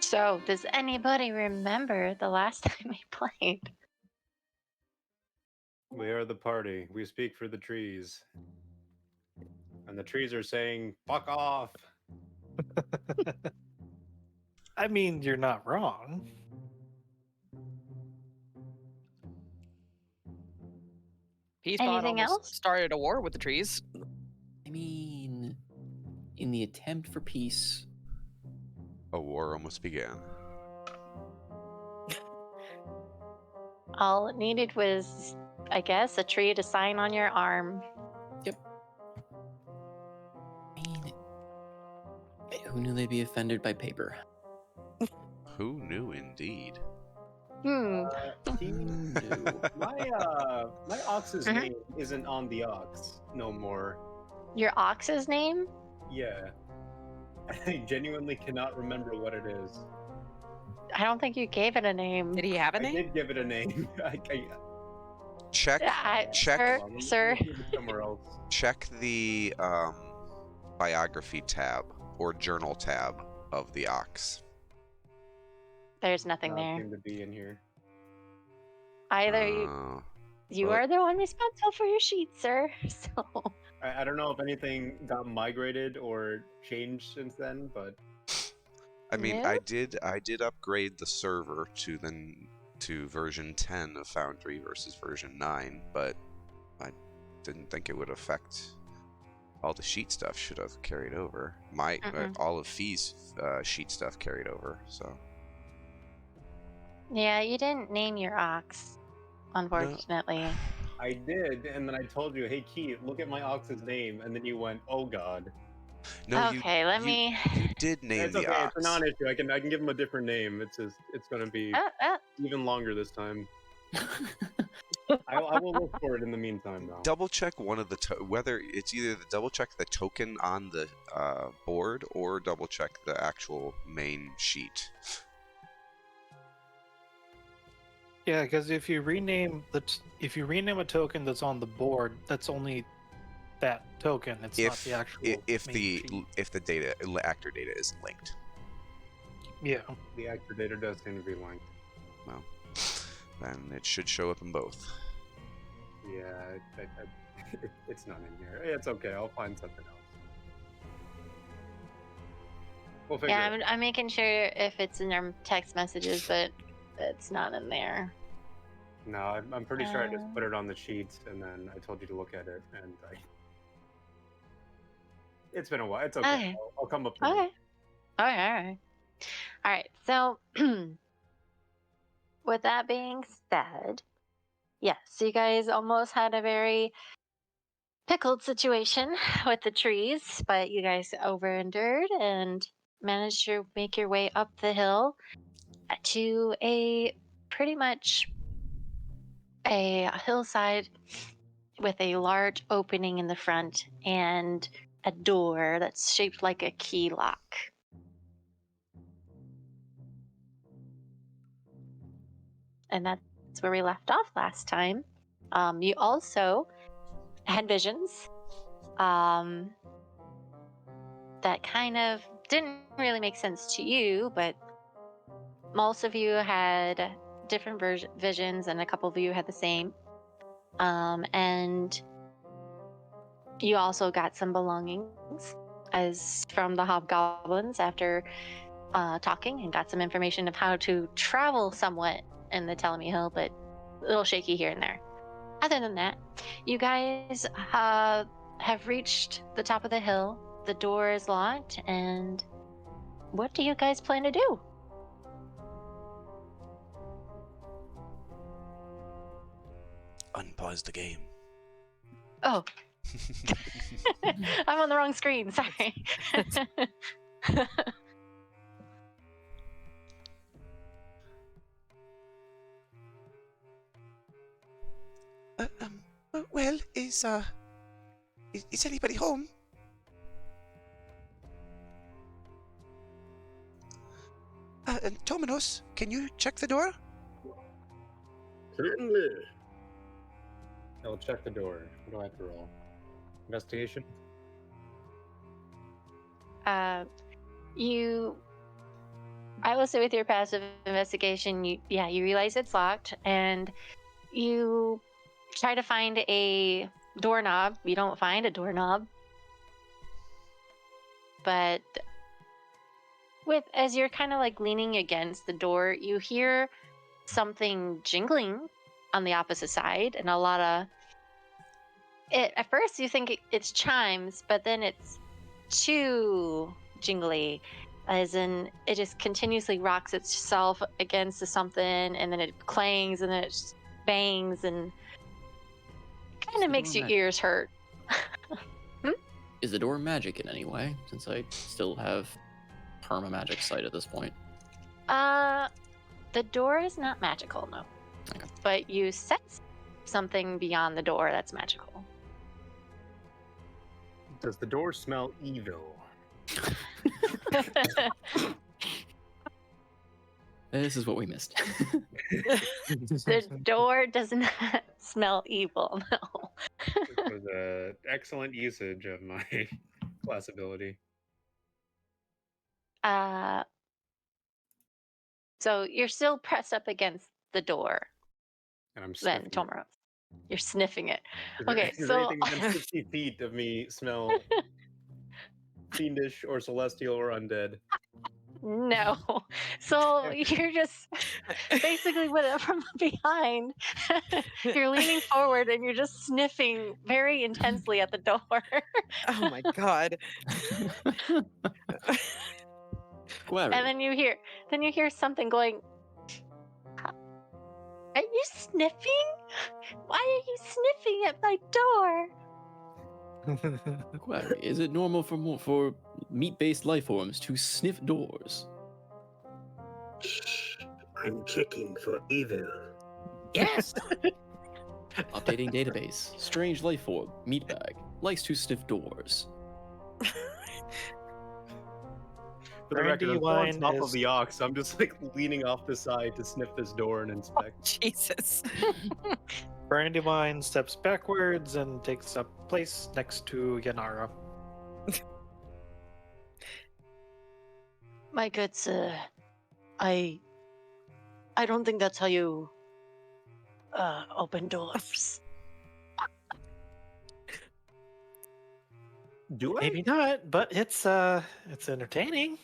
So, does anybody remember the last time we played? We are the party. We speak for the trees. And the trees are saying, fuck off. I mean, you're not wrong. Peacebot Anything almost else? started a war with the trees. I mean, in the attempt for peace, A war almost began. All it needed was, I guess, a tree to sign on your arm. I mean, who knew they'd be offended by paper? Who knew, indeed? Hmm. He knew? My ox's Mhm. name isn't on the ox no more. Your ox's name? Yeah. I genuinely cannot remember what it is. I don't think you gave it a name. Did he have a I name? did give it a name. Check check Sir, Hold on, sir. let me give it somewhere else. check the biography tab or journal tab of the ox. There's nothing Not there. seem to be in here. Either you well, are the one responsible for your sheet, sir. So I don't know if anything got migrated or changed since then, but I mean, No? I did upgrade the server to version 10 of Foundry versus version 9, but I didn't think it would affect all the sheet stuff. Should have carried over. All of Fee's sheet stuff carried over. So yeah, you didn't name your ox, unfortunately. I did, and then I told you, hey Keith, look at my ox's name, and then you went, oh god. no, Okay, you did name It's the okay, ox. it's a non-issue. I can give him a different name. It's gonna be even longer this time. I will look for it in the meantime, though. Double check one of the whether it's either double check the token on the board or double check the actual main sheet. Yeah, because if you rename a token that's on the board, that's only that token. It's not the actual. If main the sheet. if the data actor data isn't linked. Yeah. The actor data does seem to be linked. Well, then it should show up in both. Yeah, it's not in here. It's okay. I'll find something else. We'll figure Yeah, it out. I'm making sure if it's in our text messages, but it's not in there. No, I'm pretty sure I just put it on the sheets, and then I told you to look at it, and it's been a while. It's okay. Okay. I'll come up with Okay. All right. So, with that being said, yes, you guys almost had a very pickled situation with the trees, but you guys over-endured and managed to make your way up the hill to a pretty much a hillside with a large opening in the front and a door that's shaped like a key lock. And that's where we left off last time. You also had visions that kind of didn't really make sense to you, but most of you had different visions, and a couple of you had the same. And you also got some belongings as from the hobgoblins after talking, and got some information of how to travel somewhat in the Telemy Hill, but a little shaky here and there. Other than that, you guys have reached the top of the hill. The door is locked, and what do you guys plan to do? Unpause the game. Oh, I'm on the wrong screen. Sorry. Well, is anybody home? And Tominos, can you check the door? Certainly. I'll check the door. What do I have to roll? Investigation? You I will say with your passive investigation, you realize it's locked, and you try to find a doorknob. You don't find a doorknob, but as you're kind of like leaning against the door, you hear something jingling on the opposite side, and a lot of it. At first, you think it's chimes, but then it's too jingly, as in it just continuously rocks itself against something, and then it clangs, and then it bangs, and kind of makes your ears hurt. Is the door magic in any way? Since I still have perma magic sight at this point. The door is not magical, no. Okay. But you sense something beyond the door that's magical. Does the door smell evil? This is what we missed. The door does not smell evil, no. This was an excellent usage of my class ability. So you're still pressed up against the door. And I'm Then, sniffing it. Tomoro. You're sniffing it. Is there- Okay, is there so anything within 50 feet of me smell fiendish or celestial or undead? no. So you're just basically from behind. You're leaning forward and you're just sniffing very intensely at the door. Oh my god. Query. And then you hear something going, are you sniffing? Why are you sniffing at my door? Query. Is it normal for meat-based life forms to sniff doors? I'm checking for evil. Yes. Updating database. Strange life form. Meatbag. Likes to sniff doors. For the record, I'm still on Brandywine top of is- the ox. I'm just like leaning off the side to sniff this door and inspect. Jesus. Brandywine steps backwards and takes up place next to Yanara. My good sir, I don't think that's how you open doors. Do I? Maybe not, but it's entertaining.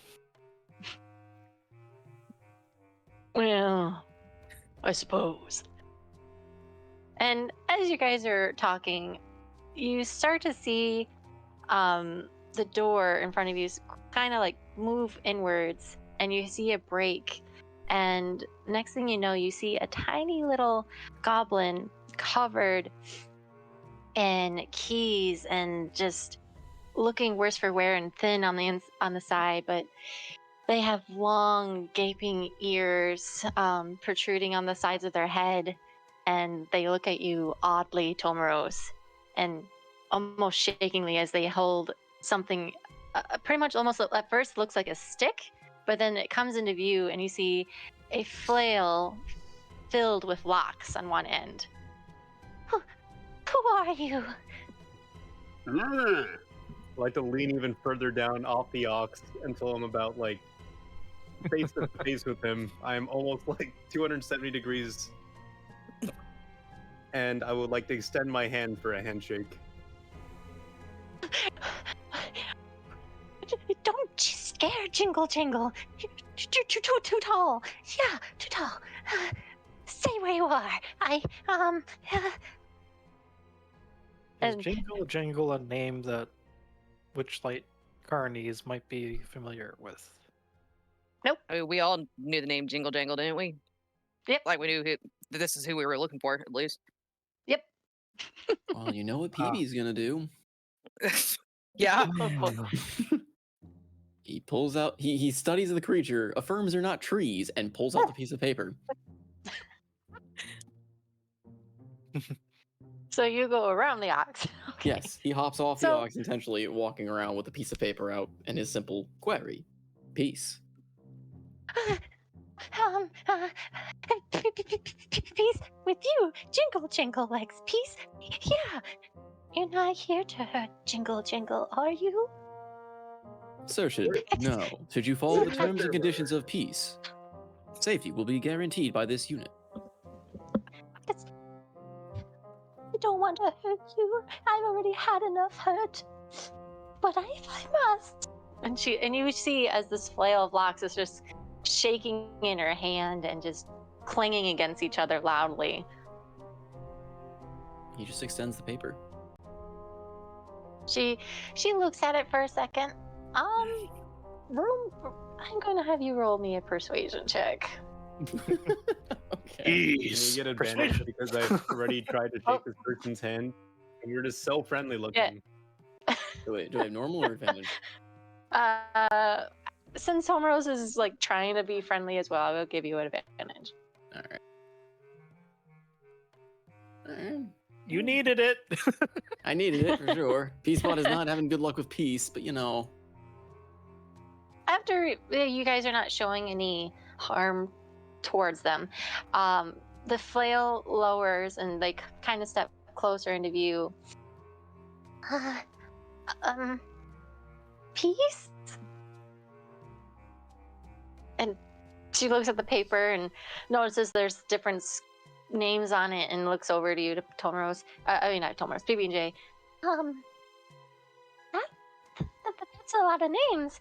Well, I suppose. And as you guys are talking, you start to see the door in front of you kind of like move inwards, and you see a break. And next thing you know, you see a tiny little goblin covered in keys and just looking worse for wear and thin on the side, but they have long, gaping ears protruding on the sides of their head, and they look at you oddly, Tomoros, and almost shakingly as they hold something pretty much almost at first looks like a stick, but then it comes into view and you see a flail filled with locks on one end. Who are you? Ah, I like to lean even further down off the ox until I'm about like face to face with him. I'm almost like 270 degrees. And I would like to extend my hand for a handshake. Don't scare Jingle Jangle. You're too tall. Yeah, too tall. Stay where you are. Is And- Jingle Jangle a name that Witchlight carnies might be familiar with? I mean, we all knew the name Jingle Jangle, didn't we? Yep. Like we knew this is who we were looking for, at least. Yep. Well, you know what PB's gonna do. Yeah. He pulls out. He studies the creature, affirms they're not trees, and pulls out the piece of paper. So you go around the ox. Okay. Yes, he hops off the So- ox intentionally, walking around with a piece of paper out and his simple query. Peace. Peace with you, Jingle Jangle likes peace. Yeah, you're not here to hurt Jingle Jangle, are you? Sir should know. Should you follow the terms and conditions of peace, safety will be guaranteed by this unit. I don't want to hurt you. I've already had enough hurt. But I must. And you see as this flail of locks is just shaking in her hand and just clanging against each other loudly. He just extends the paper. She looks at it for a second. I'm going to have you roll me a persuasion check. Okay. You get advantage because I've already tried to shake this person's hand, and you're just so friendly looking. Wait, do I have normal or advantage? Since Homerose is like trying to be friendly as well, I will give you an advantage. All right. You needed it. I needed it for sure. Peacebot is not having good luck with peace, but you know. After you guys are not showing any harm towards them, the flail lowers and they kind of step closer into view. Peace? And she looks at the paper and notices there's different names on it and looks over to you, to Tomarose. Not Tomarose, PB&J. That's a lot of names.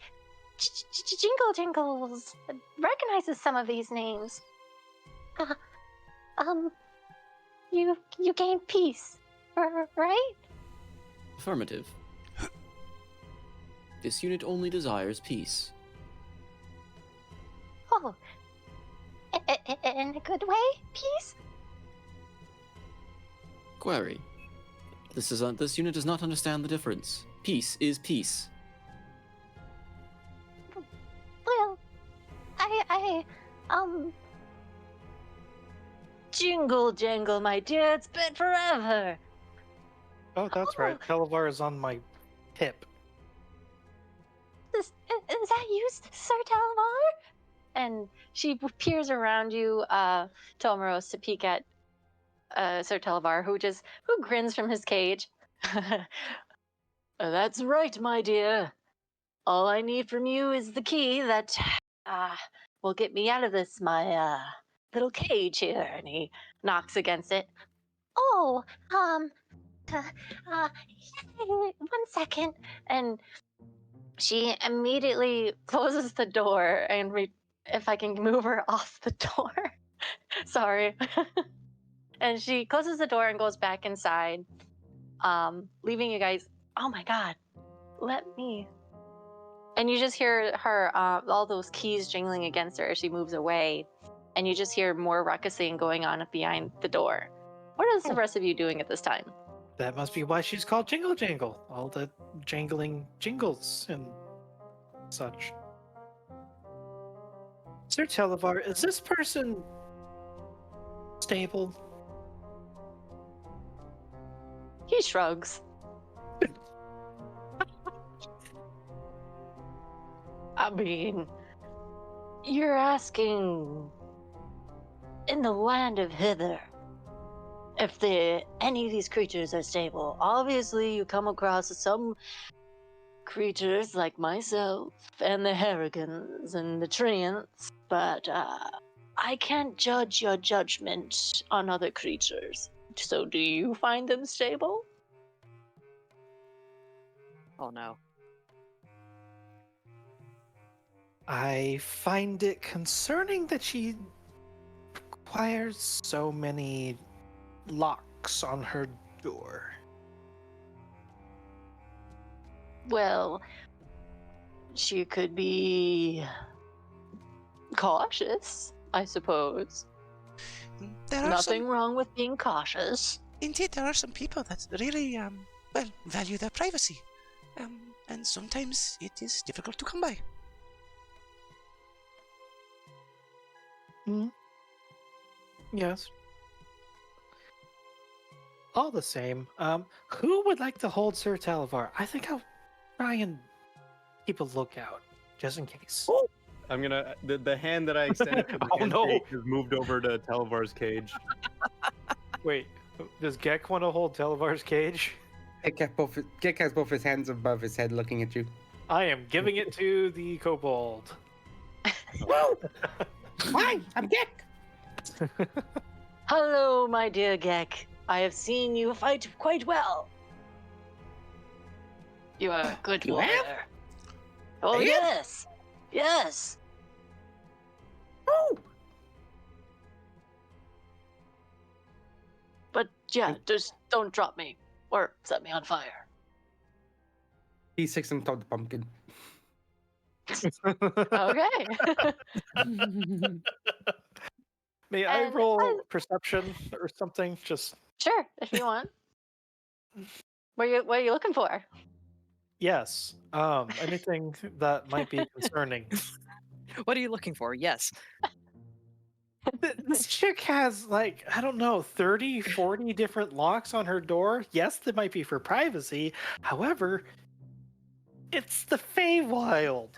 Jingles recognizes some of these names. You gain peace, right? Affirmative. This unit only desires peace. Oh, in a good way, peace? Query. This unit does not understand the difference. Peace is peace. Well, Jingle, my dear, it's been forever. Oh, that's right. Televar is on my hip. Is that you, Sir Televar? And she peers around you, Tomaros, to peek at Sir Televar, who grins from his cage. That's right, my dear. All I need from you is the key that will get me out of this, my little cage here. And he knocks against it. Oh, 1 second. And she immediately closes the door and if I can move her off the door. Sorry. And she closes the door and goes back inside, leaving you guys. Oh my God, let me. And you just hear her, all those keys jingling against her as she moves away. And you just hear more ruckusing going on behind the door. What is the rest of you doing at this time? That must be why she's called Jingle. All the jangling jingles and such. Sir Televar, is this person stable? He shrugs. I mean, you're asking in the land of Hither if any of these creatures are stable. Obviously, you come across some creatures like myself and the Harrigans and the Treants, but I can't judge your judgment on other creatures. So do you find them stable? Oh no. I find it concerning that she requires so many locks on her door. Well, she could be cautious, I suppose. Nothing wrong with being cautious. Indeed, there are some people that really, value their privacy. And sometimes it is difficult to come by. Yes. All the same, who would like to hold Sir Televar? I think I'll try and keep a lookout, just in case. Oh. I'm gonna the hand that I extended to the handshake has moved over to Televar's cage. Wait, does Gek want to hold Televar's cage? Gek has both his hands above his head looking at you. I am giving it to the kobold. Whoa! Hi, I'm Gek. Hello, my dear Gek. I have seen you fight quite well. You are a good You warrior. have? Oh, I am? yes. Yes. Oh, But yeah, just don't drop me or set me on fire. D6 and told the pumpkin. Okay. May I And roll perception or something? Just Sure, if you want. What are you looking for? yes. Anything that might be concerning. What are you looking for? Yes. This chick has, like, I don't know, 30, 40 different locks on her door. Yes, that might be for privacy. However, it's the Feywild.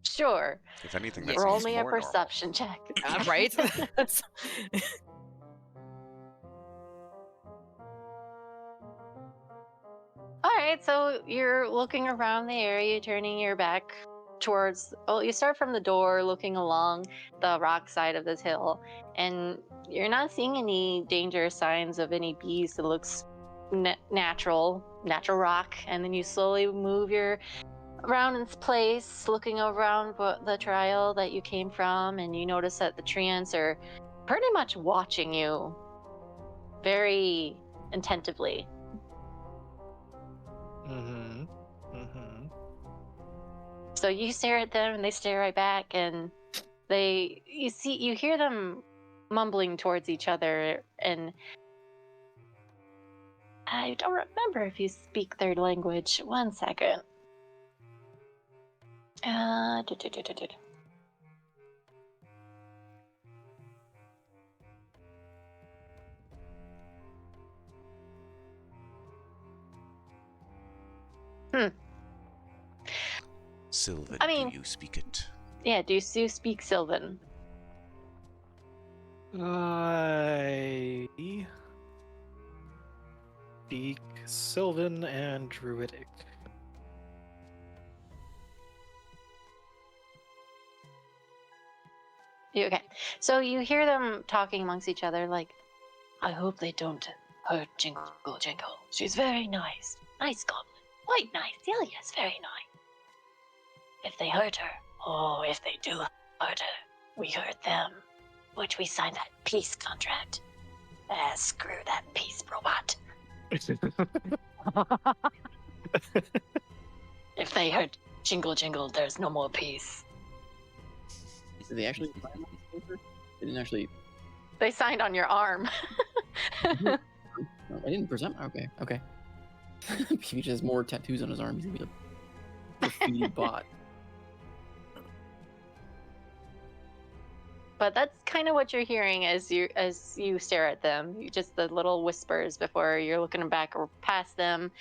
Sure. If anything, that Roll seems me a more normal. perception check. Right? All right, so you're looking around the area, turning your back towards. Well, you start from the door, looking along the rock side of this hill, and you're not seeing any danger signs of any beast. It looks natural rock, and then you slowly move your around its place, looking around the trail that you came from, and you notice that the treants are pretty much watching you very attentively. Mm-hmm. Mm-hmm. So you stare at them and they stare right back, and you hear them mumbling towards each other, and I don't remember if you speak their language. One second. Uh, du- du- du- du- du- du. Sylvan, I mean- do you speak it? Yeah, do you speak Sylvan? I speak Sylvan and Druidic. Okay. So you hear them talking amongst each other, like, I hope they don't hurt Jingle Jingle. She's very nice. Nice goblin. Quite nice. Celia's very nice. If they hurt her, if they do hurt her, we hurt them. Which we signed that peace contract. Screw that peace robot. If they hurt Jingle Jingle, there's no more peace. Did they actually sign on this paper? They didn't actually. They signed on your arm. No, I didn't present. Okay. If he just has more tattoos on his arm, he's gonna be a graffiti bot. But that's kind of what you're hearing as you stare at them. You just the little whispers before you're looking back or past them.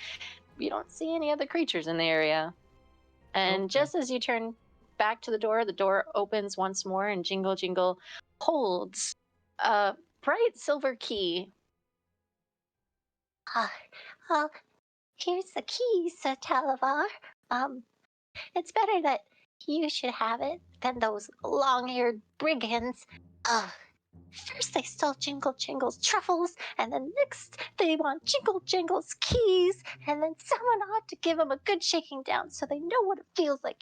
You don't see any other creatures in the area. And Okay. just as you turn back to the door opens once more, and Jingle Jingle holds a bright silver key. Here's the key, Sir Talavar. It's better that you should have it than those long-haired brigands. First they stole Jingle Jingle's truffles, and then next they want Jingle Jingle's keys, and then someone ought to give them a good shaking down so they know what it feels like,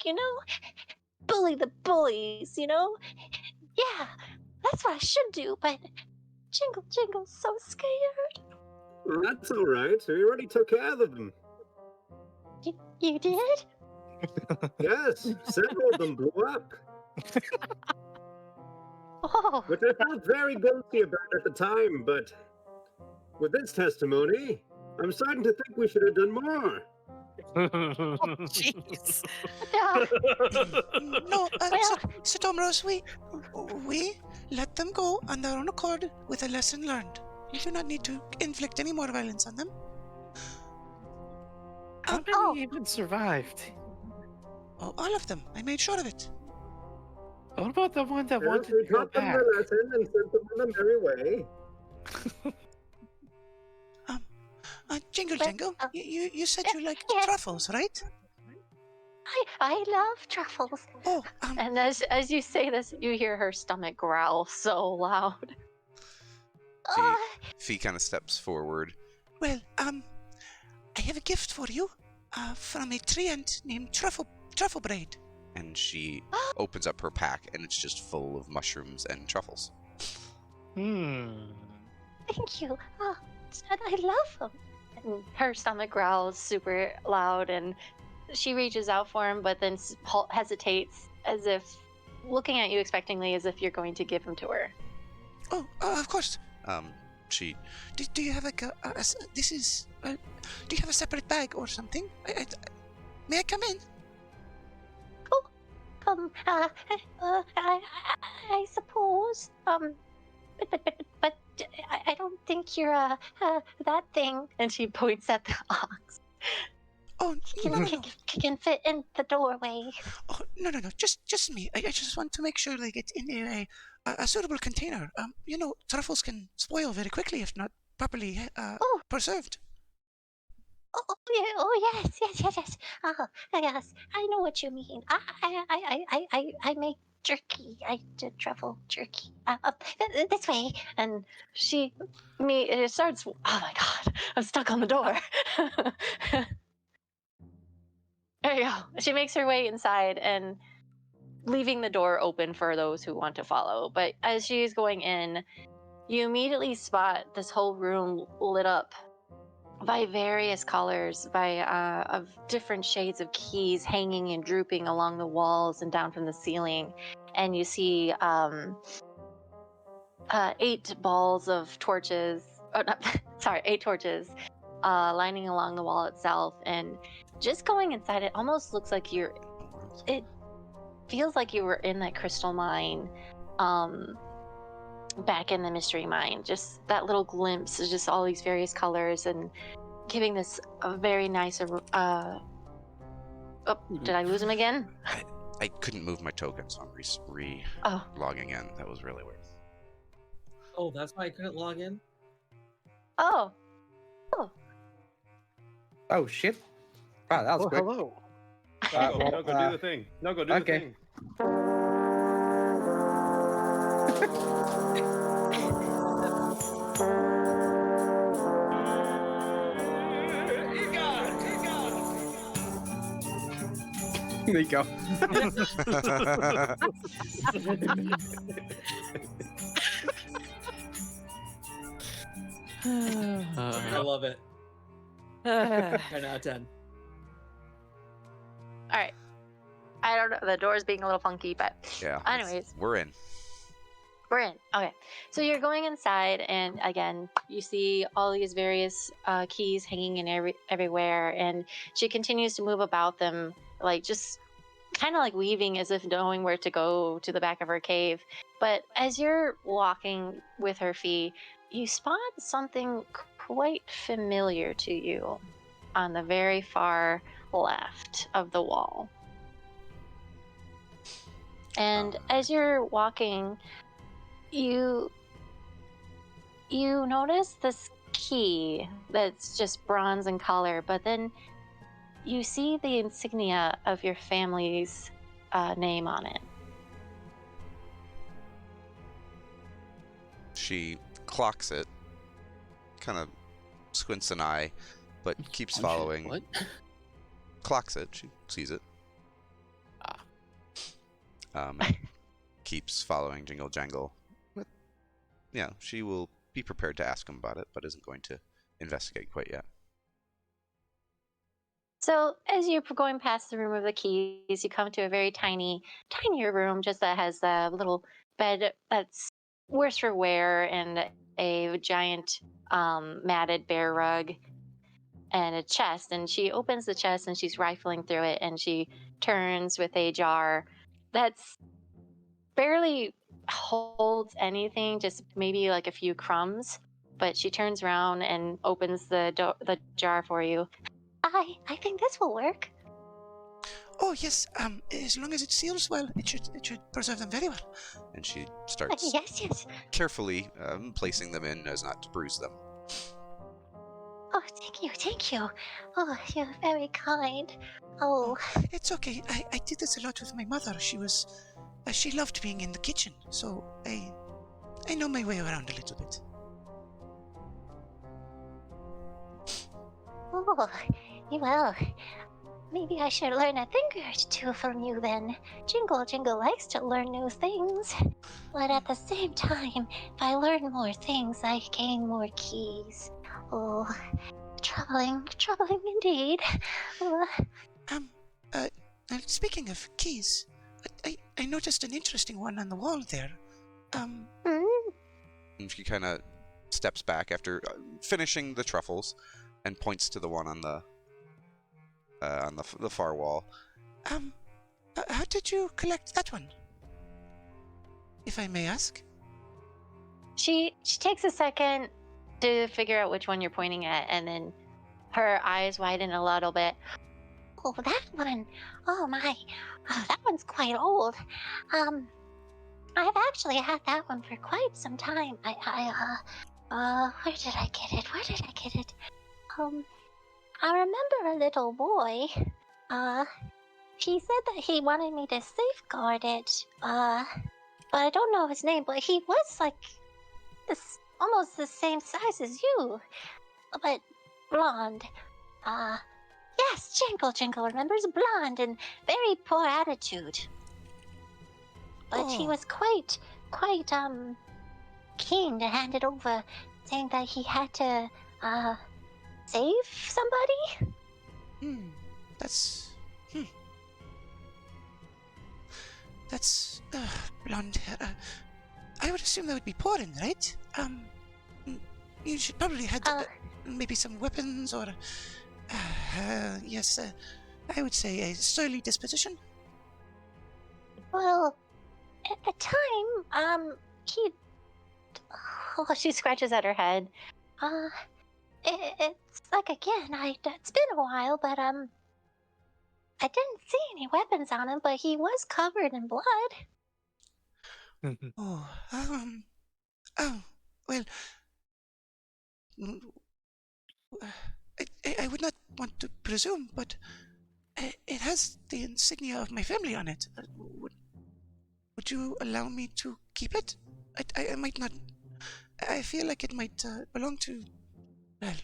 Bully the bullies, Yeah, that's what I should do, but Jingle Jingle's so scared. That's all right. We already took care of them. You did? Yes, several of them blew up, Oh, which I felt very guilty about at the time, but with this testimony, I'm starting to think we should have done more. Jeez. yeah. No, Well- Sir Domros, we let them go on their own accord with a lesson learned. You do not need to inflict any more violence on them. How many even survived? Oh, all of them. I made sure of it. What about the one that Yes, wanted we to go taught them back? the lesson and sent them on their merry way. Jangle, you said you liked yes. truffles, right? I love truffles. Oh, And as you say this, you hear her stomach growl so loud. Fee kind of steps forward. well, I have a gift for you, from a treant named Truffle Braid. And she opens up her pack, and it's just full of mushrooms and truffles. Thank you. And I love them. And her stomach growls super loud, and she reaches out for him, but then hesitates, as if looking at you expectingly, as if you're going to give him to her. Oh, of course. She Do you have like this is? Do you have a separate bag or something? May I come in? I suppose. But I don't think you're that thing. And she points at the ox. Oh, Can fit in the doorway. Oh, no. Just me. I just want to make sure they get in a suitable container. Truffles can spoil very quickly if not properly preserved. Yes. Yes. Yes. I know what you mean. I make jerky. I did truffle jerky. This way. And it starts. Oh my god! I'm stuck on the door. There you go. She makes her way inside and leaving the door open for those who want to follow. But as she's going in, you immediately spot this whole room lit up by various colors, of different shades of keys hanging and drooping along the walls and down from the ceiling. And you see 8 balls of torches. Oh, no, sorry, 8 torches lining along the wall itself. And just going inside, it almost looks like it feels like you were in that crystal mine back in the mystery mine. Just that little glimpse is just all these various colors and giving this a very nice did I lose him again? I couldn't move my token, so I'm logging in. That was really weird. Oh, that's why I couldn't log in? Oh, shit. Wow, that was quick. Hello. No, go do the thing. No, go do the thing. There you go. I love it. 10 out of 10. all right. I don't know. The door's being a little funky, but Yeah. anyways, We're in. we're in. Okay. So you're going inside, and again, you see all these various keys hanging in everywhere, and she continues to move about them, like just kind of like weaving as if knowing where to go to the back of her cave. But as you're walking with her feet, you spot something quite familiar to you on the very far left of the wall. And as you're walking, you notice this key that's just bronze in color, but then you see the insignia of your family's name on it. She clocks it, kind of squints an eye, but keeps following. What? Clocks it. She sees it. Keeps following Jingle Jangle. But, yeah, she will be prepared to ask him about it, but isn't going to investigate quite yet. So as you're going past the room of the keys, you come to a very tinier room, just that has a little bed that's worse for wear and a giant matted bear rug and a chest. And she opens the chest and she's rifling through it, and she turns with a jar that's barely holds anything, just maybe like a few crumbs. But she turns around and opens the jar for you. I think this will work. Oh yes, as long as it seals well, it should preserve them very well. And she starts Yes. carefully placing them in as not to bruise them. Oh, thank you. Oh, you're very kind. Oh. It's okay. I did this a lot with my mother. She loved being in the kitchen, so I know my way around a little bit. Oh, well, maybe I should learn a thing or two from you then. Jingle likes to learn new things. But at the same time, if I learn more things, I gain more keys. Oh, troubling indeed. Speaking of keys, I noticed an interesting one on the wall there. She kind of steps back after finishing the truffles and points to the one on the far wall. How did you collect that one? If I may ask. She takes a second to figure out which one you're pointing at, and then her eyes widen a little bit. Oh, that one. Oh my. Oh, that one's quite old. I've actually had that one for quite some time. Where did I get it? I remember a little boy. He said that he wanted me to safeguard it. But I don't know his name, but he was like almost the same size as you, but blonde. Yes, Jingle remembers, blonde and very poor attitude. But he was quite keen to hand it over, saying that he had to save somebody. That's blonde hair. I would assume that would be Porin, right? You should probably had maybe some weapons or yes, I would say a surly disposition. Well, at the time, she scratches at her head. It's like, again, it's been a while, but I didn't see any weapons on him, but he was covered in blood. Well, I would not want to presume, but it has the insignia of my family on it. Would you allow me to keep it? I might not. I feel like it might belong to. Well,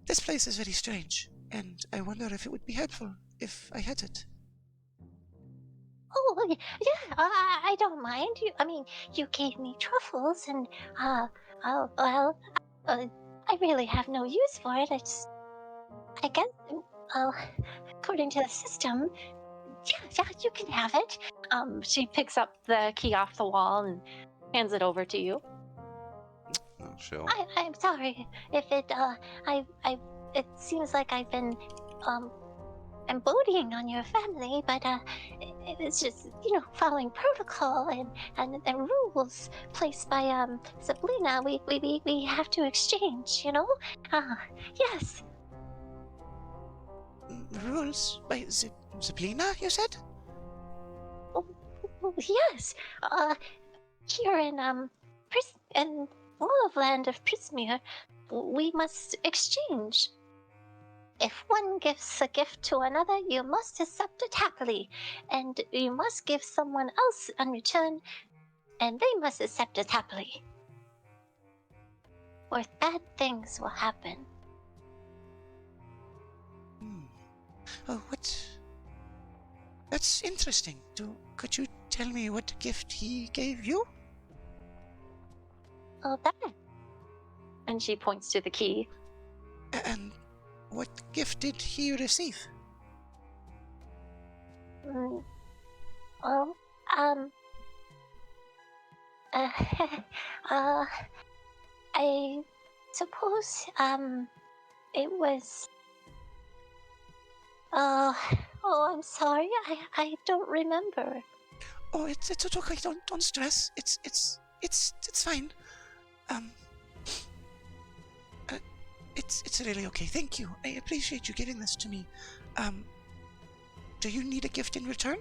this place is very strange, and I wonder if it would be helpful if I had it. Oh, yeah, I don't mind. You gave me truffles, and I really have no use for it. I guess, according to the system, yeah, you can have it. She picks up the key off the wall and hands it over to you. Oh, sure. I'm sorry if it, it seems like I've been, embodying on your family, but it's just, following protocol and rules placed by Sabrina. We have to exchange, yes. Rules by Sabrina, you said? Oh, yes. Here in all of land of Prismere, we must exchange. If one gives a gift to another, you must accept it happily, and you must give someone else in return, and they must accept it happily. Or bad things will happen. Oh, what? That's interesting. Could you tell me what gift he gave you? Oh, that. And she points to the key. And what gift did he receive? I suppose, it was... I'm sorry, I don't remember. Oh, it's okay. Don't stress. It's fine. It's really okay. Thank you. I appreciate you giving this to me. Do you need a gift in return?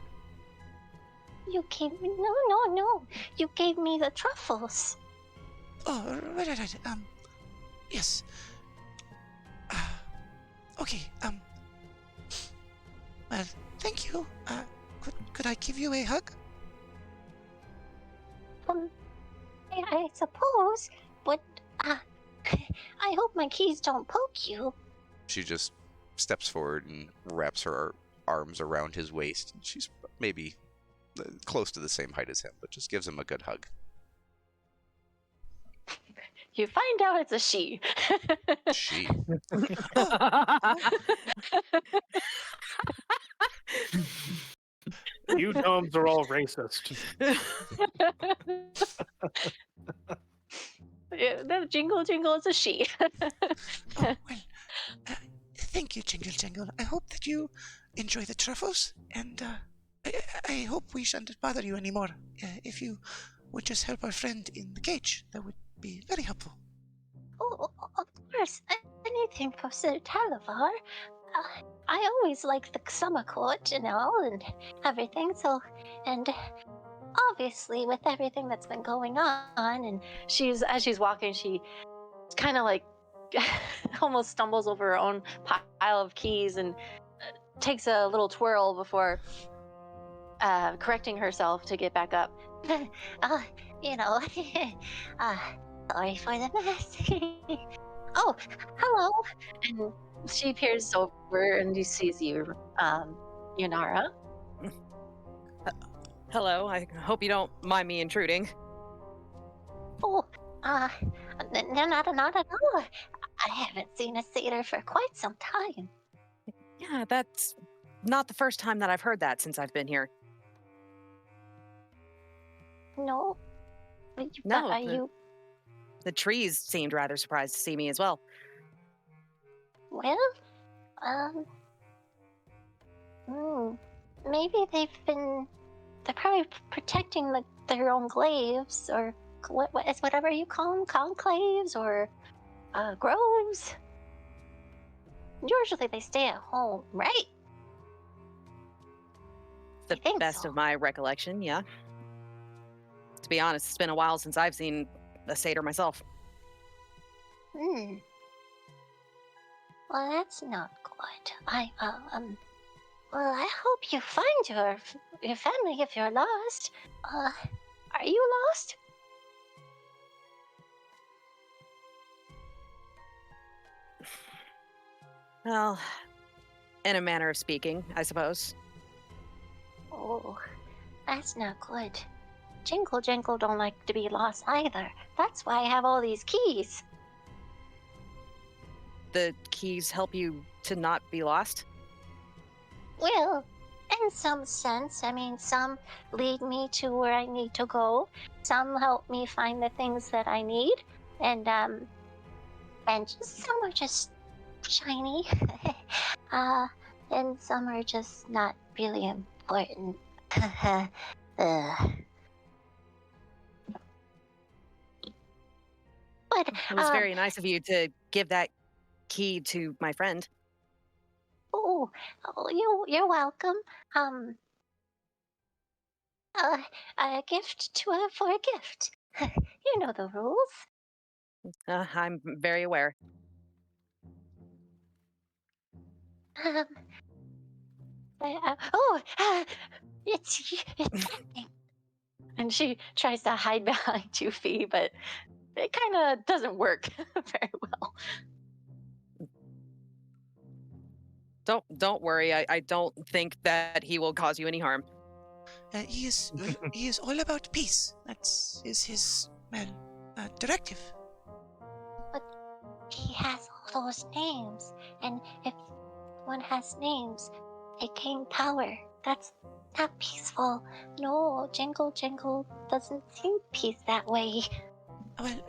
You gave me... No. You gave me the truffles. Oh, right. Yes. Okay. Well, thank you. Could I give you a hug? I suppose, but I hope my keys don't poke you. She just steps forward and wraps her arms around his waist. She's maybe close to the same height as him, but just gives him a good hug. You find out it's a she. She. You gnomes are all racist. The jingle jingle is a she. Oh, well, thank you, Jingle Jangle. I hope that you enjoy the truffles, and I hope we shan't bother you anymore. If you would just help our friend in the cage, that would be very helpful. Oh, of course. Anything for Sir Talavar. I always like the summer court and all and everything, so, and obviously with everything that's been going on, and as she's walking, she kind of like almost stumbles over her own pile of keys and takes a little twirl before correcting herself to get back up. You know, sorry for the mess. Oh, hello. And she peers over and she sees you, Yunara. Hello, I hope you don't mind me intruding. Oh, not at all. I haven't seen a satyr for quite some time. Yeah, that's not the first time that I've heard that since I've been here. No? No, Are you... The trees seemed rather surprised to see me as well. Well, maybe they're probably protecting their own glaives, or whatever you call them, conclaves, or groves. Usually they stay at home, right? The best of my recollection, yeah. To be honest, it's been a while since I've seen a satyr myself. Well, that's not good. Well, I hope you find your family if you're lost. Are you lost? Well, in a manner of speaking, I suppose. Oh, that's not good. Jingle Jangle don't like to be lost either. That's why I have all these keys. The keys help you to not be lost? Well, in some sense. I mean, some lead me to where I need to go. Some help me find the things that I need. And some are just shiny. And some are just not really important. But it was very nice of you to give that key to my friend. Oh, you're welcome. A gift for a gift. You know the rules. I'm very aware. It's something. And she tries to hide behind 2 feet, but it kind of doesn't work very well. Don't worry. I don't think that he will cause you any harm. He is all about peace. That is his directive. But he has all those names, and if one has names, they gain power. That's not peaceful. No, Jingle doesn't see peace that way. Well,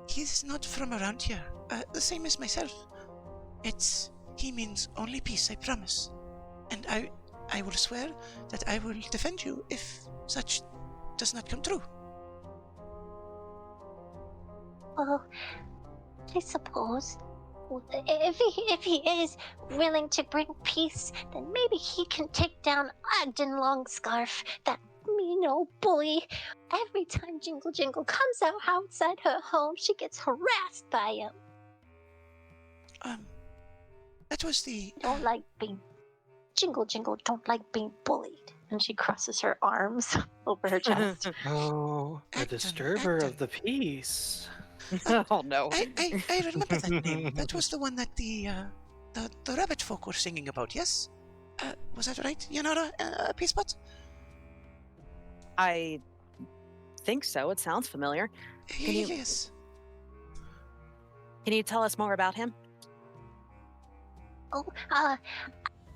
he's not from around here. The same as myself. He means only peace, I promise. And I will swear that I will defend you if such does not come true. Well, I suppose if he is willing to bring peace, then maybe he can take down Ogden Longscarf, that mean old bully. Every time Jingle comes out outside her home, she gets harassed by him. That was the. Don't like being Jingle, don't like being bullied. And she crosses her arms over her chest. Oh, a Acton, disturber Acton. of the peace. Oh no. I remember that name. That was the one that the rabbit folk were singing about. Yes, was that right, Yanara? Peacepot? I think so. It sounds familiar. Yes. Can you tell us more about him? Oh,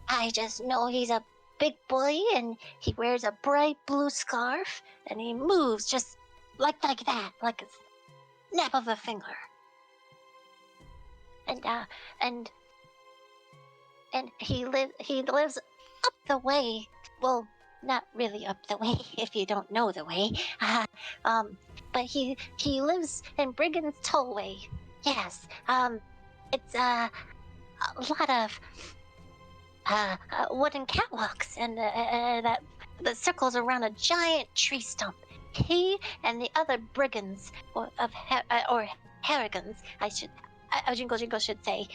I just know he's a big bully and he wears a bright blue scarf and he moves just like that, like a snap of a finger. And he lives up the way. Well, not really up the way if you don't know the way. But he lives in Brigand's Tollway. Yes. It's a lot of wooden catwalks and that circles around a giant tree stump. He and the other brigands or harrigans, Jingle should say,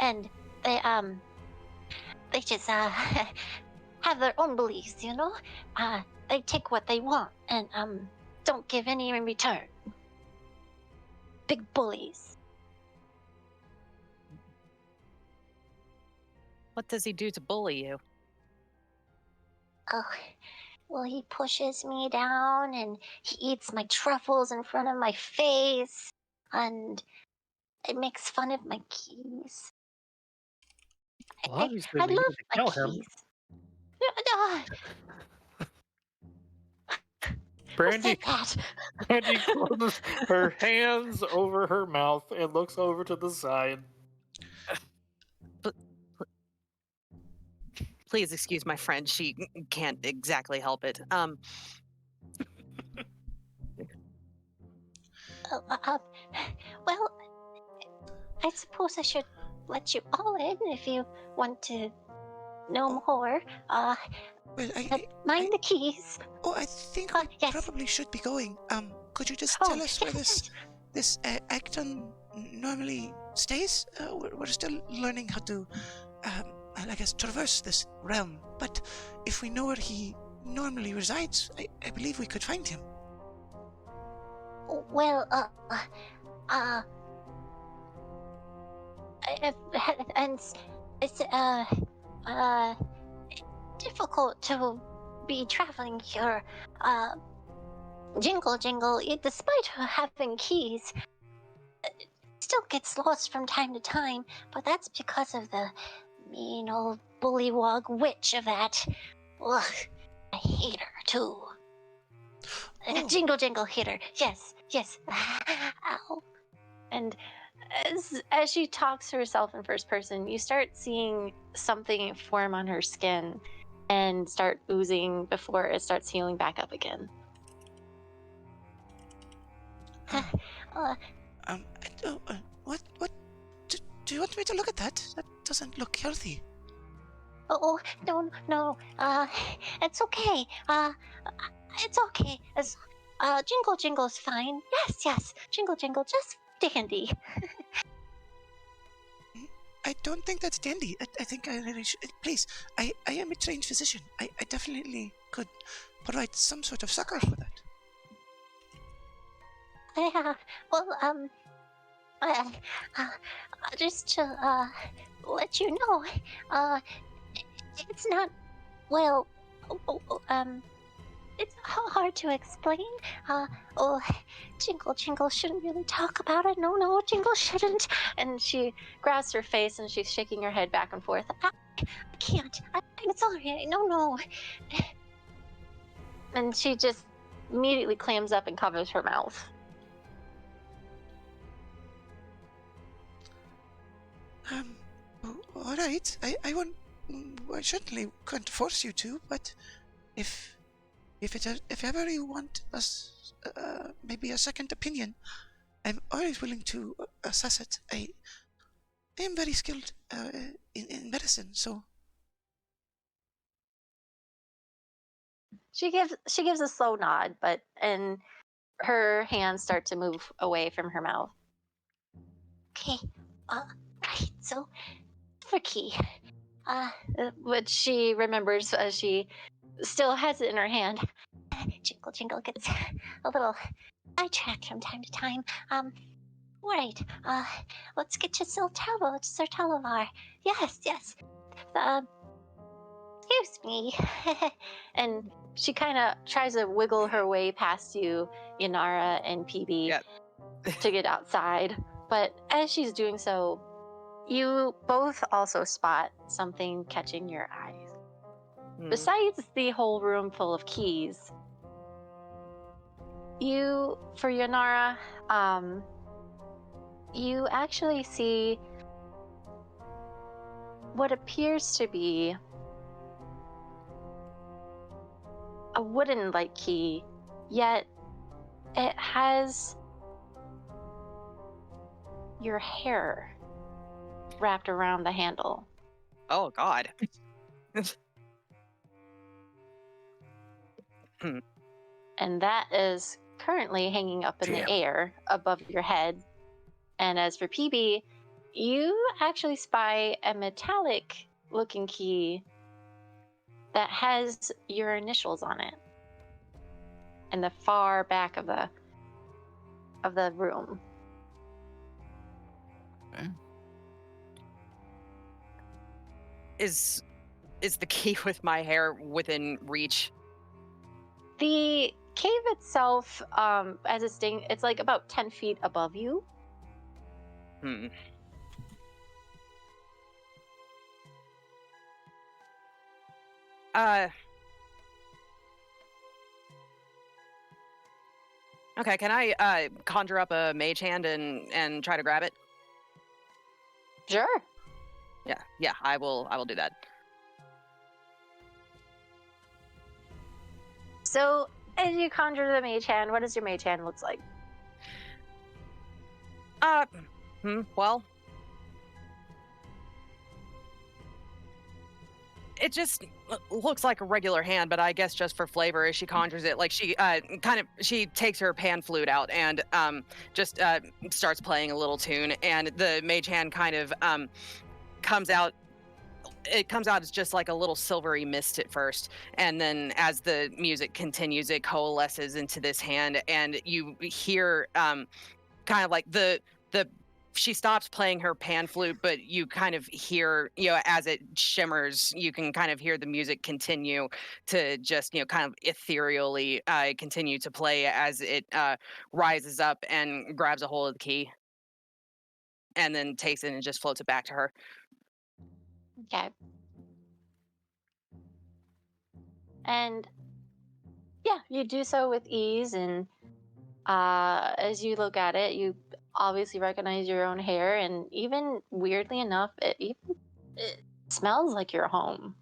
and they just have their own beliefs, you know. They take what they want and don't give any in return. Big bullies. What does he do to bully you? Oh, well, he pushes me down and he eats my truffles in front of my face and it makes fun of my keys. Well, obviously, I we need love to my kill him. keys. Brandy, That. Brandy closes her hands over her mouth and looks over to the side. Please excuse my friend. She can't exactly help it. Well, I suppose I should let you all in if you want to know more. Well, mind the keys. Oh, I think we yes. probably should be going. Could you just Oh, tell us where yes. this Acton normally stays? We're still learning how to, I guess, traverse this realm. But if we know where he normally resides, I believe we could find him. Well, and it's difficult to be traveling here. Jingle, despite her having keys, still gets lost from time to time, but that's because of the mean old bullywog witch of that. Ugh, I hate her too. Oh. Jingle hit her. Yes. Ow. And as she talks to herself in first person, you start seeing something form on her skin and start oozing before it starts healing back up again. What? Do you want me to look at that? That doesn't look healthy. Oh, no. It's okay. It's okay. As Jingle's fine. Yes. Jingle, just dandy. I don't think that's dandy. I think I really should. Please, I am a trained physician. I definitely could provide some sort of succor for that. Yeah. Well, just to let you know, it's not well. It's hard to explain. Jingle shouldn't really talk about it. No, Jingle shouldn't. And she grabs her face and she's shaking her head back and forth. I can't. I'm sorry. No. And she just immediately clams up and covers her mouth. All right. I certainly can't force you to, but if ever you want us, maybe a second opinion, I'm always willing to assess it. I am very skilled in medicine, so. She gives a slow nod, and her hands start to move away from her mouth. Okay, right, so for key. Which she remembers as she still has it in her hand. Jingle gets a little sidetracked from time to time. Right. Let's get you Sir Talavar. Yes. Excuse me. And she kind of tries to wiggle her way past you, Yanara and PB, to get outside. But as she's doing so, you both also spot something catching your eyes. Besides the whole room full of keys, for Yanara, you actually see what appears to be a wooden-like key, yet it has your hair wrapped around the handle. Oh, God. And that is currently hanging up in the air above your head. And as for PB, you actually spy a metallic looking key that has your initials on it in the far back of the room. Okay. Is the key with my hair within reach? The cave itself, as it's staying, it's like about 10 feet above you. Okay, can I conjure up a mage hand and try to grab it? Sure. Yeah, I will do that. So, as you conjure the mage hand, what does your mage hand looks like? Well, it just looks like a regular hand, but I guess just for flavor, as she conjures it, like she she takes her pan flute out and just starts playing a little tune, and the mage hand kind of comes out. It comes out as just like a little silvery mist at first, and then as the music continues, it coalesces into this hand, and you hear kind of like the she stops playing her pan flute, but you kind of hear, as it shimmers, you can kind of hear the music continue to just, kind of ethereally continue to play as it rises up and grabs a hold of the key and then takes it and just floats it back to her. Okay. And yeah, you do so with ease, and as you look at it, you obviously recognize your own hair, and even weirdly enough, it smells like your home.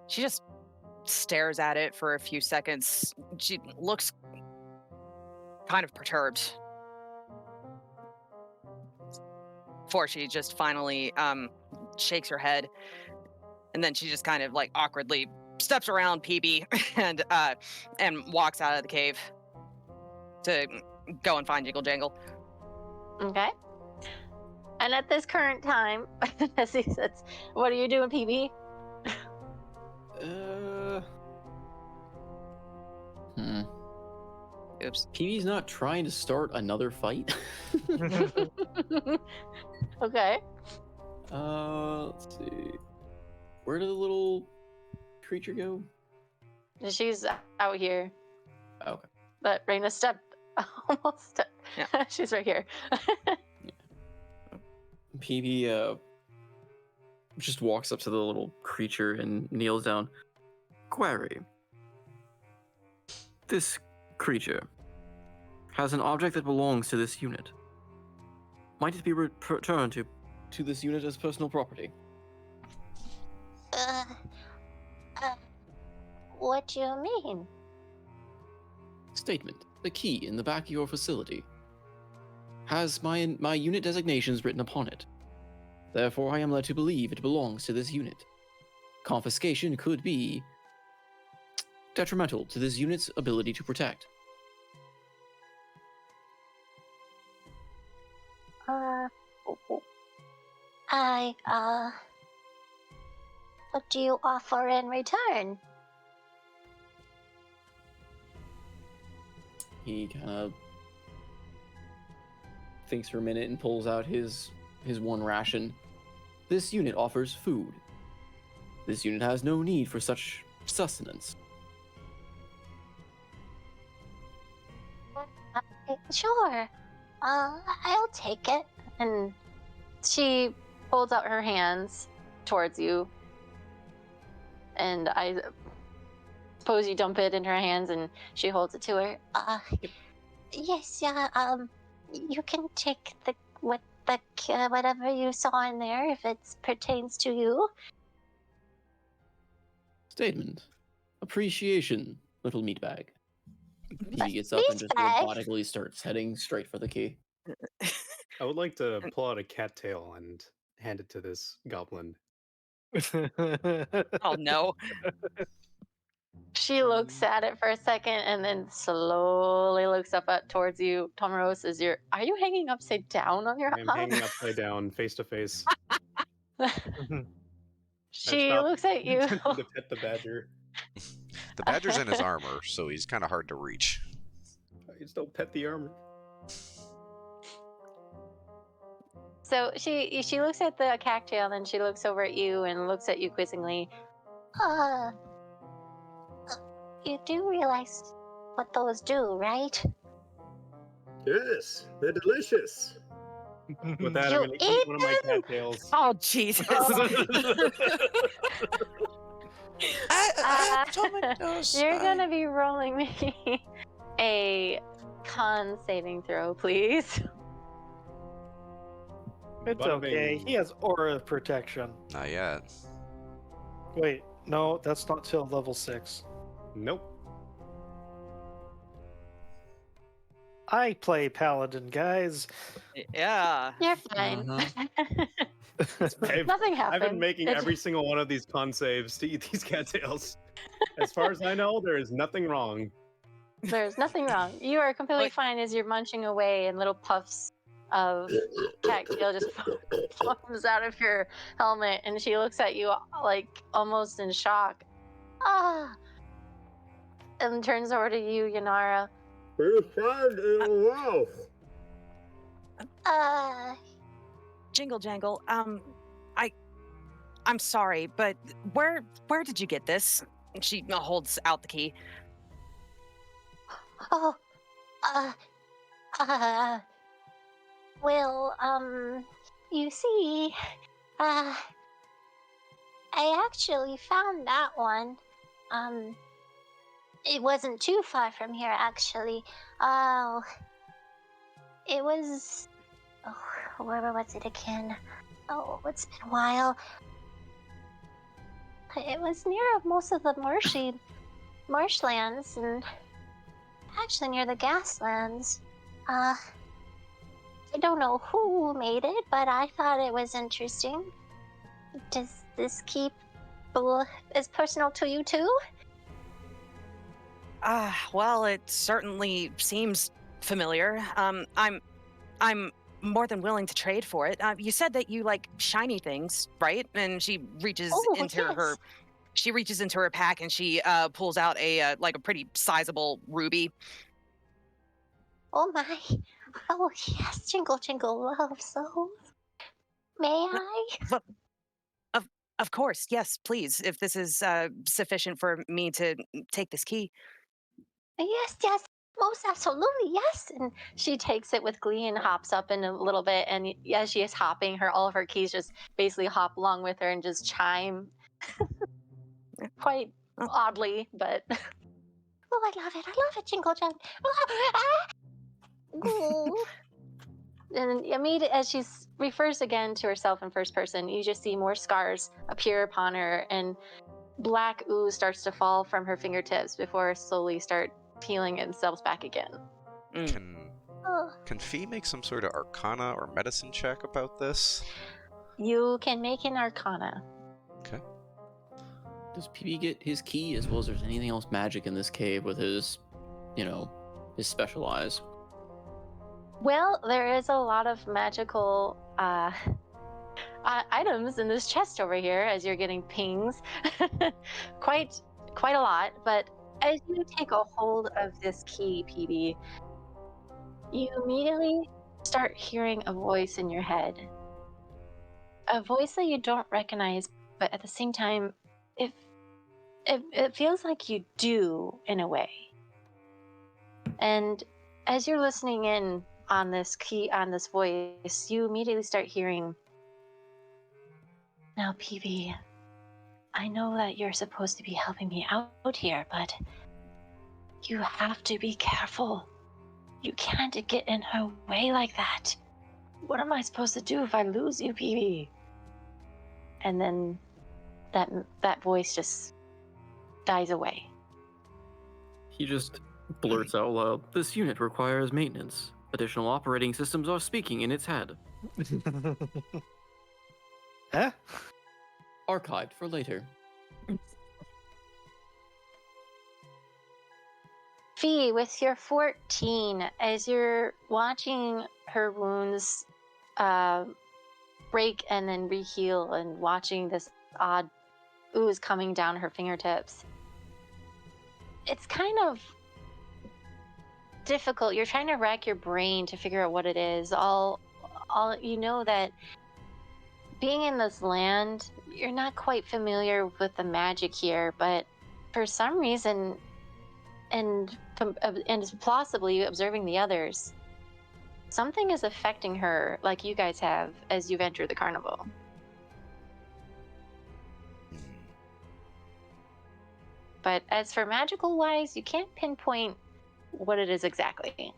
She just stares at it for a few seconds. She looks kind of perturbed before she just finally shakes her head, and then she just kind of like awkwardly steps around PB and walks out of the cave to go and find Jingle Jangle. Okay. And at this current time, as he says, what are you doing, PB? Oops. PB's not trying to start another fight. Okay. Let's see. Where did the little creature go? She's out here. Okay. But Raina stepped almost. Yeah. She's right here. PB just walks up to the little creature and kneels down. Query. This creature has an object that belongs to this unit. Might it be returned to this unit as personal property? What do you mean? Statement. The key in the back of your facility has my unit designations written upon it. Therefore, I am led to believe it belongs to this unit. Confiscation could be detrimental to this unit's ability to protect. What do you offer in return? He kind of thinks for a minute and pulls out his one ration. This unit offers food. This unit has no need for such sustenance. Sure. I'll take it. And she holds out her hands towards you. And I suppose you dump it in her hands and she holds it to her. Yes, yeah, you can take whatever you saw in there if it pertains to you. Statement. Appreciation, little meatbag. He gets up and just Meatbag? robotically starts heading straight for the key. I would like to pull out a cattail and hand it to this goblin. Oh no. She looks at it for a second and then slowly looks up towards you. Tomoro says, are you hanging upside down on your I am hanging upside down, face to face. She looks at you. Attempting to pet the badger. The badger's in his armor, so he's kind of hard to reach. I just don't pet the armor. So she looks at the cocktail and then she looks over at you and looks at you quizzingly. You do realize what those do, right? Yes, they're delicious. With that, You I'm going to eat one of my eat them? cattails. Oh Jesus. You're gonna be rolling me a con saving throw, please. It's Bada okay. bing. He has aura protection. Not yet. Wait, no, that's not till level 6. Nope. I play paladin, guys. Yeah. You're fine. I've Nothing happened. I've been making every single one of these con saves to eat these cattails. As far as I know, there is nothing wrong. There's nothing wrong. You are completely fine as you're munching away and little puffs of cattail just comes out of your helmet, and she looks at you like almost in shock. And turns over to you, Yanara. We found a wolf. Jingle Jangle, I'm sorry, but where did you get this? She holds out the key. Well, you see, I actually found that one. It wasn't too far from here, actually. It was... where was it again? Oh, it's been a while. It was near most of the marshlands, and actually near the gaslands. I don't know who made it, but I thought it was interesting. Does this keep is personal to you too? Well, it certainly seems familiar. I'm more than willing to trade for it. You said that you like shiny things, right? And she reaches into her. She reaches into her pack and she pulls out a like a pretty sizable ruby. Oh my! Oh yes, Jingle Jingle loves those. May I? Of course, yes, please. If this is sufficient for me to take this key. Yes, most absolutely, yes. And she takes it with glee and hops up in a little bit. And as she is hopping, all of her keys just basically hop along with her and just chime quite oddly, but oh, I love it, Jingle Jangle. And immediately as she refers again to herself in first person, you just see more scars appear upon her, and black ooze starts to fall from her fingertips before slowly start peeling itself back again. Can Fee make some sort of arcana or medicine check about this? You can make an arcana. Okay. Does PB get his key as well as there's anything else magic in this cave with his, his special eyes? Well, there is a lot of magical items in this chest over here as you're getting pings. quite quite a lot, but as you take a hold of this key, PB, you immediately start hearing a voice in your head. A voice that you don't recognize, but at the same time, it feels like you do in a way. And as you're listening in on this voice, you immediately start hearing, "Now, PB, I know that you're supposed to be helping me out here, but you have to be careful. You can't get in her way like that. What am I supposed to do if I lose you, PB?" And then that voice just dies away. He just blurts out loud, "This unit requires maintenance. Additional operating systems are speaking in its head." Huh? Archived for later. Fee, with your 14, as you're watching her wounds break and then reheal, and watching this odd ooze coming down her fingertips, it's kind of difficult. You're trying to rack your brain to figure out what it is. All you know that being in this land, you're not quite familiar with the magic here, but for some reason, and plausibly observing the others, something is affecting her like you guys have as you've entered the carnival. But as for magical wise, you can't pinpoint what it is exactly.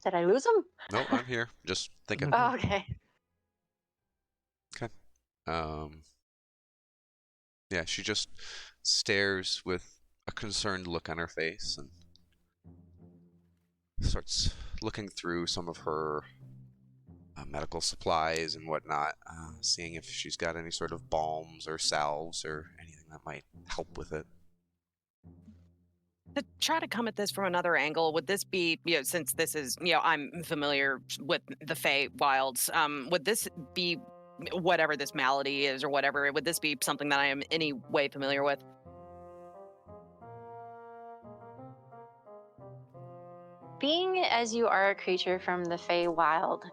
Did I lose him? No, I'm here. Just thinking. Oh, okay. Okay. Yeah, she just stares with a concerned look on her face and starts looking through some of her medical supplies and whatnot, seeing if she's got any sort of balms or salves or anything that might help with it. To try to come at this from another angle, would this be, since this is, I'm familiar with the Fey Wilds, would this be, whatever this malady is or whatever, would this be something that I am any way familiar with? Being as you are a creature from the Fey Wild,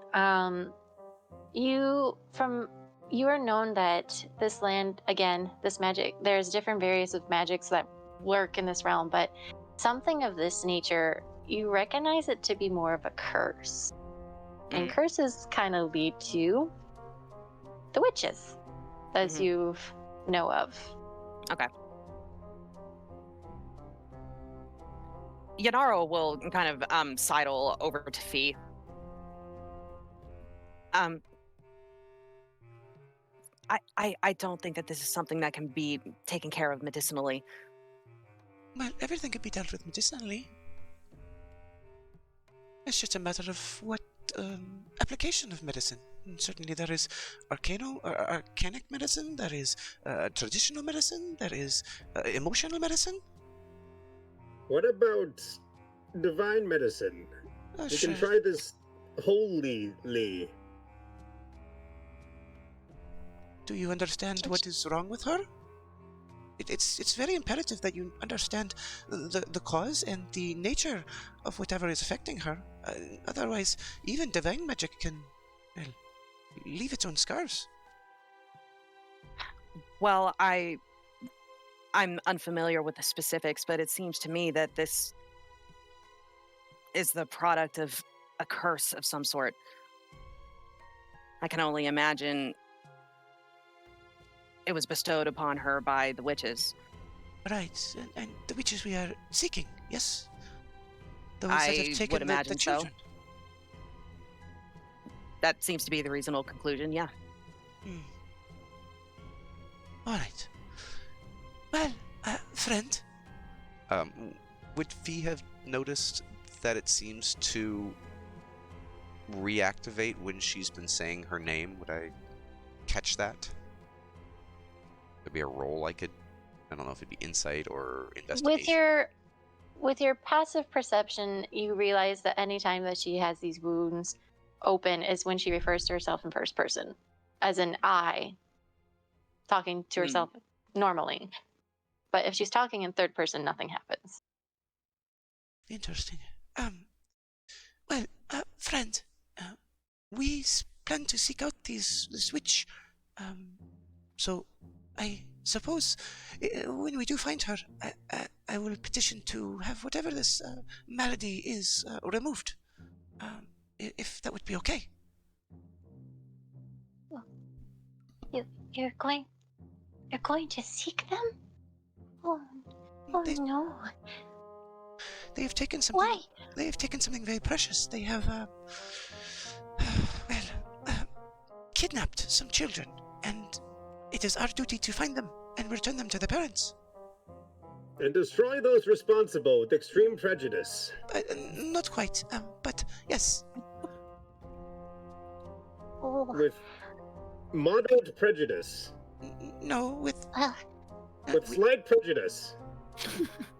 you are known that this land, again, this magic, there's different various of magics that work in this realm, but something of this nature, you recognize it to be more of a curse. And curses kind of lead to the witches, as you know of. Okay. Yanaro will kind of sidle over to Fee. I don't think that this is something that can be taken care of medicinally. Well, everything can be dealt with medicinally. It's just a matter of what application of medicine. And certainly there is arcanic medicine, there is traditional medicine, there is emotional medicine. What about divine medicine? You Sure. can try this holily. Do you understand what is wrong with her? It's very imperative that you understand the cause and the nature of whatever is affecting her. Otherwise, even divine magic can leave its own scars. Well, I'm unfamiliar with the specifics, but it seems to me that this is the product of a curse of some sort. I can only imagine it was bestowed upon her by the witches. Right, and the witches we are seeking, yes? The ones that I have taken would imagine the so. children. That seems to be the reasonable conclusion, yeah. All right. Well, friend. Would Fee have noticed that it seems to reactivate when she's been saying her name? Would I catch that? Could be a roll I could. I don't know if it'd be insight or investigation. With your passive perception, you realize that anytime that she has these wounds open is when she refers to herself in first person, as in I, talking to herself normally. But if she's talking in third person, nothing happens. Interesting. Well, friend, we plan to seek out this witch. So I suppose when we do find her, I will petition to have whatever this malady is removed. If that would be okay. You're going to seek them? Oh no. They have taken something. Why? They have taken something very precious. They have, kidnapped some children, and it is our duty to find them and return them to their parents. And destroy those responsible with extreme prejudice. Not quite, but yes. With moderate prejudice. No, with slight prejudice.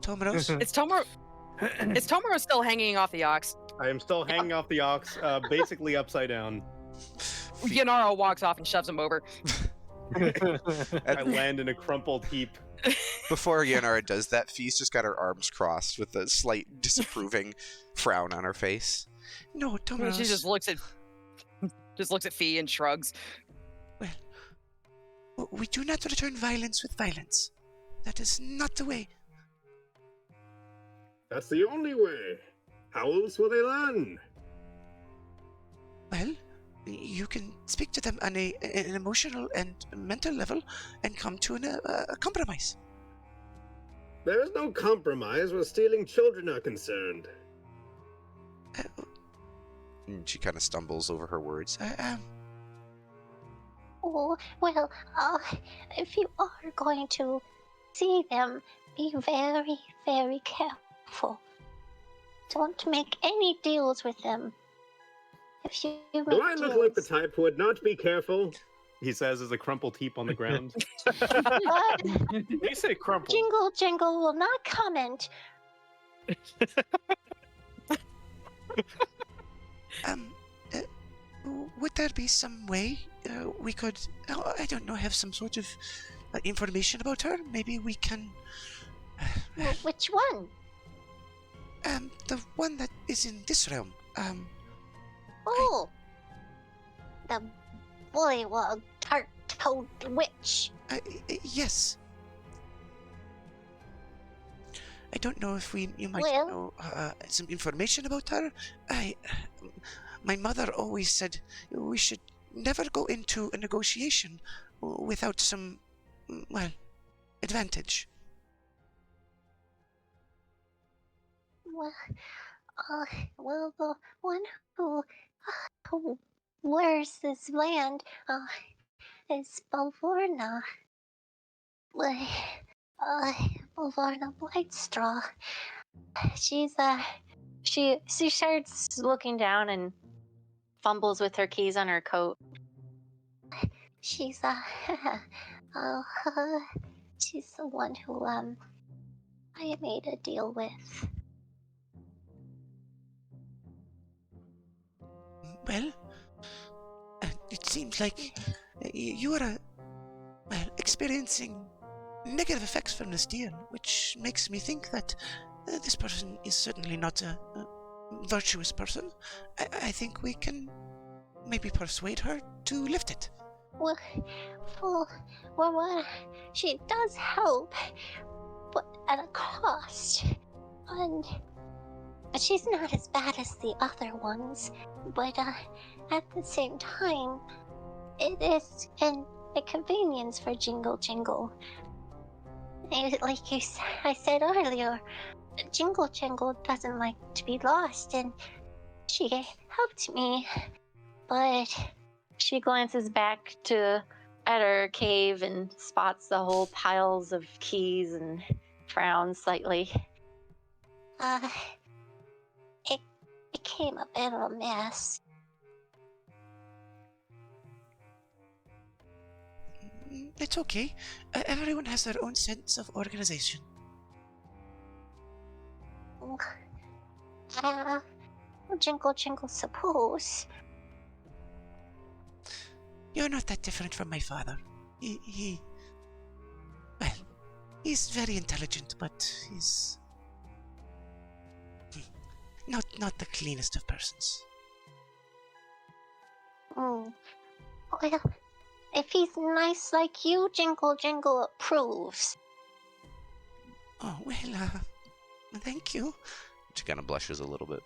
Tomaros? Is Tomaro still hanging off the ox? I am still hanging off the ox, basically upside down. Yanaro walks off and shoves him over. I land in a crumpled heap. Before Yanara does that, Fee's just got her arms crossed with a slight disapproving frown on her face. No, Tomaros. She just looks at Fee and shrugs. Well, we do not return violence with violence. That is not the way. That's the only way. How else will they learn? Well, you can speak to them on an emotional and mental level and come to a compromise. There is no compromise where stealing children are concerned. She kind of stumbles over her words. Oh, well, if you are going to see them, be very, very careful. Don't make any deals with them. If you make Do I look like the type who would not be careful? He says as a crumpled heap on the ground. You say crumpled. Jingle will not comment. Would there be some way we could, I don't know, have some sort of information about her? Maybe we can... Which one? The one that is in this realm. The bullywug tart-toed witch. Yes. I don't know if you might know some information about her. My mother always said we should never go into a negotiation without some, advantage. Well, the one who wears this land is Balvorna. Balvorna Blightstraw. She starts looking down and fumbles with her keys on her coat. She's she's the one who I made a deal with. Well, it seems like you are experiencing negative effects from this deal, which makes me think that this person is certainly not a virtuous person. I think we can maybe persuade her to lift it. Well, she does help, but at a cost. And she's not as bad as the other ones, but at the same time, it is an inconvenience for Jingle. Like I said earlier, Jingle doesn't like to be lost, and she helped me. But she glances back at her cave and spots the whole piles of keys and frowns slightly. It became a bit of a mess. it's okay. Everyone has their own sense of organization. Jingle, jingle, suppose. You're not that different from my father. Well, he's very intelligent, but he's not the cleanest of persons. Well, if he's nice like you, Jingle, jingle approves. Oh, well, thank you. She kind of blushes a little bit.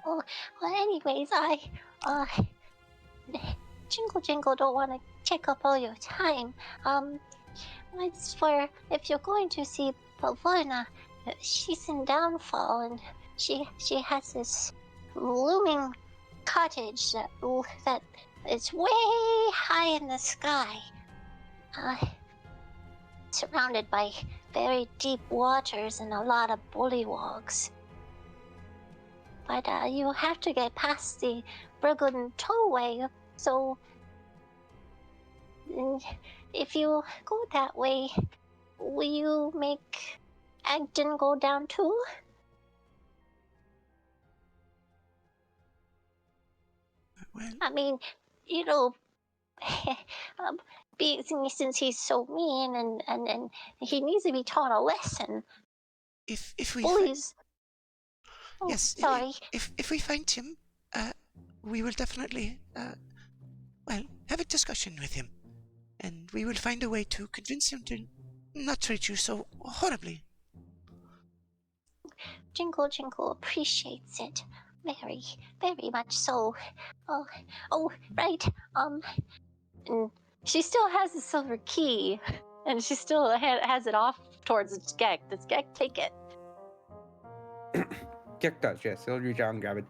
Well, anyways, Jingle, jingle don't want to take up all your time. As for if you're going to see Pavorna, she's in downfall, and she has this looming cottage that is way high in the sky, surrounded by very deep waters and a lot of bullywogs. But you have to get past the Brooklyn Tollway, so if you go that way, will you make Agden go down too? Well, I mean, since he's so mean and he needs to be taught a lesson. if we Bullies. yes, Sorry. If we find him, we will definitely have a discussion with him, and we will find a way to convince him to not treat you so horribly. Jingle Jingle appreciates it. Very, very much so. Oh, right. And she still has the silver key, and she still has it off towards Skek. Does Skek take it? Skek does, yes. He'll reach out and grab it.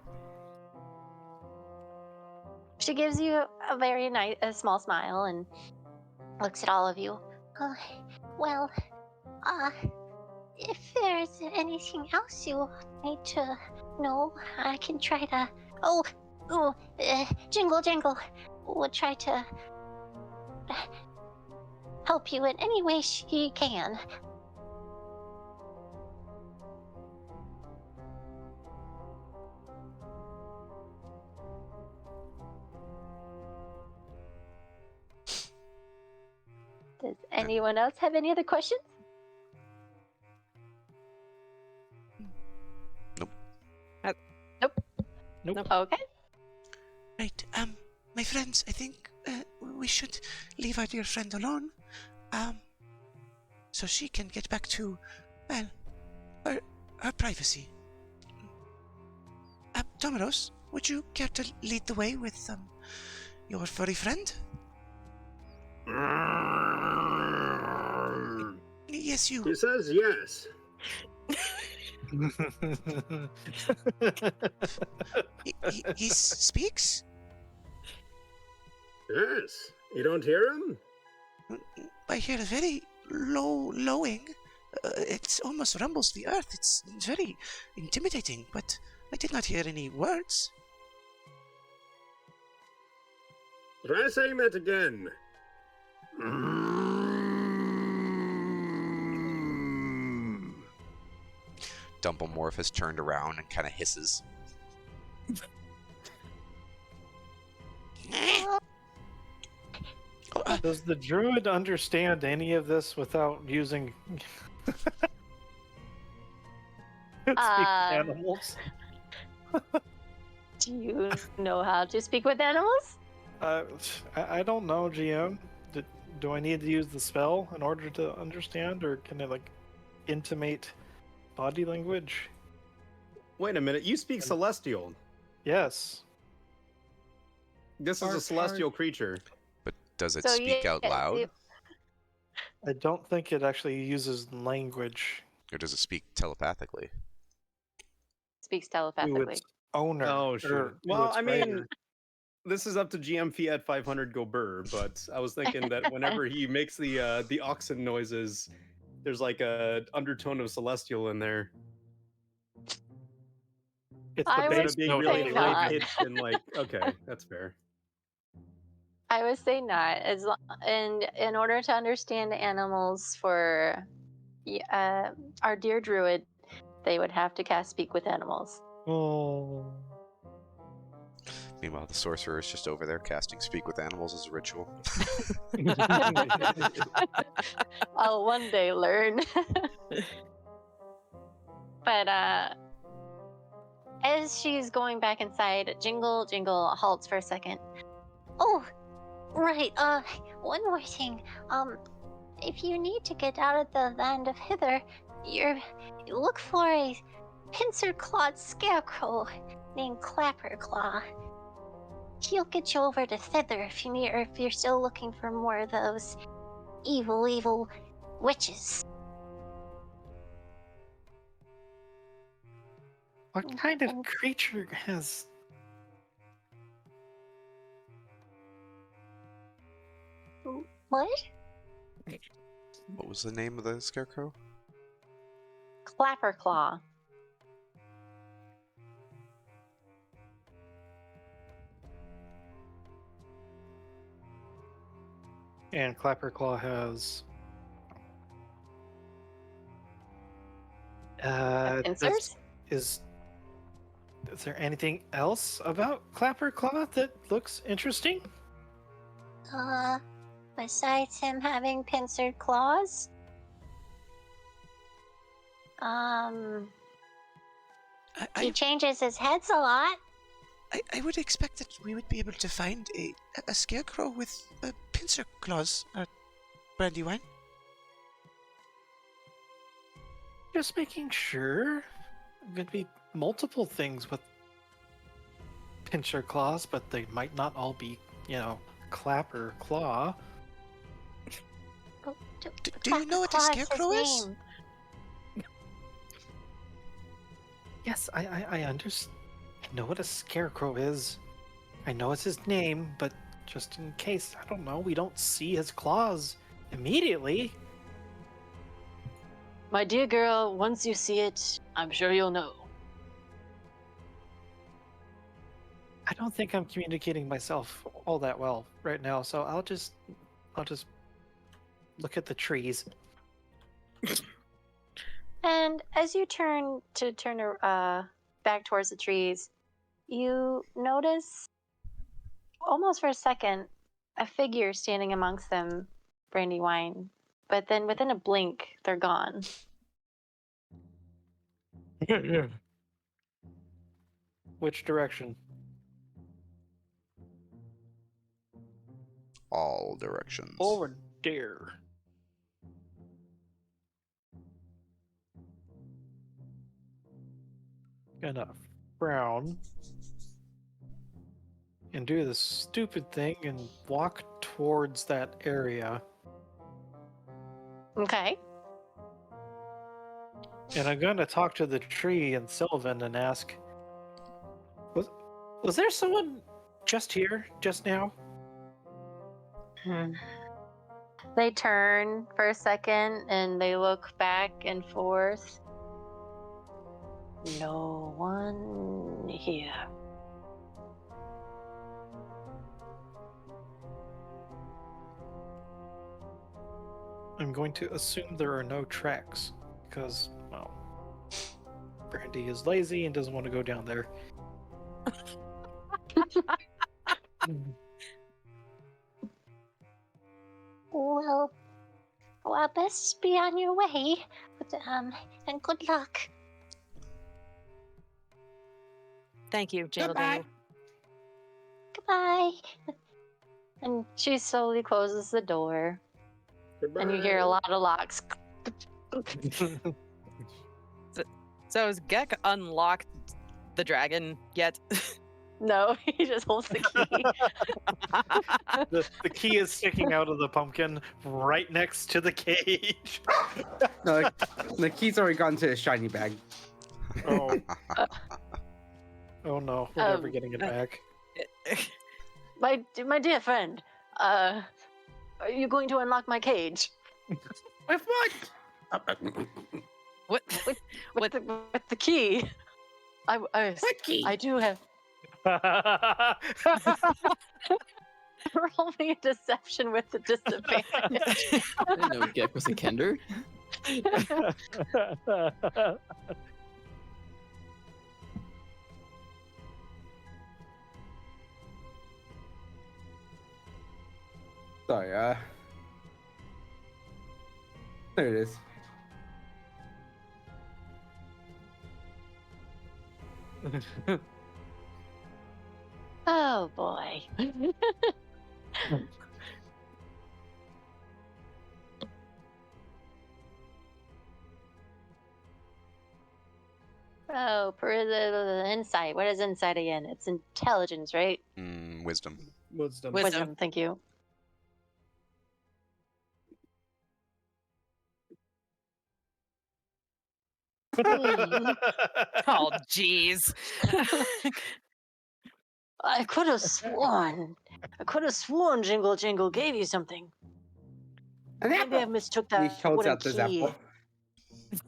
She gives you a very nice, small smile and looks at all of you. If there's anything else you need to know, I can try to. Jingle Jingle will try to help you in any way she can. Does anyone else have any other questions? Nope. Okay. Right, my friends, I think we should leave our dear friend alone, so she can get back to, well, her privacy. Tomaros, would you care to lead the way with your furry friend? Yes, you. He says yes. He speaks? Yes. You don't hear him? I hear a very lowing. It almost rumbles the earth. It's very intimidating, but I did not hear any words. Try saying that again. Dumplemorph has turned around and kind of hisses. Does the druid understand any of this without using speak animals? Do you know how to speak with animals? I don't know, GM. Do I need to use the spell in order to understand, or can I intimate body language? Wait a minute, you speak Celestial. Yes. This is a celestial creature. But does it speak out loud? I don't think it actually uses language. Or does it speak telepathically? Speaks telepathically. To its owner. Oh, sure. To Well, its I mean, rider. this is up to GM Fiat 500 go burr, but I was thinking that whenever he makes the oxen noises, there's like a undertone of celestial in there. It's I the would base being note really say of not. high pitched and like, okay, that's fair. I would say not. And in order to understand animals for our dear druid, they would have to cast Speak with Animals. Oh. Meanwhile, the sorcerer is just over there casting Speak with Animals as a ritual. I'll one day learn. But as she's going back inside, Jingle halts for a second. Oh, right. One more thing. If you need to get out of the land of Hither, you look for a pincer-clawed scarecrow named Clapperclaw. He'll get you over to Thither if you need, or if you're still looking for more of those evil witches. What kind of creature has... What? What was the name of the scarecrow? Clapperclaw. And Clapperclaw has... Pincers? Is there anything else about Clapperclaw that looks interesting? Besides him having pincered claws? He changes his heads a lot. I would expect that we would be able to find a scarecrow with pincer claws. Brandywine? Just making sure. Could be multiple things with pincer claws, but they might not all be, Clapperclaw. Do you know what a scarecrow is? Yes, I understand. I know what a scarecrow is. I know it's his name, but just in case, I don't know, we don't see his claws immediately. My dear girl, once you see it, I'm sure you'll know. I don't think I'm communicating myself all that well right now, so I'll just look at the trees. And as you turn back towards the trees, you notice, almost for a second, a figure standing amongst them, Brandywine. But then within a blink, they're gone. Which direction? All directions. Forward there. Gonna frown and do the stupid thing and walk towards that area. Okay. And I'm gonna talk to the tree and Sylvan and ask, was there someone just here, just now? They turn for a second and they look back and forth. No one here. I'm going to assume there are no tracks because, well, Brandy is lazy and doesn't want to go down there. Well, best be on your way. And good luck. Thank you, Jingle Goodbye. Jangle. Goodbye. And she slowly closes the door. And you hear a lot of locks. So has Gek unlocked the dragon yet? No, he just holds the key. The key is sticking out of the pumpkin right next to the cage. No, the key's already gone to his shiny bag. Oh. Oh no, we're never getting it back. My dear friend, are you going to unlock my cage? With what? What? With the key. What key? I do have. Roll me a deception with the disadvantage. I didn't know Gek was a Kender. Sorry, there it is. Oh boy. Oh, per the insight. What is insight again? It's intelligence, right? Wisdom. Wisdom. Wisdom. Thank you. Oh, jeez. I could have sworn. Jingle Jingle gave you something. An Maybe I apple. mistook He that holds wooden out this key. apple.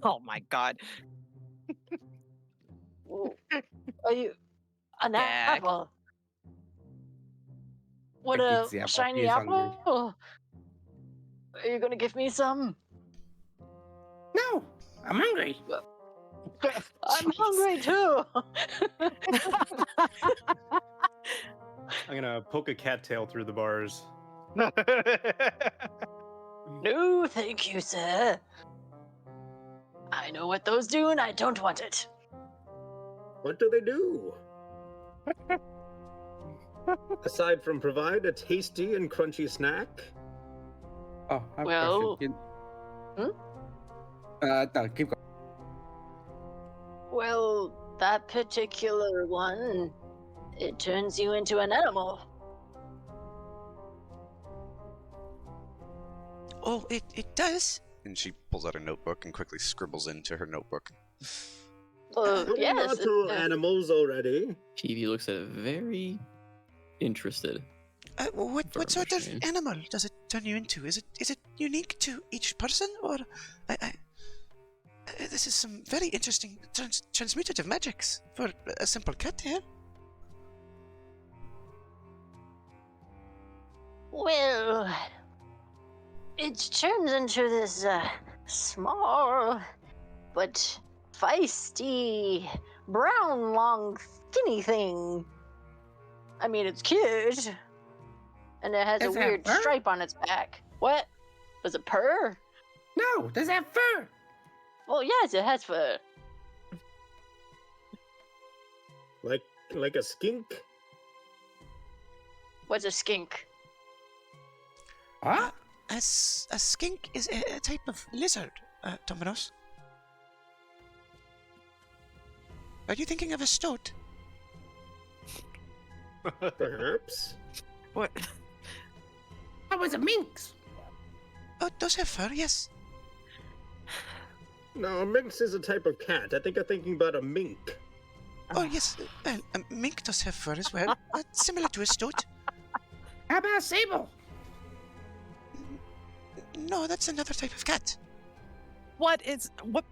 Oh my god. Are you an Dak. apple? What Dak a eats the apple. He shiny is hungry. apple! Are you gonna give me some? No, I'm hungry. I'm hungry too. I'm gonna poke a cattail through the bars. No, thank you, sir. I know what those do, and I don't want it. What do they do? Aside from provide a tasty and crunchy snack? Oh, I have Well- a question. No, keep going. Well, that particular one, it turns you into an animal. Oh, it does? And she pulls out a notebook and quickly scribbles into her notebook. Are we Yes. not all animals already? Peavy looks at it very interested. What Very sort much, of man. animal does it turn you into? Is it unique to each person, or this is some very interesting transmutative magics for a simple cattail. Well, it turns into this small but feisty, brown, long, skinny thing. I mean, it's cute, and it has Does a it have weird fur? stripe on its back. What? Does it purr? No, does it have fur? Well, yes, it has fur. Like a skink? What's a skink? What? A skink is a type of lizard, Dominos. Are you thinking of a stoat? Perhaps. What? That was a minx. Oh, it does have fur, yes. No, a minx is a type of cat. I think I'm thinking about a mink. Oh, yes. Well, a mink does have fur as well, similar to a stoat. How about a sable? No, that's another type of cat. What is what?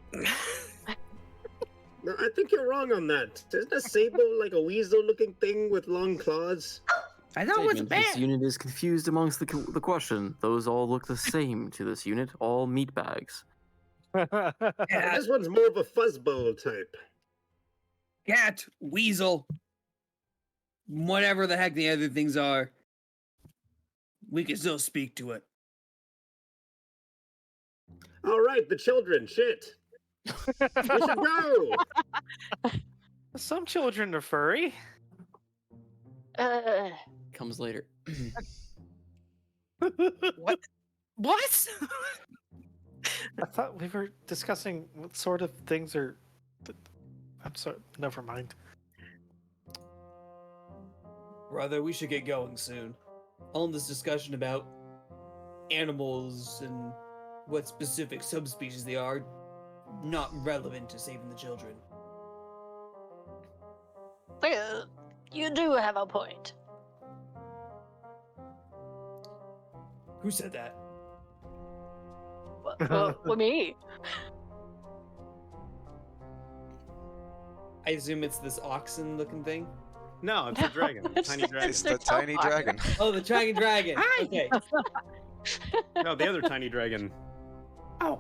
No, I think you're wrong on that. Isn't a sable like a weasel-looking thing with long claws? I thought it was a Statement, bear. this unit is confused amongst the question. Those all look the same to this unit, all meat bags. Cat, This one's more of a fuzzball type. Cat, weasel, whatever the heck the other things are. We can still speak to it. All right, the children. Shit. We should go. Some children are furry. Comes later. What? What? I thought we were discussing what sort of things are. I'm sorry. Never mind. Brother, we should get going soon. All this discussion about animals and what specific subspecies they are, not relevant to saving the children. Well, you do have a point. Who said that? Well, me. I assume it's this oxen looking thing? No, it's the dragon. The tiny dragon. It's the tiny dragon. Oh, the dragon dragon. Okay. No, the other tiny dragon. Oh,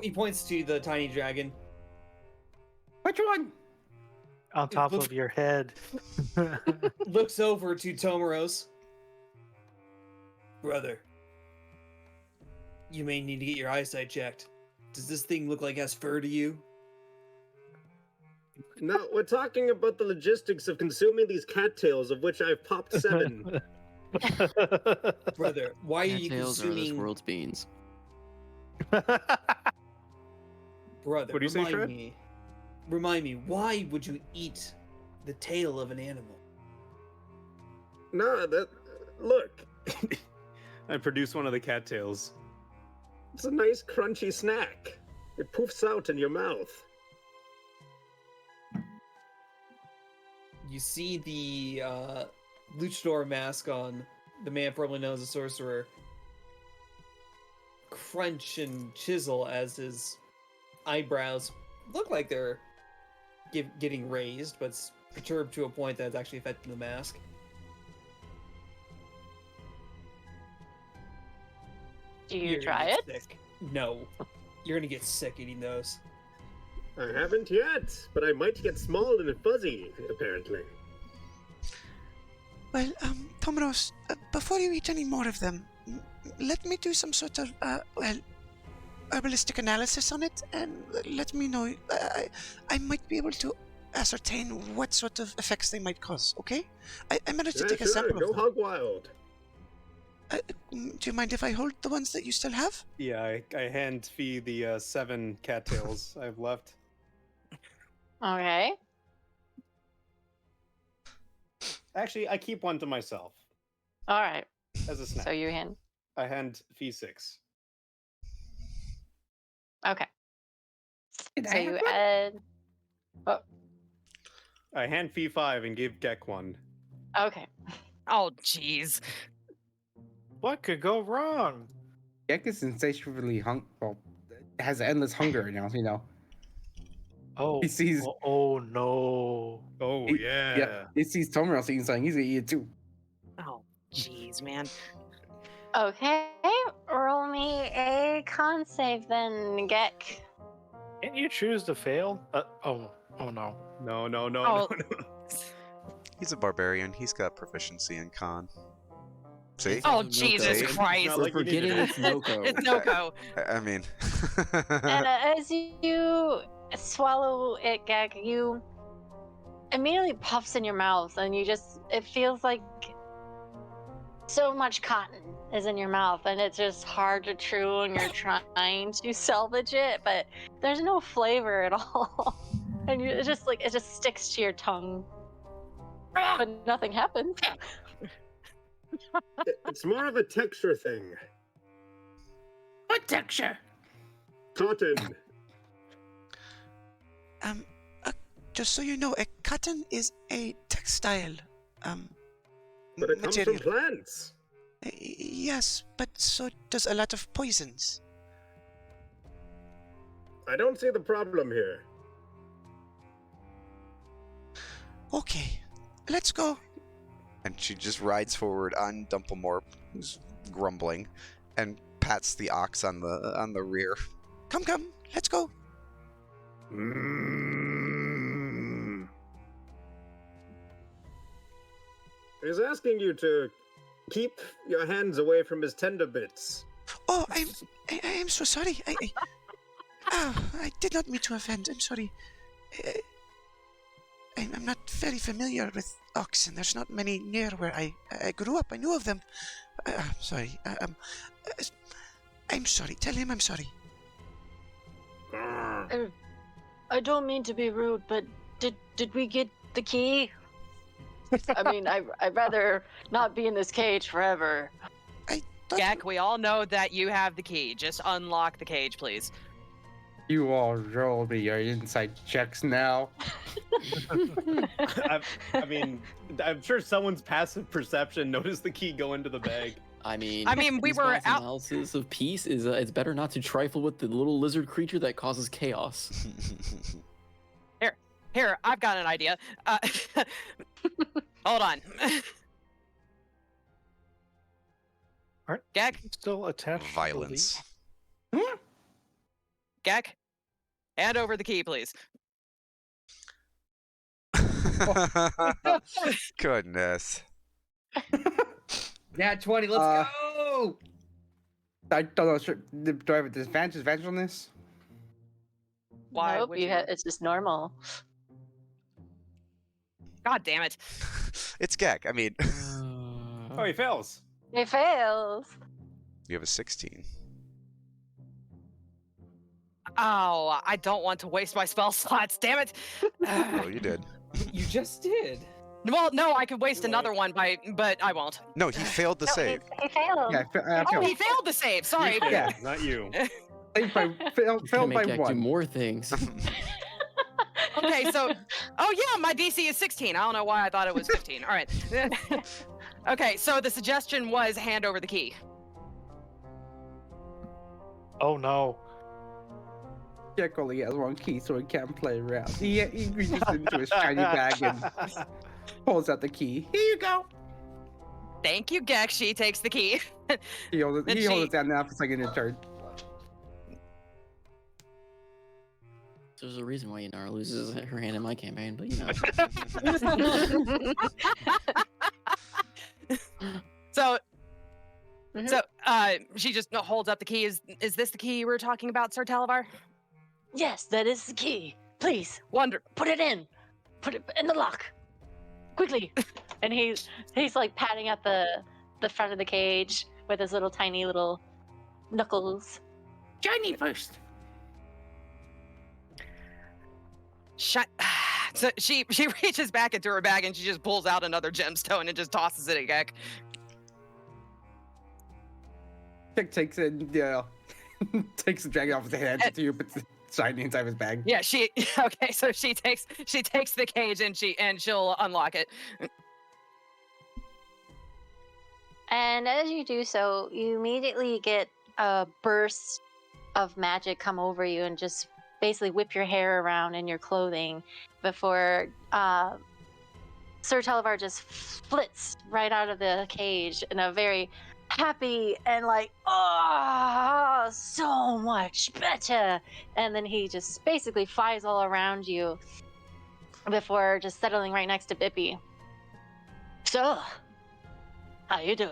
He points to the tiny dragon. which one? On top of your head. Looks over to Tomoros. Brother, you may need to get your eyesight checked. Does this thing look like it has fur to you? No, we're talking about the logistics of consuming these cattails, of which I've popped 7. Brother, why are you Cattails are this consuming... world's beans. Brother, What do you say, Shred? Remind me, why would you eat the tail of an animal? No, look, I produce one of the cattails. it's a nice crunchy snack. It poofs out in your mouth. You see the luchador mask on the man formerly known as a sorcerer crunch and chisel as his eyebrows look like they're getting raised, but it's perturbed to a point that's actually affecting the mask. Do you You're try gonna it? get sick. No. You're gonna get sick eating those. I haven't yet, but I might get small and fuzzy, apparently. Well, Tomoros, before you eat any more of them, let me do some sort of, herbalistic analysis on it, and let me know. I might be able to ascertain what sort of effects they might cause, okay? I managed to take a sample Go of them. hog wild. Do you mind if I hold the ones that you still have? Yeah, I hand Fee the 7 cattails I've left. Okay. Actually, I keep one to myself All right. as a snack. So you hand. I hand Fee 6. Okay. Did So I you have one? add. I hand Fee 5 and give Gek 1. Okay. Oh, jeez. What could go wrong? Gek is insatiably has endless hunger now, you know. Oh, He sees, oh no. Oh, He- yeah. he sees Tomoros eating something, he's gonna eat it too. Oh, jeez, man. Okay. Roll me a con save then, Gek. Can't you choose to fail? Oh no. No, no, no, Oh. no, no. He's a barbarian. He's got proficiency in con. See? Oh, No Jesus go. Christ. Not We're like you needed forgetting it. it's Noko. It's no-go. I mean, And as you swallow it, Gek, you immediately puffs in your mouth, and it feels like so much cotton is in your mouth, and it's just hard to chew, and you're trying to salvage it, but there's no flavor at all. And it just sticks to your tongue, but nothing happens. It's more of a texture thing. What texture? Cotton. Just so you know, a cotton is a textile, But it comes material. from plants. Yes, but so does a lot of poisons. I don't see the problem here. Okay, let's go. and she just rides forward on Dumplemore, who's grumbling, and pats the ox on the rear. Come, let's go. He's asking you to keep your hands away from his tender bits. Oh, I am so sorry. I did not mean to offend. I'm sorry. I'm not very familiar with oxen. There's not many near where I grew up. I knew of them. Sorry. I'm sorry. Tell him I'm sorry. I don't mean to be rude, but did we get the key? I mean, I'd rather not be in this cage forever. Gek, we all know that you have the key. Just unlock the cage, please. You all roll me your inside checks now. I mean, I'm sure someone's passive perception noticed the key go into the bag. I mean, we were Beesbot's out- analysis of peace is it's better not to trifle with the little lizard creature that causes chaos. Here, I've got an idea. Hold on. Aren't Gek, you still attached? Violence. Gek, hand over the key, please. Goodness. Nat 20, let's go! I don't know. Do I have a disadvantage on this? Why Nope, would you you? it's just normal. God damn it. It's Gek. I mean, Oh, he fails. It fails. you have a 16. Oh, I don't want to waste my spell slots. Damn it. Oh, you did. You just did. Well, no, I could waste Too another one but I won't. No, he failed the No, save. he failed. Yeah, I Oh, failed. he failed the save. Sorry. You failed, Yeah. not you. Failed Gonna make by Gek do 1. more things. Okay, so, oh yeah, my DC is 16. I don't know why I thought it was 15. All right. Okay, so the suggestion was hand over the key. Oh no. Jack only has 1 key, so he can't play around. He reaches into his shiny bag and pulls out the key. Here you go. Thank you, Gek. She takes the key. He holds And it she- down now for a second in turn. There's a reason why Inara loses her hand in my campaign, but you know. So, Mhm. so she just holds up the key. Is this the key you were talking about, Sir Talavar? Yes, that is the key. Please, Wonder. put it in. Put it in the lock. Quickly. And he's like patting at the front of the cage with his little tiny little knuckles. Shiny first. Shut. So she reaches back into her bag and she just pulls out another gemstone and just tosses it at Gek. Jack takes it, takes the dragon off his hand to you, puts the shiny inside his bag. Yeah, okay, so she takes the cage and she'll unlock it. And as you do so, you immediately get a burst of magic come over you and just basically whip your hair around in your clothing before Sir Televar just flits right out of the cage in a very happy and like, oh, so much better. And then he just basically flies all around you before just settling right next to Bippy. So, how you doing?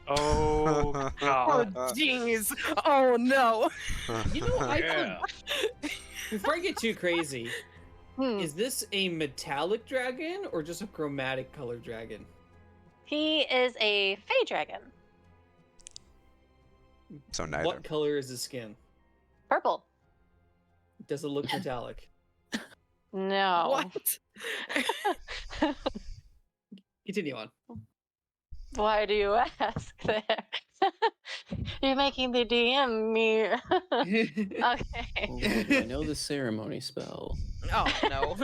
Oh Oh god. jeez. Oh no. You know, Yeah. before I get too crazy, Hmm. is this a metallic dragon or just a chromatic color dragon? He is a fey dragon. So neither. What color is his skin? Purple. Does it look metallic? No. What? Continue on. Why do you ask there? You're making the DM me. Okay. Oh, do I know the ceremony spell. Oh no.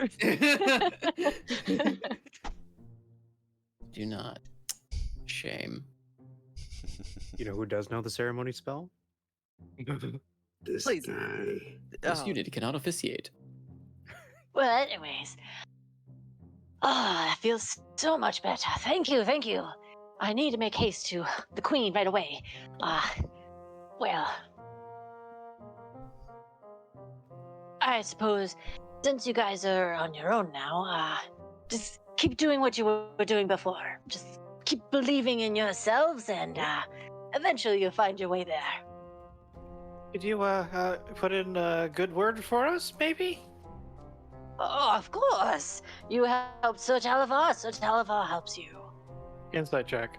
Do not. Shame. You know who does know the ceremony spell? This Please. guy. This Oh. unit cannot officiate. Well, anyways. I feel so much better. Thank you, thank you. I need to make haste to the queen right away. Well. I suppose since you guys are on your own now, just keep doing what you were doing before. Just keep believing in yourselves and eventually you'll find your way there. Could you put in a good word for us, maybe? Oh, of course. You helped Sir Talavar. Sir Talavar helps you. Insight check.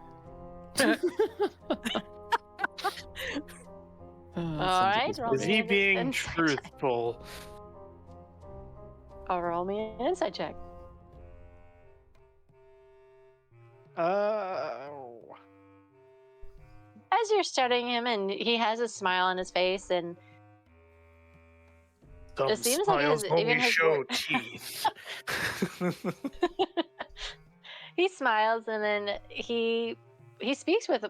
Alright, roll Is me he an being insight check. truthful? Oh, roll me an insight check. As you're studying him, and he has a smile on his face, and Some seems like smiles his- only even his show wo- teeth. he smiles, and then he speaks with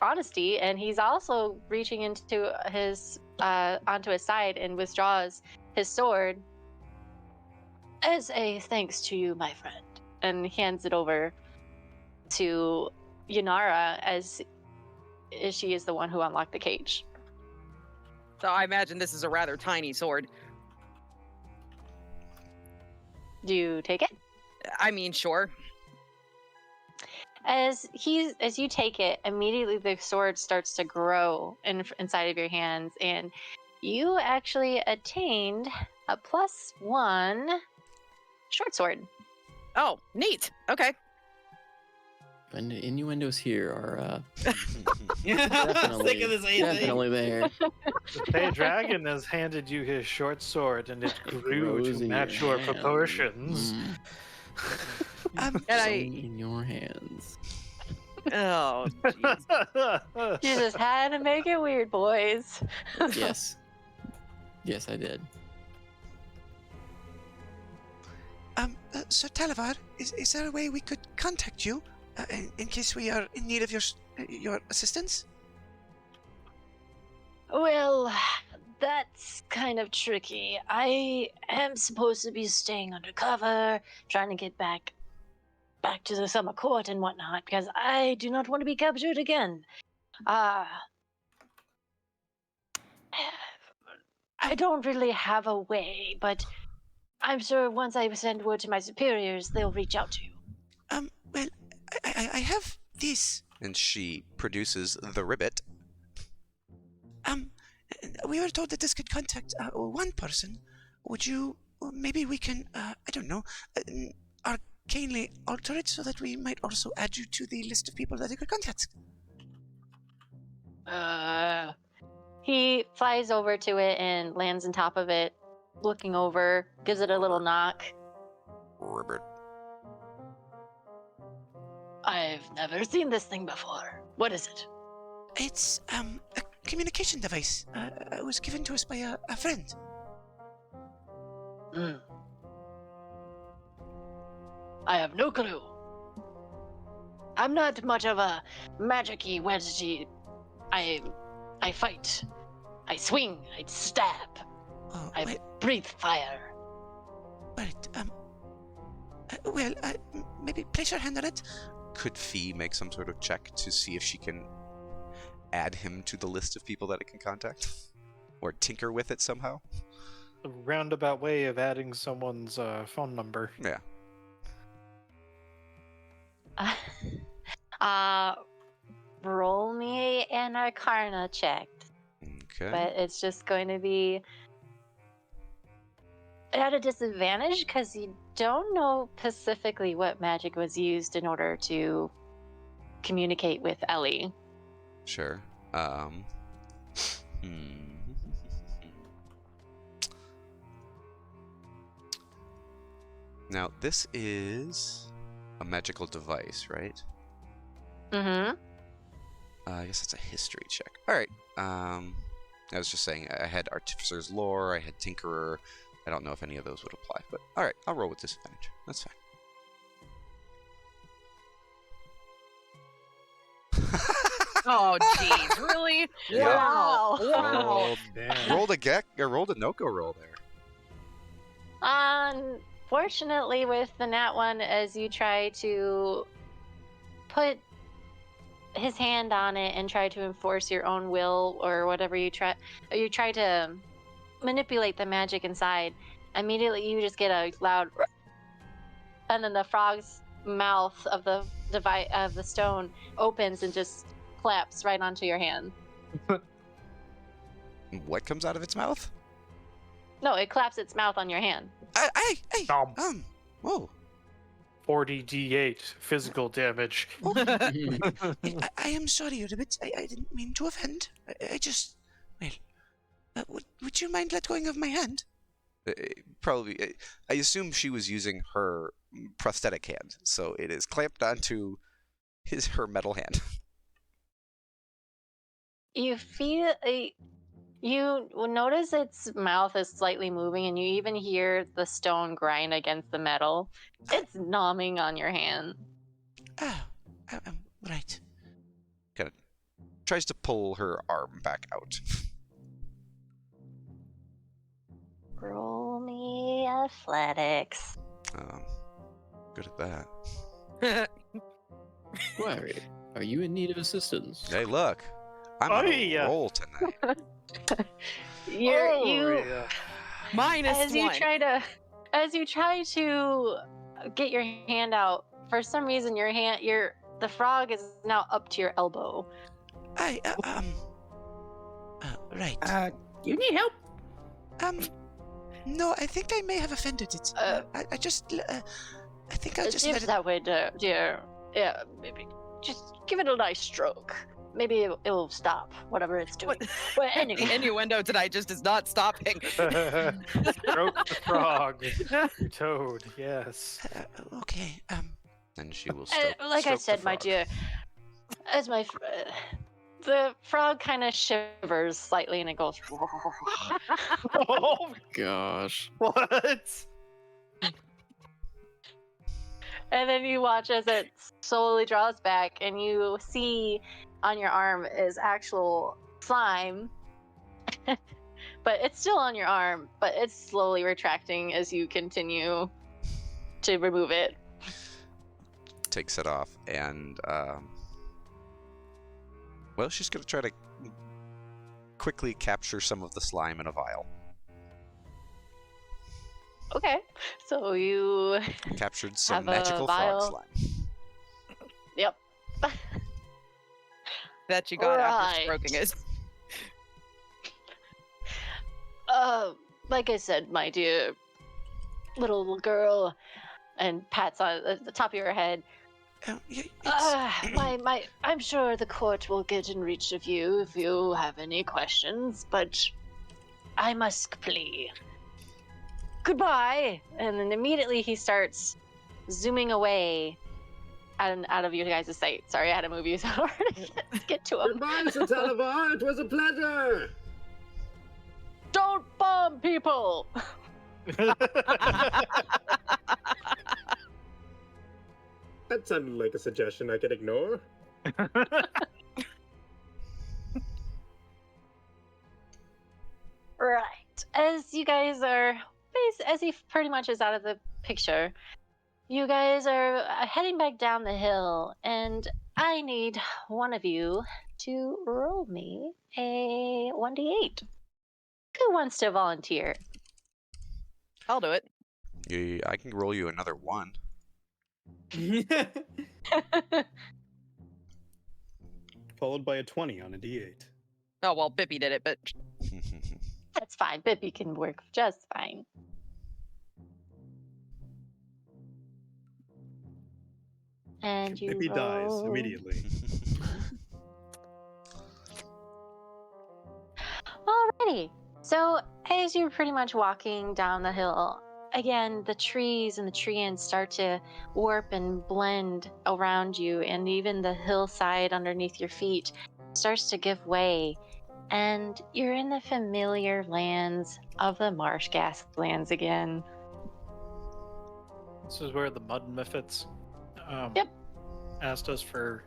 honesty, and he's also reaching into his onto his side and withdraws his sword As a thanks to you, my friend, and hands it over to Yanara as she is the one who unlocked the cage. So I imagine this is a rather tiny sword. Do you take it? I mean, sure. As you take it, immediately the sword starts to grow inside of your hands, and you actually attained a +1 short sword. Oh, neat. Okay. And the innuendos here are Yeah, I was definitely, thinking the same thing. definitely there. The Fey Dragon has handed you his short sword, and it grew grows to in match your your hand. proportions. And In your hands. Oh, jeez. You just had to make it weird, boys. Yes. Yes, I did. Sir Talavar, is there a way we could contact you in case we are in need of your assistance? Well, that's kind of tricky. I am supposed to be staying undercover, trying to get back to the summer court and whatnot, because I do not want to be captured again. I don't really have a way, but I'm sure once I send word to my superiors, they'll reach out to you. Well, I have this. And she produces the ribbit. We were told that this could contact one person. Would you, maybe we can, I don't know, arcanely alter it so that we might also add you to the list of people that it could contact? He flies over to it and lands on top of it, looking over, gives it a little knock. Ribbit. I've never seen this thing before. What is it? It's a communication device. It was given to us by a friend. I have no clue. I'm not much of a magic-y wedgy. I fight. I swing. I stab. Oh, I breathe fire. Right. Maybe place your hand on it. Could Fee make some sort of check to see if she can add him to the list of people that it can contact? Or tinker with it somehow? A roundabout way of adding someone's phone number. Yeah. Roll me an Arcana check. Okay. But it's just going to be at a disadvantage because you don't know specifically what magic was used in order to communicate with Ellie. Sure. Now, this is a magical device, right? Mm-hmm. I guess that's a history check. All right. I was just saying, I had Artificer's Lore, I had Tinkerer. I don't know if any of those would apply, but all right, I'll roll with disadvantage. That's fine. Oh, jeez. Really? Yeah. Wow. Oh, damn. Rolled a no-go roll there. Unfortunately, with the nat one, as you try to put his hand on it and try to enforce your own will or whatever you try to manipulate the magic inside, immediately you just get a loud and then the frog's mouth of the stone opens and just claps right onto your hand. What comes out of its mouth? No, it claps its mouth on your hand. Whoa. 40 d8 physical damage. I am sorry, Ribbit. I didn't mean to offend. I just... Well, would you mind let going of my hand? Probably. I assume she was using her prosthetic hand, so it is clamped onto her metal hand. You feel you notice its mouth is slightly moving, and you even hear the stone grind against the metal. It's numbing on your hand. Right. Kind of tries to pull her arm back out. Roll me a Athletics. Good at that. Query, are you in need of assistance? Hey, look, I'm on a yeah. roll tonight. You yeah. Minus as you one. try to get your hand out, for some reason the frog is now up to your elbow. Right. You need help? No, I think I may have offended it. I think I'll It just seems let it. that way, dear. Yeah, maybe just give it a nice stroke. Maybe it will stop whatever it's doing. But The anyway, innuendo tonight just is not stopping. Stroke the frog. Your toad, yes. Okay. And she will stroke, like I stroke the said, my frog. dear, as the frog kind of shivers slightly and it goes. Oh, Gosh. what? And then you watch as it slowly draws back, and you see on your arm is actual slime. But it's still on your arm, but it's slowly retracting as you continue to remove it. Takes it off, and well, she's gonna try to quickly capture some of the slime in a vial. Okay, so you Captured some have a magical frog vial. slime. Yep. That you got after Right. stroking it. Like I said, my dear little girl, and pats on the top of your head. I'm sure the court will get in reach of you if you have any questions, but I must plea. Goodbye! And then immediately he starts zooming away out of you guys' sight. Sorry, I had to move you so hard to get to him. Goodbye, Sir Talavar. It was a pleasure. Don't bomb people! That sounded like a suggestion I could ignore. Right. As you guys are, as he pretty much is out of the picture, you guys are heading back down the hill, and I need one of you to roll me a 1d8. Who wants to volunteer? I'll do it. Yeah, I can roll you another one. Followed by a 20 on a d8. Oh well, Bippy did it, but That's fine. Bippy can work just fine. And you Bippy dies roll- immediately. Alrighty. So as you're pretty much walking down the hill, again, the trees and the tree ends start to warp and blend around you, and even the hillside underneath your feet starts to give way. And you're in the familiar lands of the marsh gaslands again. This is where the mud miffits Yep. asked us for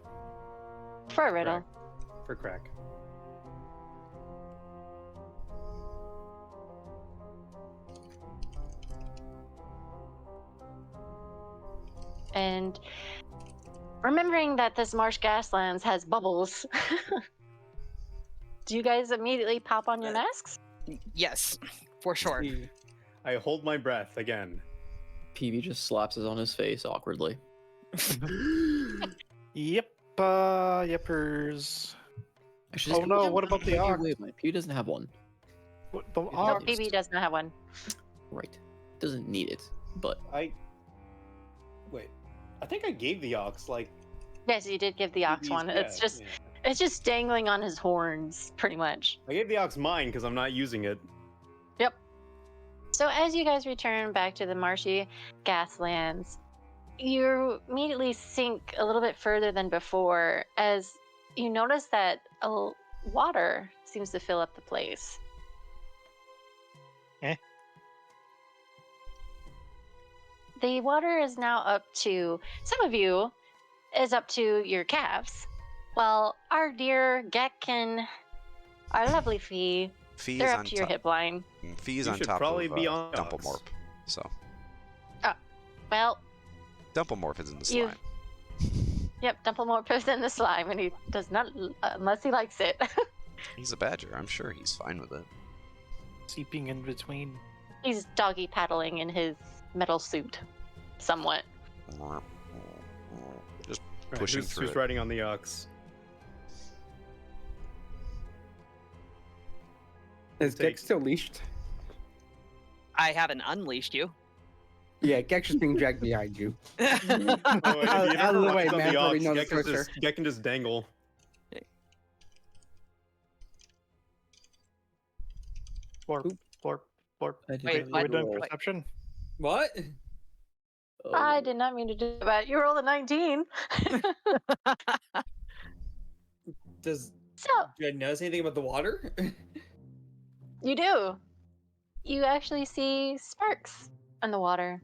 For a riddle. For crack. And remembering that this marsh gaslands has bubbles, do you guys immediately pop on your masks? yes, for sure. I hold my breath again. PB just slaps it on his face awkwardly. Yep, yippers. Actually, Oh just- no, what about the Wait, ox? wait, PB doesn't have one. What, the No, No, ox? BB does not have one. Right. Doesn't need it, but Wait. I think I gave the ox like Yes, you did give the ox BB's one. It's yeah, just yeah. it's just dangling on his horns, pretty much. I gave the ox mine because I'm not using it. Yep. So as you guys return back to the marshy gaslands, you immediately sink a little bit further than before as you notice that water seems to fill up the place. Eh? The water is now up to, some of you, is up to your calves, while our dear Gekkin, our lovely Fee, Fees they're up on to your top. hip line. Fees You on should top probably of be on Dumplemorp. ox. So Well, Dumplemorph is in the You- slime. yep, Dumplemorph is in the slime, and he does not, unless he likes it. He's a badger. I'm sure he's fine with it. Seeping in between. He's doggy paddling in his metal suit, somewhat. Just Right, pushing who's, through who's it. riding on the ox? Is Take- Gex still leashed? I haven't unleashed you. Yeah, Gex is being dragged behind you. Oh, if he Out never of the way, rides on man, the probably ox, knows Gek the can Gek can just dangle. Blorp, blorp, blorp. I did Wait, not Are we what? doing roll. perception? What? Oh, I did not mean to do that. You rolled a 19. Does So, do I notice anything about the water? you do. You actually see sparks in the water.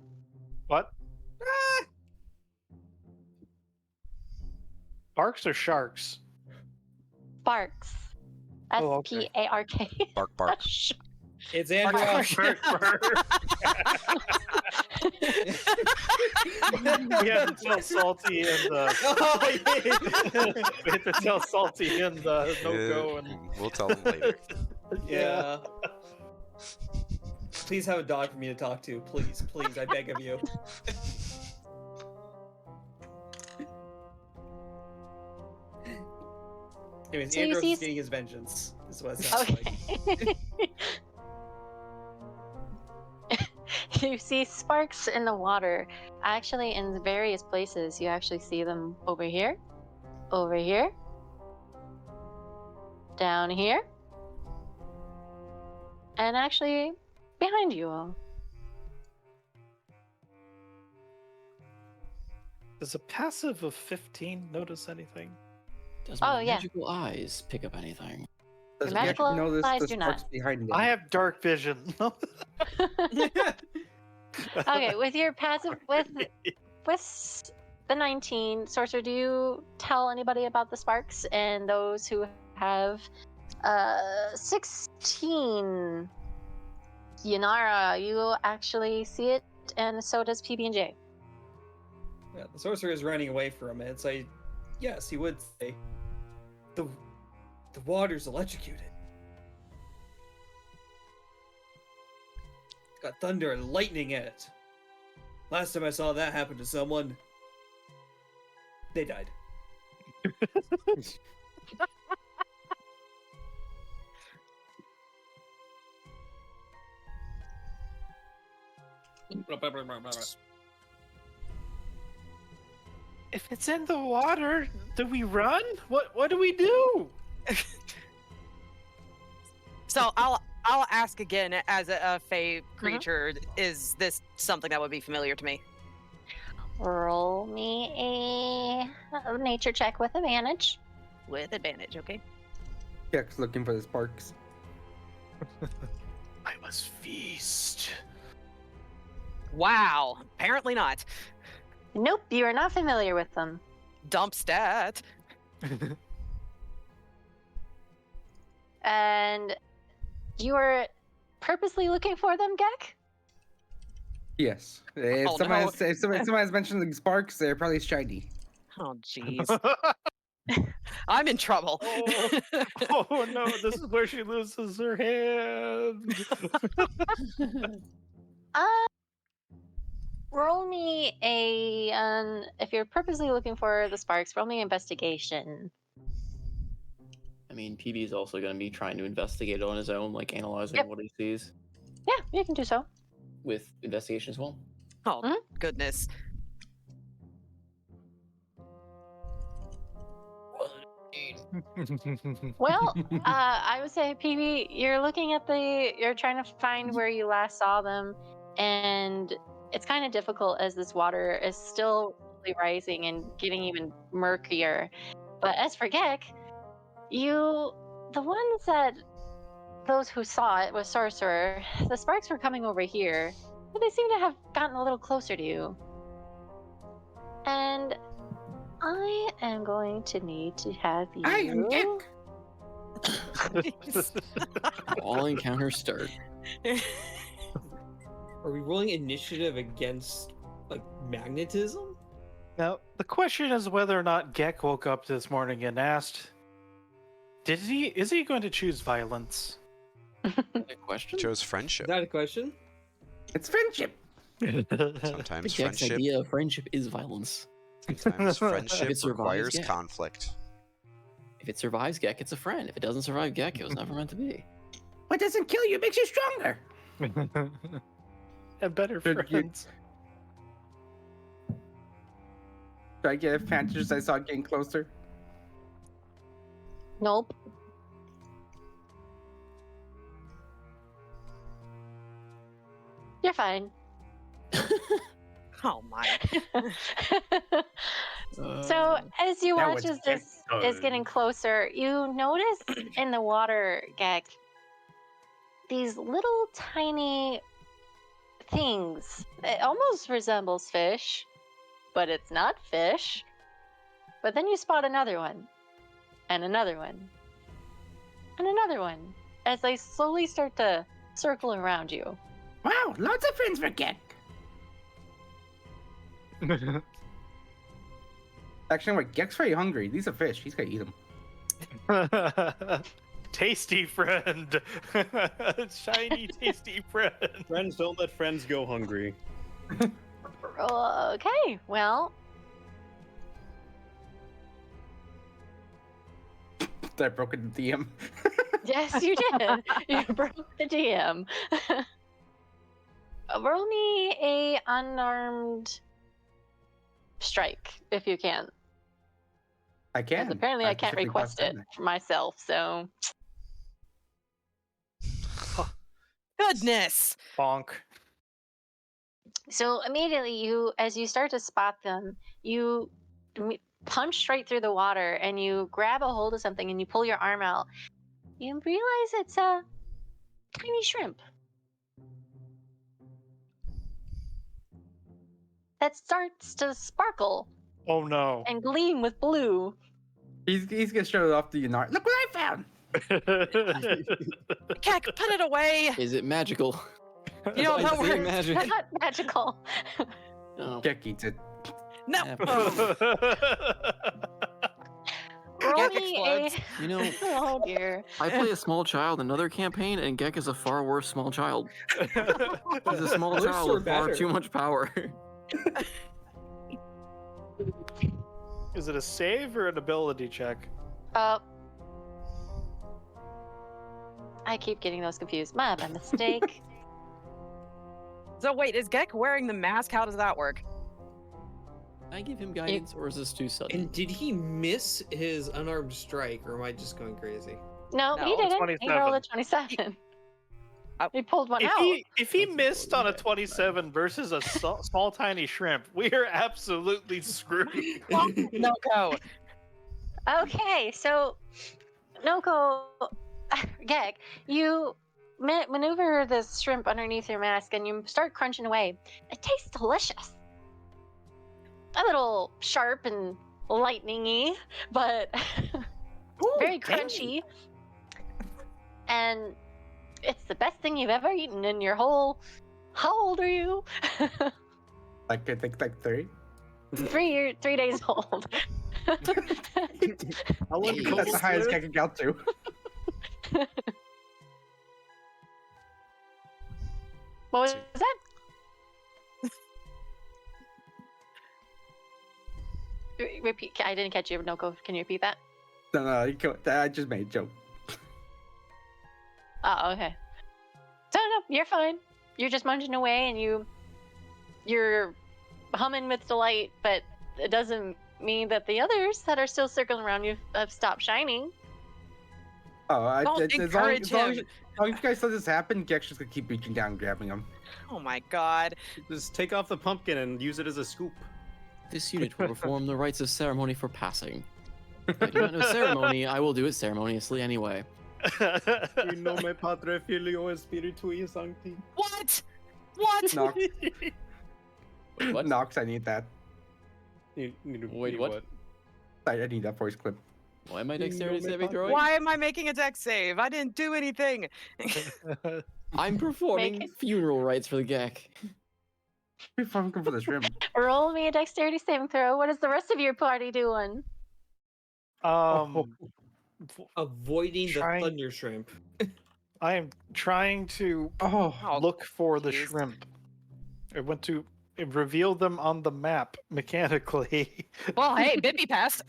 What? Sparks or sharks? Sparks. Oh, okay. S-P-A-R-K. Bark, bark. It's Andrew. We had to tell Salty and Oh, yeah. we had to tell Salty and no go and We'll tell him later. Yeah. Please have a dog for me to talk to. Please, please, I beg of you. Anyways, So you Andros see is getting his vengeance. Is what it sounds like. Okay. You see sparks in the water. Actually, in various places, you actually see them over here, down here, and actually behind you all. does a passive of 15 notice anything? Does Oh, my yeah. magical eyes pick up anything? Does Your Gex magical notice eyes the do not. sparks behind him? I have dark vision. Okay, with your passive, with the 19, Sorcerer, do you tell anybody about the sparks? And those who have 16, Yanara, you actually see it, and so does PB&J. Yeah, the sorcerer is running away from it. So, yes, he would say, the water's electrocuted. It's got thunder and lightning in it. Last time I saw that happen to someone, they died. If it's in the water, do we run? What do we do? So I'll ask again as a Fey creature. Is this something that would be familiar to me? Roll me a nature check with advantage. With advantage, okay. Gex looking for the sparks. I must feast. Wow. Apparently not. Nope, you are not familiar with them. Dump stat. And you are purposely looking for them, Gek? Yes. If Oh, someone no. has, if someone has mentioned the sparks, they're probably shiny. Oh, jeez. I'm in trouble. Oh no, this is where she loses her hand. Roll me if you're purposely looking for the sparks, roll me investigation. I mean, PB is also going to be trying to investigate on his own, like analyzing Yep. what he sees Yeah, you can do so. with investigation as well. Oh, Mhm. goodness. Well, I would say, PB, you're trying to find where you last saw them, and it's kind of difficult as this water is still really rising and getting even murkier. But as for Gek, those who saw it was Sorcerer, the sparks were coming over here, but they seem to have gotten a little closer to you. And I am going to need to have you. I am Gex. All encounters start. Are we rolling initiative against like magnetism? Now, the question is whether or not Gek woke up this morning and asked, is he going to choose violence? Good question. Chose Is friendship. that a question? It's friendship. Sometimes Gek's friendship. idea of friendship is violence. Sometimes friendship It survives requires Gek. conflict. If it survives Gek, it's a friend. If it doesn't survive Gek, it was never meant to be. What doesn't kill you makes you stronger. And better Should you- friends. Do I get advantage as I saw it getting closer? Nope. You're fine. Oh my. So as you That watch was as this is getting closer, you notice in the water, Gek, these little tiny things. It almost resembles fish, but it's not fish. But then you spot another one, and another one, and another one, as they slowly start to circle around you. Wow, lots of friends for Gek. Actually, wait, Gek's very hungry. These are fish. He's gonna eat them. Tasty friend. Shiny, tasty friend. Friends don't let friends go hungry. Okay, well, I broke the DM. yes, you did. You broke the DM. Roll me a unarmed strike if you can. I can. 'Cause apparently I can't specifically request passed it that. for myself, so Goodness. Bonk. so immediately you, as you start to spot them, you punch straight through the water and you grab a hold of something and you pull your arm out. You realize it's a tiny shrimp that starts to sparkle Oh no. and gleam with blue. He's gonna show it off to you, Nart. Look what I found. Keck, put it away. Is it magical? You know I that see word. magic. It's not magical. Oh. Gek eats it. No. Yeah. Roll Gek me explodes. a. You know, Oh dear. I play a small child in another campaign, and Gek is a far worse small child. He's a small Worse child or with far better? too much power. Is it a save or an ability check? I keep getting those confused. My mistake. So wait, is Gek wearing the mask? How does that work? I give him guidance, or is this too sudden? And did he miss his unarmed strike, or am I just going crazy? No, he No, didn't. He rolled a 27. He pulled one If out. if he That's missed on a important. 27 versus a small tiny shrimp, we are absolutely screwed. No go. Okay, so Noko, Gek, you maneuver this shrimp underneath your mask and you start crunching away. It tastes delicious. A little sharp and lightningy, but very crunchy. And it's the best thing you've ever eaten in your whole. How old are you? Like I think like 3. 3 days old. How long Hey, ago That's the was highest this? I can get to. What was that? Repeat. I didn't catch you, Noko. Can you repeat that? I just made a joke. Oh, okay. So no, you're fine. You're just munching away, and you're humming with delight. But it doesn't mean that the others that are still circling around you have stopped shining. Oh, Don't as long encourage as long as him. you guys let this happen, Gek's just gonna keep reaching down and grabbing him. Oh my god. Just take off the pumpkin and use it as a scoop. This unit will perform the rites of ceremony for passing. If I do not know ceremony, I will do it ceremoniously anyway. In nome Padre, Filio, e Spiritui Sancti. What? What? Nox, Wait, what? Nox, I need that. Wait, what? I need that voice clip. Why am I dexterity saving throwing? Why am I making a deck save? I didn't do anything. I'm performing Make- funeral rites for the Gek. Before I'm going for the shrimp. Roll me a dexterity saving throw. What is the rest of your party doing? Avoiding Trying- the thunder shrimp. I am trying to Oh, look for the geez. shrimp. I went to reveal them on the map mechanically. Well, hey, Bippy passed.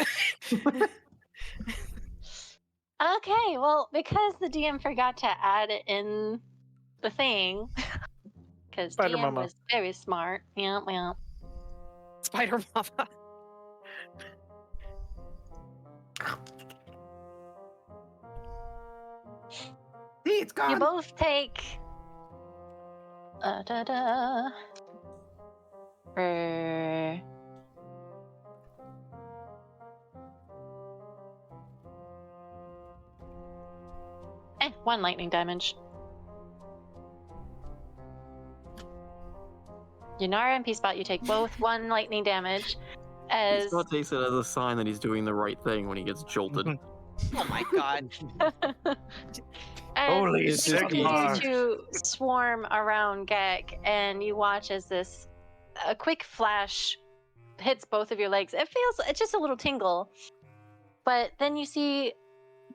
Okay, well, because the DM forgot to add it in the thing, because Spider DM Mama. was very smart. Yeah, well. Spider Mama. see, it's gone. You both take. Er, one lightning damage. Yunara and P-Spot, you take both one lightning damage. As Scott takes it as a sign that he's doing the right thing when he gets jolted. Oh my god. Holy you continue Sigmar. to swarm around Gek, and you watch as a quick flash hits both of your legs. It's just a little tingle, but then you see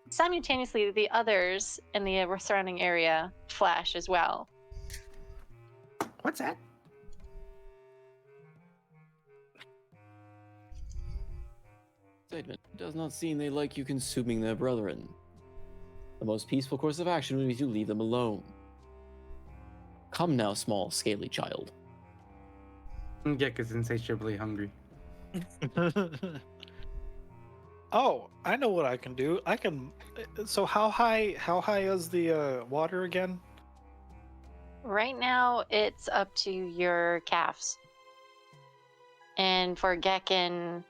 simultaneously the others in the surrounding area flash as well. What's that? Statement. It does not seem they like you consuming their brethren. The most peaceful course of action would be to leave them alone. Come now, small, scaly child. Gek is insatiably hungry. Oh, I know what I can do. I can. So how high is the water again? Right now, it's up to your calves. And for Gekken,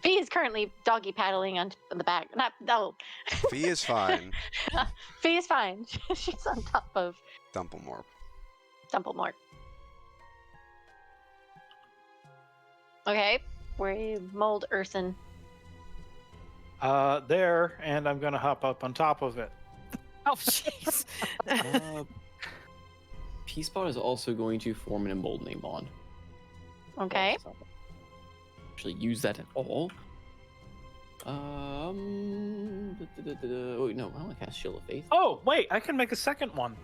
Fee is currently doggy paddling on the back. Fee is fine. Fee is fine. She's on top of Dumplemore. Dumplemore. Okay, where are you mold earthen? There, and I'm gonna hop up on top of it. Oh, jeez. P-Spot is also going to form an emboldening bond. Okay. Actually use that at all. Wait, no, I want to cast Shield of Faith. Oh, wait, I can make a second one.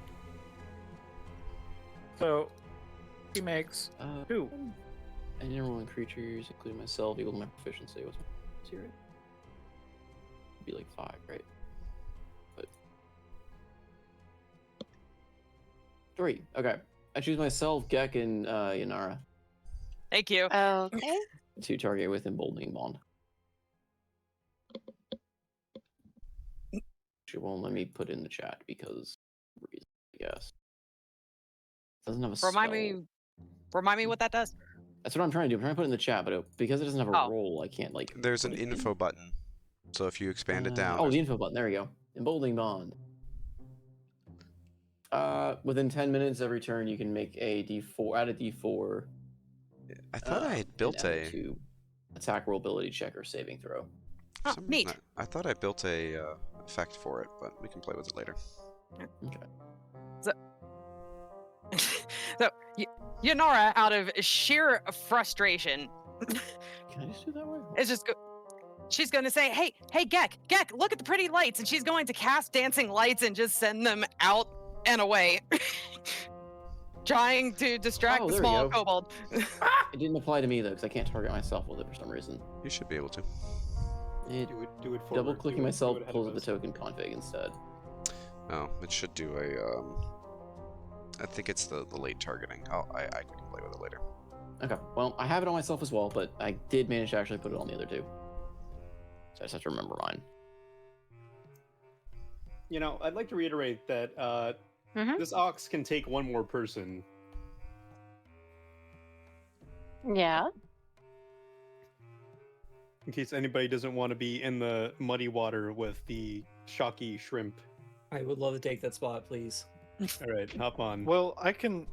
So, he makes two. Any rolling creatures, including myself, equal to my proficiency. What's my proficiency rate? It'd be like 5, right? But 3. Okay. I choose myself, Gek, and Yanara Thank you. Okay. to target with emboldening bond. She won't let me put in the chat because reason, I guess. Doesn't have a Remind spell. me what that does. That's what I'm trying to do. I'm trying to put it in the chat, but because it doesn't have a Oh. roll, I can't like. There's put an it in. info button. So if you expand it down. Oh, the info button. There we go. Emboldening bond. Within 10 minutes every turn, you can make a D4. Add a D4. I thought I had built and add it a. to attack roll ability check or saving throw. for Oh, some reason neat. I thought I built a effect for it, but we can play with it later. Okay. So, Yanara, out of sheer frustration, Can I just do that way? is just she's going to say, "Hey, Gek, look at the pretty lights," and she's going to cast dancing lights and just send them out and away, trying to distract Oh, the there we small go. kobold. It didn't apply to me though, because I can't target myself with it for some reason. You should be able to. It, Do it forward. double clicking myself ahead pulls of up the us. token config instead. Oh, it should do a. I think it's the late targeting. I can play with it later. Okay, well, I have it on myself as well, but I did manage to actually put it on the other two. So I just have to remember mine. You know, I'd like to reiterate that Mhm. this ox can take one more person. Yeah. In case anybody doesn't want to be in the muddy water with the shocky shrimp. I would love to take that spot, please. All right, hop on. Well, I can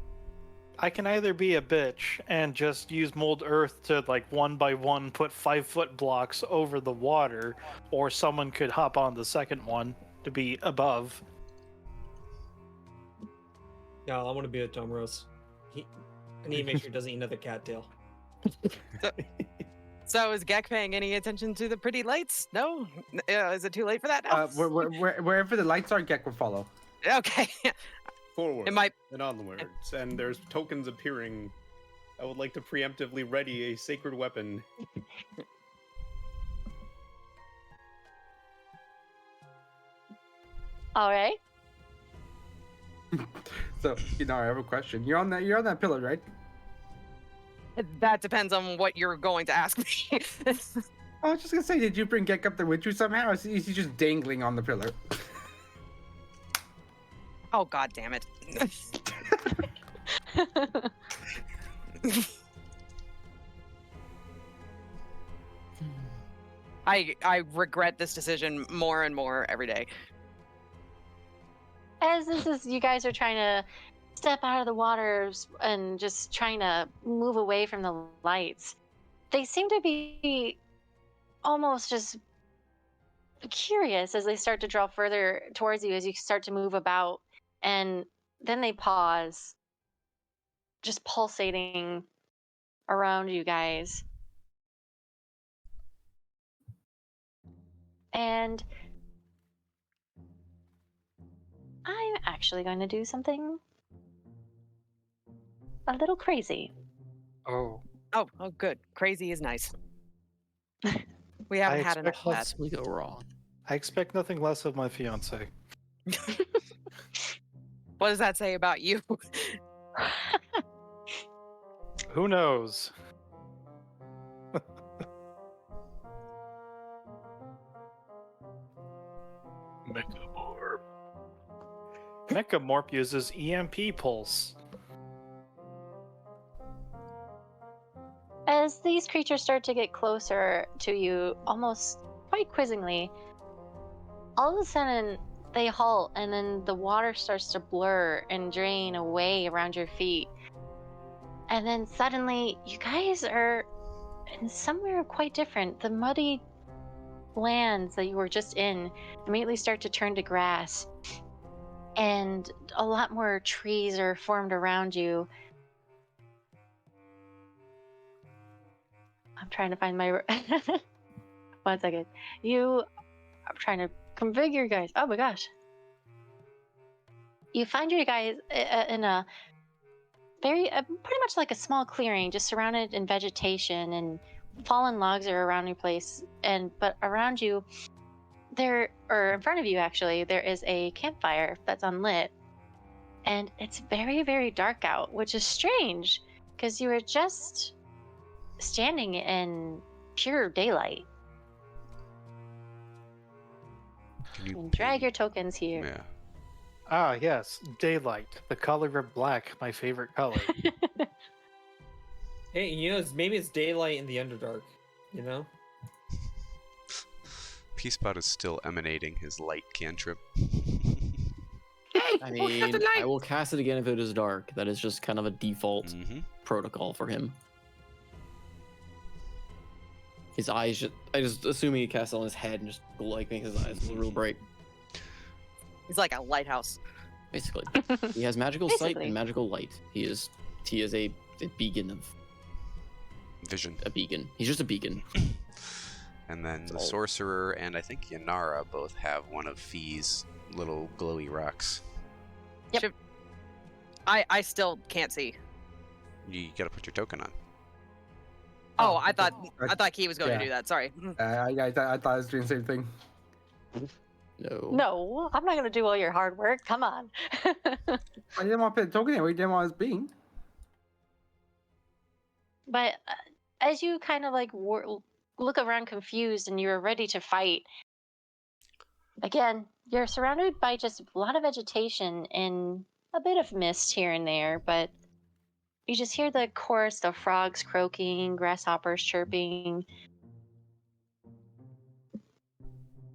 either be a bitch and just use mold earth to like one by one put 5-foot blocks over the water, or someone could hop on the second one to be above. No, I want to be with Tomros. I need to make sure he doesn't eat another cattail. So is Gek paying any attention to the pretty lights? No? Is it too late for that now? Wherever the lights are, Gek will follow. Okay. Forward It might. and onwards, and there's tokens appearing. I would like to preemptively ready a sacred weapon. All right. So, I have a question. You're on that pillar, right? That depends on what you're going to ask me. I was just gonna say, did you bring Gek up there with you somehow, or is he just dangling on the pillar? Oh, god damn it. I regret this decision more and more every day. As you guys are trying to step out of the waters and just trying to move away from the lights, they seem to be almost just curious as they start to draw further towards you as you start to move about, and then they pause, just pulsating around you guys. And I'm actually going to do something a little crazy. Oh, Oh, good. Crazy is nice. We haven't had enough of that. Possibly go wrong. I expect nothing less of my fiance. What does that say about you? Who knows? Mechamorph. Mechamorph uses EMP pulse. As these creatures start to get closer to you, almost quite quizzingly, all of a sudden they halt, and then the water starts to blur and drain away around your feet. And then suddenly you guys are in somewhere quite different. The muddy lands that you were just in immediately start to turn to grass, and a lot more trees are formed around you. I'm trying to find my 1 second. I'm trying to configure you guys. Oh my gosh. You find your guys in a very pretty much like a small clearing, just surrounded in vegetation, and fallen logs are around your place. But around you, or in front of you actually, there is a campfire that's unlit, and it's very, very dark out, which is strange because you were just standing in pure daylight. Can you Drag ping- your tokens here. Yeah. Ah, yes, daylight, the color of black, my favorite color. Hey, maybe it's daylight in the Underdark, you know? Peacebot is still emanating his light cantrip. I mean, I will cast it again if it is dark. That is just kind of a default protocol for him. His eyes I just assuming he casts it on his head and just like makes his eyes real bright. He's like a lighthouse. Basically, he has magical sight Basically. and magical light. He is a beacon of Vision. a beacon. He's just a beacon. And then the all. sorcerer and I think Yanara both have one of Fee's little glowy rocks. Yep. I still can't see. You gotta put your token on. Oh, I thought he was going yeah. to do that. Sorry. I thought I was doing the same thing. No. No, I'm not going to do all your hard work. Come on. I didn't want to put a token in. We didn't want us being. But as you kind of like look around confused and you're ready to fight, again, you're surrounded by just a lot of vegetation and a bit of mist here and there, but you just hear the chorus of frogs croaking, grasshoppers chirping.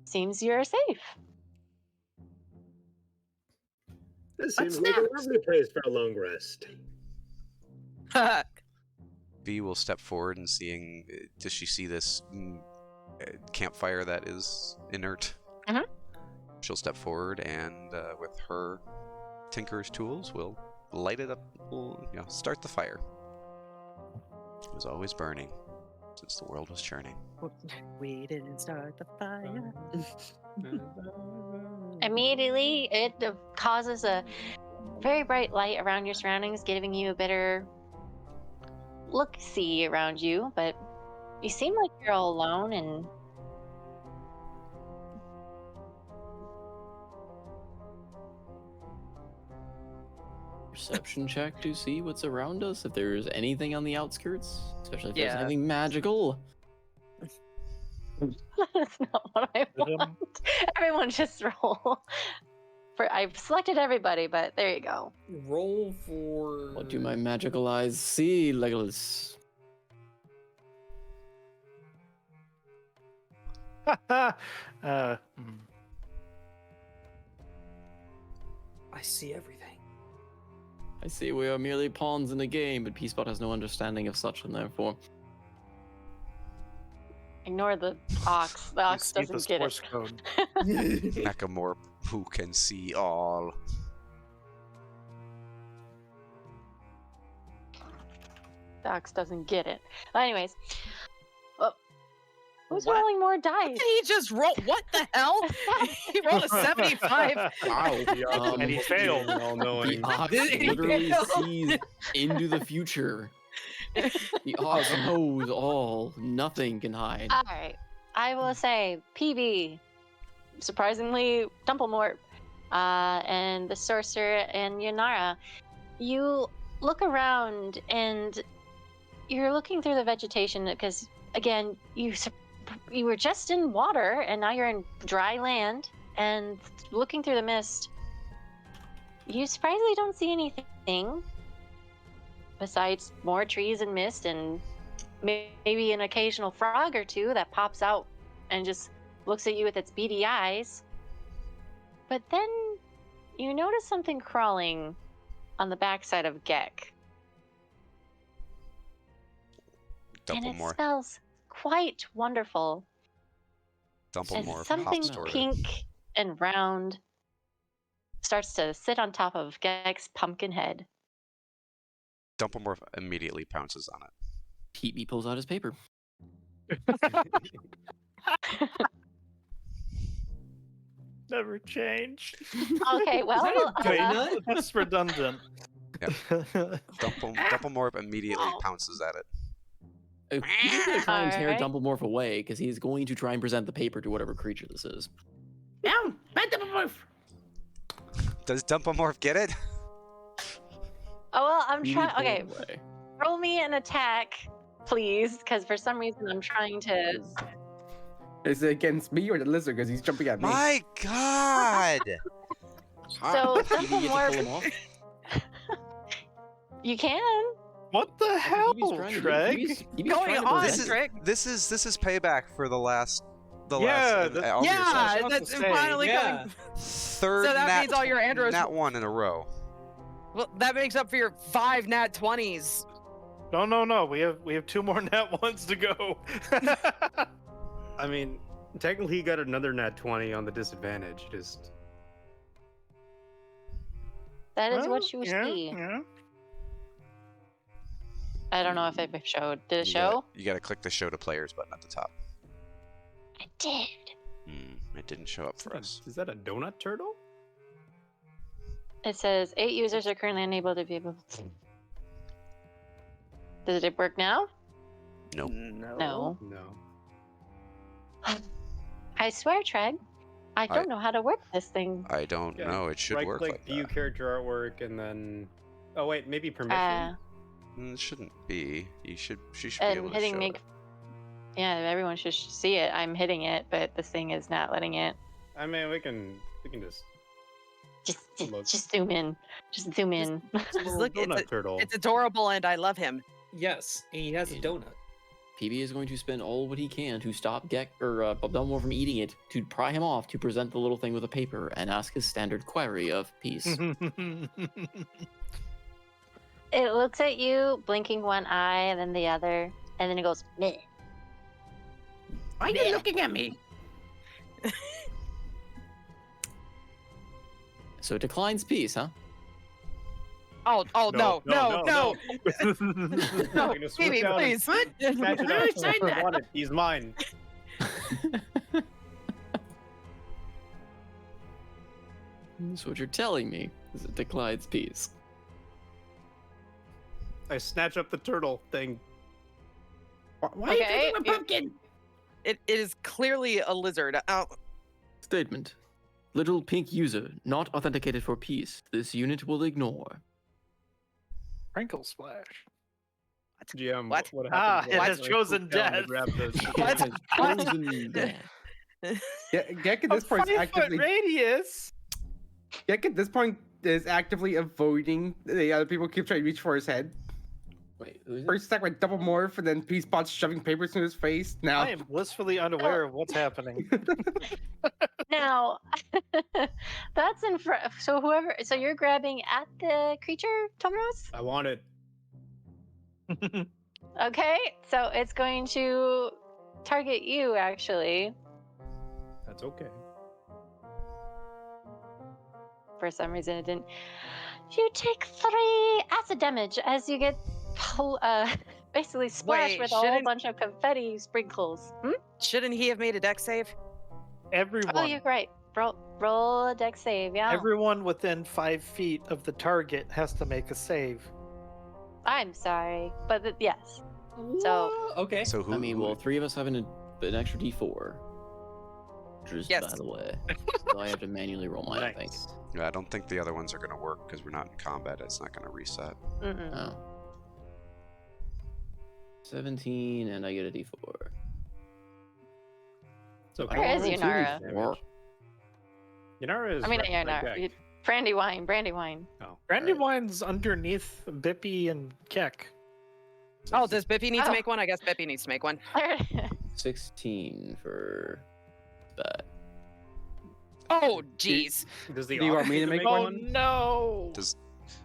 Seems you're safe. This seems like a lovely place for a long rest. Fee will step forward and seeing. Does she see this campfire that is inert? Mhm. She'll step forward and with her tinker's tools will light it up, start the fire. It was always burning since the world was churning. We didn't start the fire. Immediately, it causes a very bright light around your surroundings, giving you a better look-see around you, but you seem like you're all alone and Perception check to see what's around us, if there's anything on the outskirts, especially if there's Yeah. anything magical. that's not what I want. Everyone just roll. I've selected everybody, but there you go. Roll for. What do my magical eyes see, Legolas? Hmm. I see everything. I see we are merely pawns in a game, but Peacepot has no understanding of such, and therefore Ignore the ox. The ox See the doesn't get source it. code. Necamorph, who can see all. The ox doesn't get it. Well, anyways, who's What? rolling more dice? He just rolled. What the hell? He rolled a 75. wow. And he failed. All The knowing. ox literally sees into the future. The ox knows all. Nothing can hide. All right, I will say PB. Surprisingly, Dumplemort, and the sorcerer and Yanara. You look around and you're looking through the vegetation because, again, you were just in water and now you're in dry land. And looking through the mist, you surprisingly don't see anything besides more trees and mist and maybe an occasional frog or two that pops out and just looks at you with its beady eyes. But then you notice something crawling on the backside of Gek. And it Dumplemore. smells quite wonderful. Dumplemore. And something hops toward it. pink and round starts to sit on top of Gek's pumpkin head. Dumplemorph immediately pounces on it. PB pulls out his paper. Never change. Okay, well, donut? That's redundant. Dumplemorph immediately pounces at it. He's going to try and tear Alright. Dumplemorph away, because he's going to try and present the paper to whatever creature this is. Down! Bad Dumplemorph! Does Dumplemorph get it? oh well, I'm PB trying. pull Okay, it away. roll me an attack, please, because for some reason I'm trying to. Is it against me or the lizard? Because he's jumping at me. My God! So PB, you get to pull Dumplemorph, him off. you can. What the hell, PB's trying to do- Treg? PB's Going trying to on, present it. Trick. This is payback for the last. Yeah, all your Yeah, sessions. about that's to say, finally yeah. coming. Third So that nat, means all your Andros. nat 1 in a row. Well, that makes up for your 5 nat 20s. No. We have 2 more nat ones to go. I mean, technically he got another nat 20 on the disadvantage. Just That is Well, what you yeah, see. yeah. I don't know if it showed. Did it You show? gotta- You gotta click the show to players button at the top. I did. It didn't show up for us. is that a donut turtle? It says 8 users are currently unable to be able. Does it work now? Nope. No. No. I swear, Treg, I don't know how to work this thing. I don't Yeah, know. It should right work click like view that. character artwork and then. Oh wait, maybe permission. It shouldn't be. She should be able And to hitting show make. it. Yeah, everyone should see it. I'm hitting it, but this thing is not letting it. I mean, we can just. Look. Just zoom in. Just zoom in. Little look, donut turtle. It's adorable and I love him. Yes, and he has a donut. PB is going to spend all what he can to stop Gek or Dumplemorph from eating it, to pry him off, to present the little thing with a paper, and ask his standard query of peace. It looks at you, blinking one eye and then the other, and then it goes, meh. Why are you looking at me? So it declines peace, huh? Oh, no. No. No, I'm gonna swoop Phoebe, down and please. snatch it up. I want it. He's mine. So what you're telling me is it declines peace. I snatch up the turtle thing. Why are you Okay, taking my pumpkin? It is clearly a lizard. Statement. Little pink user not authenticated for peace. This unit will ignore. Sprinkle splash. GM, What? what Ah, happened? it was has I swooped chosen down to death. grab the- What? It has chosen death. Gek at A this point is 5 foot actively. radius. Gek at this point is actively avoiding the other people keep trying to reach for his head. Wait, who is it? First attack with double morph, and then Peace Pot's shoving papers in his face. Now I am blissfully unaware of what's happening. Now, that's in front. So whoever, so you're grabbing at the creature, Tomaros? I want it. Okay, so it's going to target you, actually. That's okay. For some reason, it didn't. You take 3 acid damage as you get basically splashed Wait, with a whole shouldn't- bunch of confetti sprinkles. Hmm? Shouldn't he have made a deck save? Everyone. Oh, you're right. Roll a deck save, yeah. Everyone within 5 feet of the target has to make a save. I'm sorry, but yes. So Okay. So who? I mean, well, 3 of us have an extra D4. Just Yes. by the way. So I have to manually roll mine, I think. Nice. Yeah, I don't think the other ones are gonna work because we're not in combat. It's not gonna reset. mm-mm. Oh. 17, and I get a D4. It's okay. Where is roll two Yanara? D4. Yanara is. I mean, right Yanara. back. Brandywine. Oh, Brandywine's underneath Bippy and Keck. Oh, does Bippy need to Oh. make one? I guess Bippy needs to make one. 16 for that. Oh, jeez. Does the Do you want ox me to need make Oh one? no! Does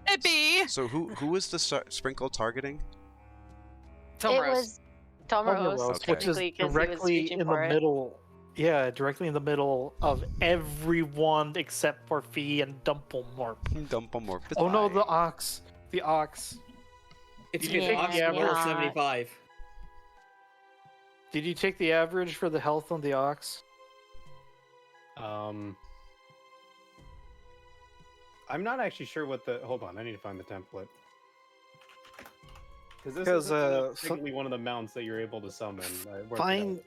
Bippy! so? Who is the sprinkle targeting? It Tomaros. was Tomaros, Okay. which is technically, 'cause he was directly reaching in for the it. middle. Yeah, directly in the middle of everyone except for Fee and Dumplemorp. Dump them more. Oh no, the ox. The ox. It's Did you good. take Ox the roll average? 75. Did you take the average for the health on the ox? I'm not actually sure what the. Hold on, I need to find the template. Because this Because, is so- technically one of the mounts that you're able to summon. I worked it Fine.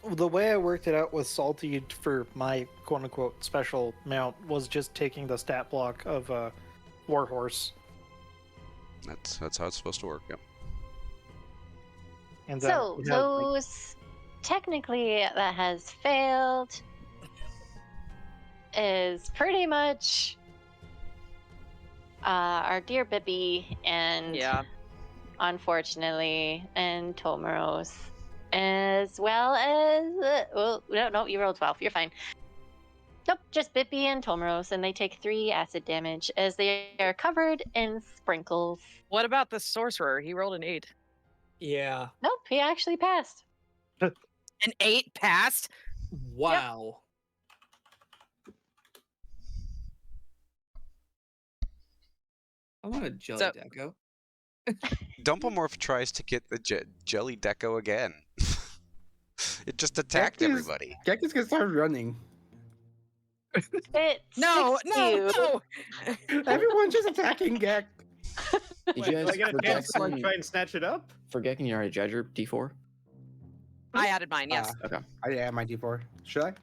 The way I worked it out with Salty for my quote unquote special mount was just taking the stat block of Warhorse. That's how it's supposed to work. Yep. And So it has, like, those technically that has failed is pretty much our dear Bippy and Yeah. unfortunately and Tomaros, as well as well, no, you rolled 12. You're fine. Nope, just Bippy and Tomaros, and they take 3 acid damage as they are covered in sprinkles. What about the sorcerer? He rolled an 8. Yeah. Nope, he actually passed. An 8 passed? Wow. I want a jelly So- deco. Dumplemorph tries to get the jelly deco again. It just attacked is- everybody. Gek is gonna start running. It No, sticks no, you. no! Everyone's just attacking Gek. Did Wait, you do guys I get a for chance to like Gex try and snatch it up? for Gek and Yara Judger D4? I added mine, yes. Okay. I add my D4. Should I?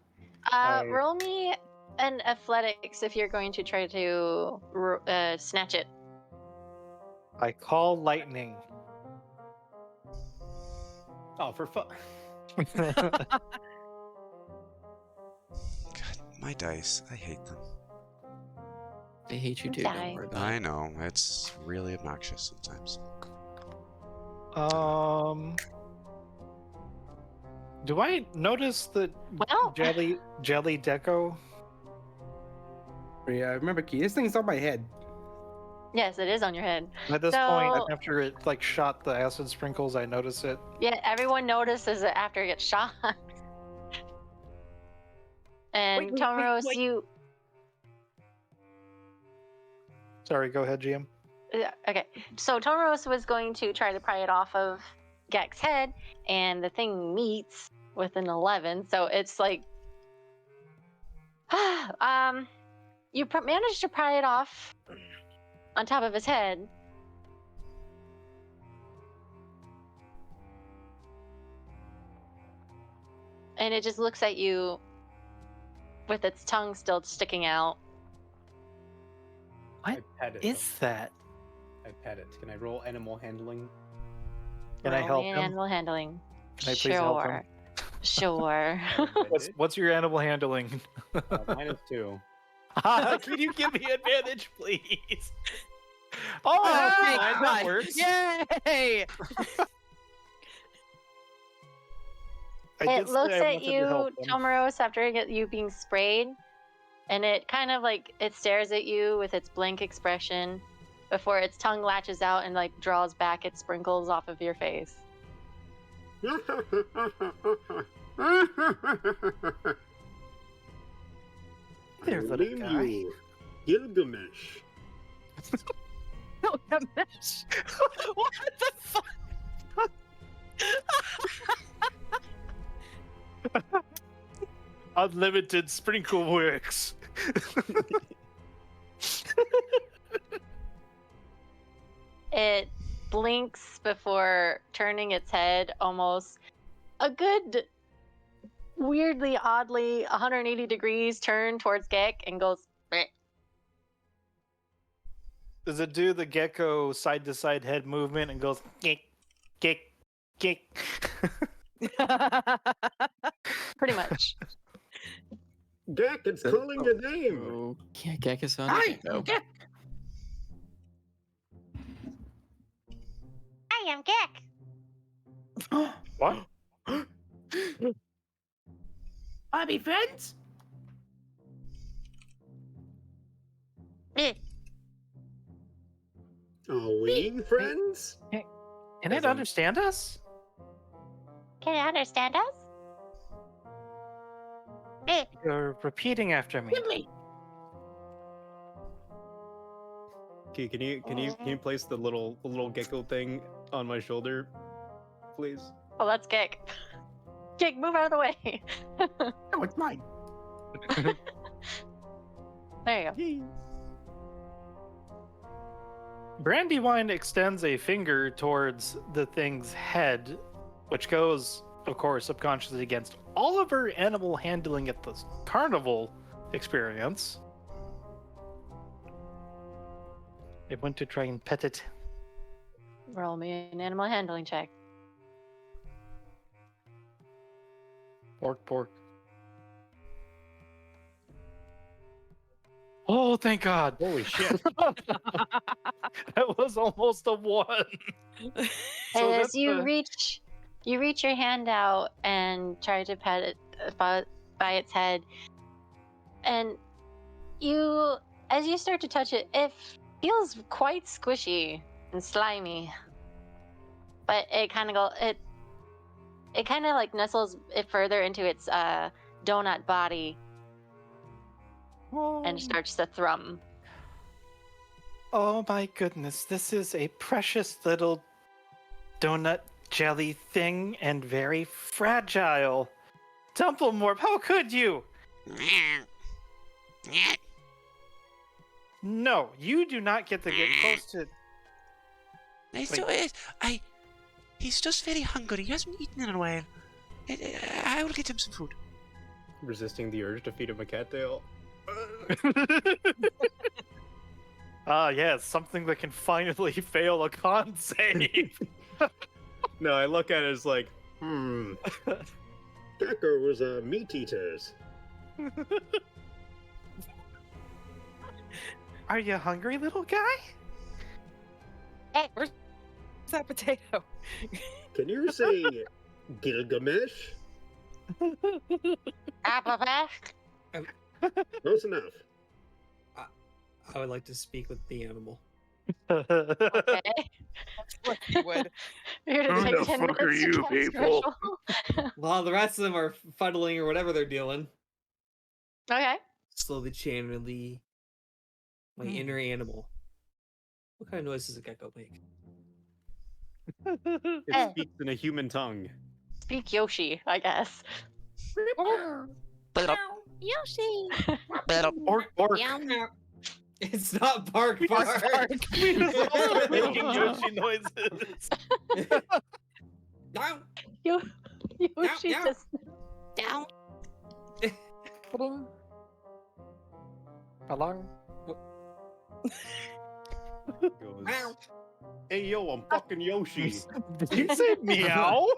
I- Roll me an athletics if you're going to try to snatch it. I call lightning. Oh, for fun. God, my dice. I hate them. They hate you too. Die. Don't worry about I it. know. It's really obnoxious sometimes. Do I notice the Well, jelly deco? Yeah, remember, Key. This thing's on my head. yes, it is on your head. At this So- point, after it like shot the acid sprinkles, I notice it. Yeah, everyone notices it after it gets shot. And Wait, wait, Tomaros, wait. you Sorry, go ahead, GM. Okay, so Tomoros was going to try to pry it off of Gek's head, and the thing meets with an 11, so it's like, you managed to pry it off on top of his head. And it just looks at you with its tongue still sticking out. What I pet it. is that? I pet it. Can I roll animal handling? Can I Roll help me an him? Animal handling. Can I please help him? Sure. What's your animal handling? -2. Can you give me advantage, please? Oh, Oh, fine, thank that God. works. Yay! It looks at wanted to you, help him. Tomoros, after you being sprayed, and it kind of like it stares at you with its blank expression before its tongue latches out and like draws back its sprinkles off of your face. There, little Name guy. you Gilgamesh. Gilgamesh. What the fuck? Unlimited sprinkle works. It blinks before turning its head almost a good, weirdly, oddly 180 degrees turn towards Gek and goes, "Bleh." Does it do the gecko side to side head movement and goes kick, kick, kick? Pretty much. Gek, it's calling your name. Oh, yeah, Gekko-san. Hi, No. Gek. I am Gek. What? Are we friends? Eh. Are we friends? Can it understand us? Can you understand us? Eh. You're repeating after me. Give me. Okay, can you place the little gecko thing on my shoulder, please? Oh, that's Gek. Gek, move out of the way. No, it's mine. There you go. Brandywine extends a finger towards the thing's head, which goes, of course, subconsciously against all of her animal handling at the carnival experience. It went to try and pet it. Roll me an animal handling check. Pork, pork. Oh, thank God. Holy shit! That was almost a 1. So As that's you the- reach your hand out and try to pet it by its head, and as you start to touch it, it feels quite squishy and slimy. But it kind of like nestles it further into its donut body and starts to thrum. Oh my goodness, this is a precious little donut jelly thing and very fragile. Dumplemorp, how could you? No, you do not get to get close to... He's just very hungry. He hasn't eaten in a while. I will get him some food. Resisting the urge to feed him a cattail. Ah, yes, something that can finally fail a con save. No, I look at it as like, Gecko was meat eaters. Are you hungry, little guy? Hey, Where's that potato? Can you say Gilgamesh? Papa. Close enough. I would like to speak with the animal. Okay. What he would. You're gonna Who take the 10 fuck are minutes to you cast people? ritual. While the rest of them are fuddling or whatever they're doing, Okay. slowly channeling my inner animal. What kind of noise does a gecko make? It speaks in a human tongue. Speak Yoshi, I guess. Yoshi. Orc, orc. It's not bark We just bark. bark. We just all start Making Yoshi noises. Down. Yoshi Meow. just. Down. Along. Goes, Meow. hey yo, I'm fucking Yoshi. Did you say meow?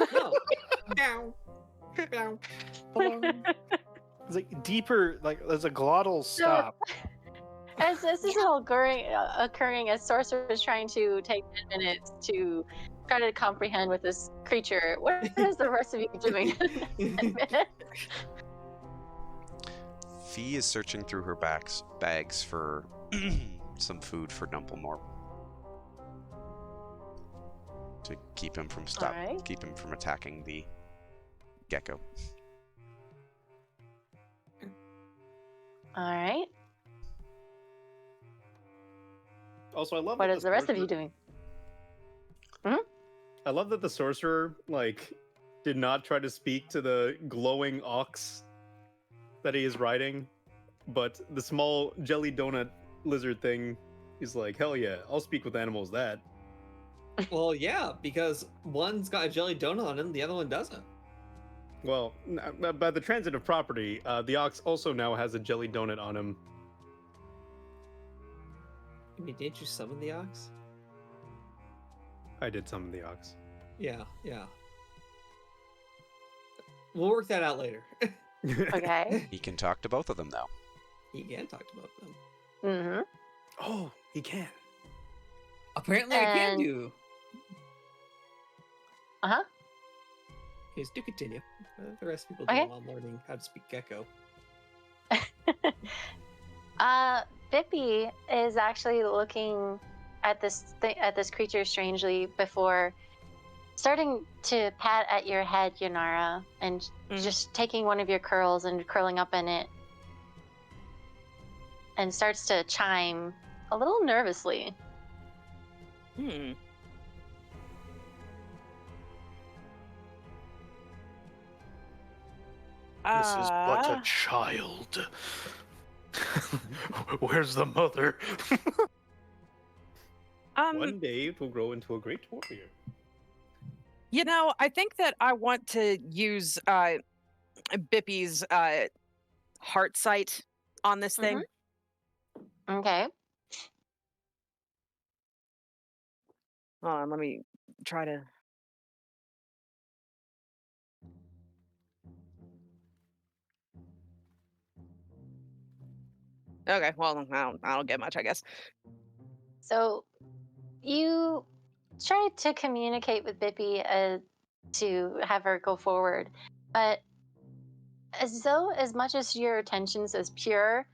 No. Meow. Meow. It's like deeper, like there's a glottal stop. As this is all occurring, as Sorcerer is trying to take 10 minutes to try to comprehend with this creature, what is the rest of you doing in 10 minutes? Fee is searching through her bags for some food for Dumplemore to keep him from Alright. keep him from attacking the gecko. All right. Also, I love What that is the rest of you sorcerer- doing? I love that the sorcerer did not try to speak to the glowing ox that he is riding, but the small jelly donut lizard thing, he's like, hell yeah, I'll speak with animals that. Well, yeah, because one's got a jelly donut on him, the other one doesn't. Well, by the transitive property, the ox also now has a jelly donut on him. I mean, didn't you summon the ox? I did summon the ox. Yeah. We'll work that out later. Okay. He can talk to both of them now. You can talk about them. Mm-hmm. Oh, he can. Apparently, I can And- do. Uh-huh. Please do continue. The rest of people Okay. do while learning how to speak gecko. Bippy is actually looking at this creature strangely before starting to pat at your head, Yanara, and just taking one of your curls and curling up in it, and starts to chime a little nervously. Hmm. This is but a child. Where's the mother? One day it will grow into a great warrior. You know, I think that I want to use Bippy's heart sight on this thing. Okay. Hold on, let me try to. Okay, well, I don't get much, I guess. So you try to communicate with Bippy to have her go forward, but as much as your intentions is pure,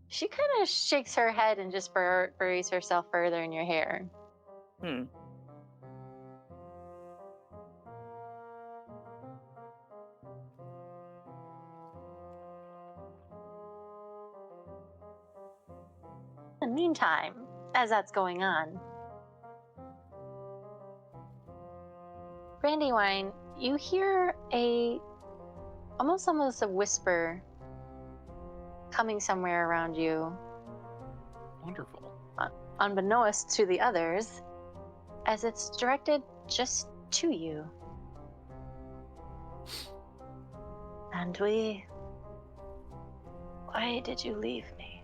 she kind of shakes her head and just buries herself further in your hair. Hmm. In the meantime, as that's going on, Brandywine, you hear almost a whisper coming somewhere around you, Wonderful. unbeknownst to the others, as it's directed just to you. And why did you leave me?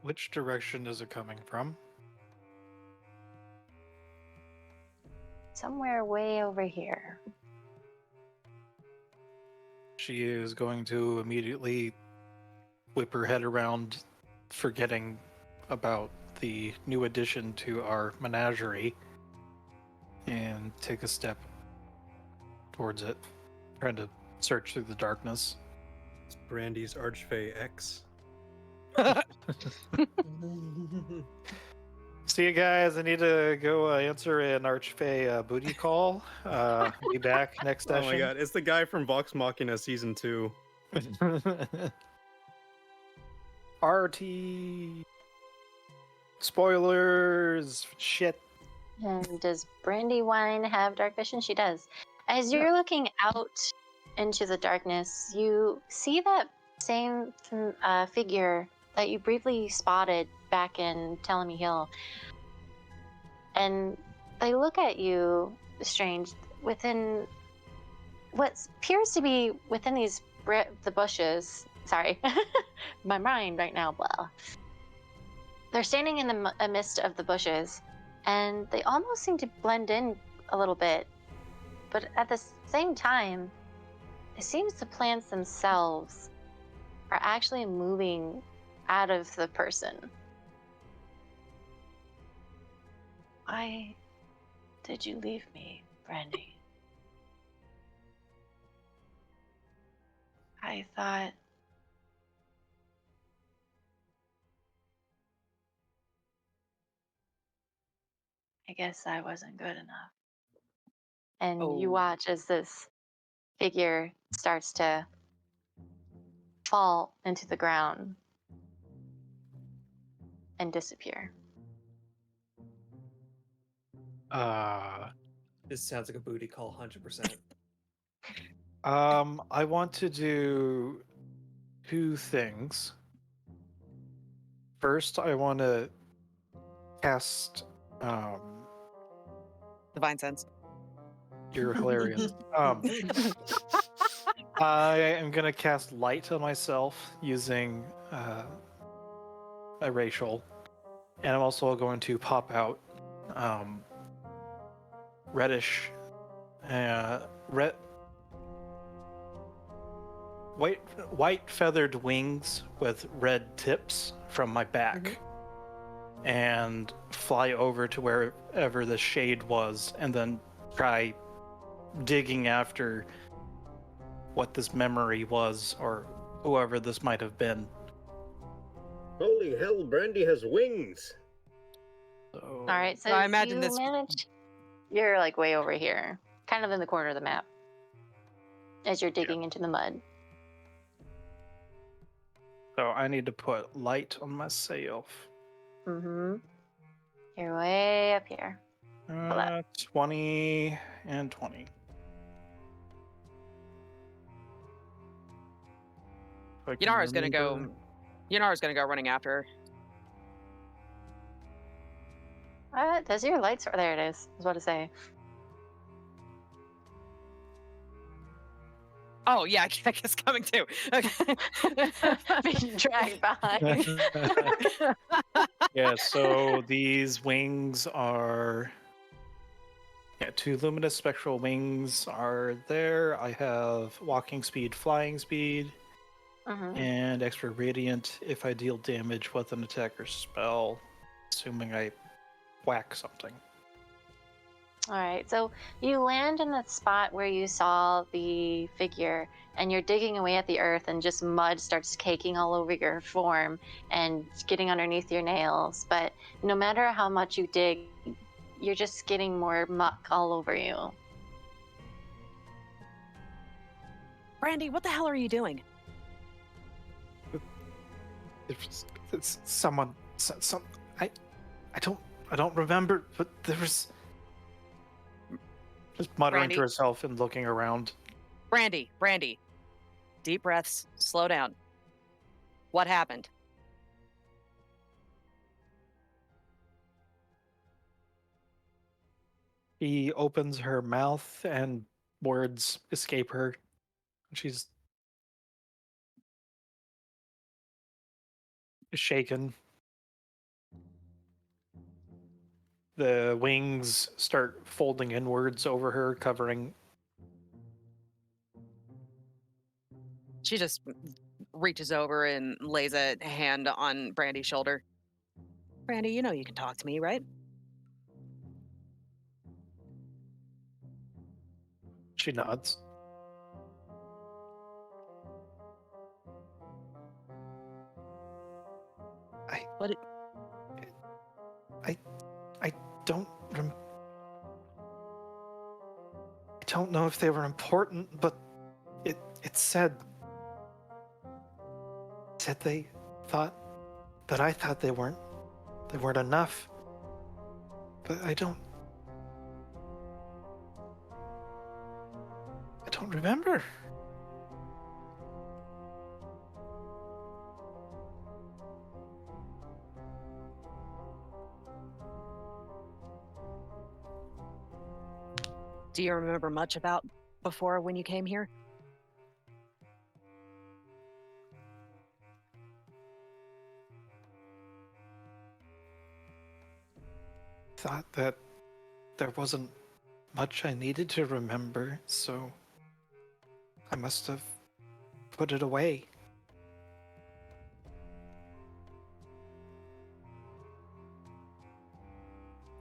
Which direction is it coming from? Somewhere way over here. She is going to immediately whip her head around, forgetting about the new addition to our menagerie, and take a step towards it, trying to search through the darkness. It's Brandy's Archfey X. See you guys. I need to go answer an Archfey booty call. Be back next Oh session. my god, it's the guy from Vox Machina season 2. RT. Spoilers. Shit. And does Brandywine have dark vision? She does. As you're looking out into the darkness, you see that same figure that you briefly spotted back in Telemy Hill. And they look at you, strange, within what appears to be within the bushes. Sorry, my mind right now, blah. They're standing in the midst of the bushes, and they almost seem to blend in a little bit. But at the same time, it seems the plants themselves are actually moving out of the person. Why did you leave me, Brandy? I thought I guess I wasn't good enough. And you watch as this figure starts to fall into the ground and disappear. This sounds like a booty call, 100%. I want to do 2 things. First, I want to cast. Divine sense. You're hilarious. I am gonna cast light on myself using a racial, and I'm also going to pop out reddish, white feathered wings with red tips from my back, and fly over to wherever the shade was, and then try digging after what this memory was, or whoever this might have been. Holy hell, Brandy has wings. So, All right, so I imagine you this- manage. You're like way over here, kind of in the corner of the map, as you're digging into the mud. So I need to put light on myself. Mm-hmm. You're way up here. 20 and 20. If I can Yanara's gonna remember. go. Yanara's gonna go running after her. Does your lights? There it is. I was about to say. Oh yeah, Keka's coming too. Okay. Being dragged behind. Yeah, so these wings are. Yeah, 2 luminous spectral wings are there. I have walking speed, flying speed, and extra radiant if I deal damage with an attack or spell, assuming I whack something. All right, so you land in the spot where you saw the figure, and you're digging away at the earth, and just mud starts caking all over your form and getting underneath your nails. But no matter how much you dig, you're just getting more muck all over you. Brandy, what the hell are you doing? It's someone. I don't remember, but there was. Just muttering Brandy? to herself and looking around. Brandy, deep breaths, slow down. What happened? She opens her mouth and words escape her. She's shaken. The wings start folding inwards over her, covering. She just reaches over and lays a hand on Brandy's shoulder. Brandy, you know you can talk to me, right? She nods. I don't know if they were important, but it said they thought that I thought they weren't enough. But I don't remember. Do you remember much about before when you came here? Thought that there wasn't much I needed to remember, so I must have put it away.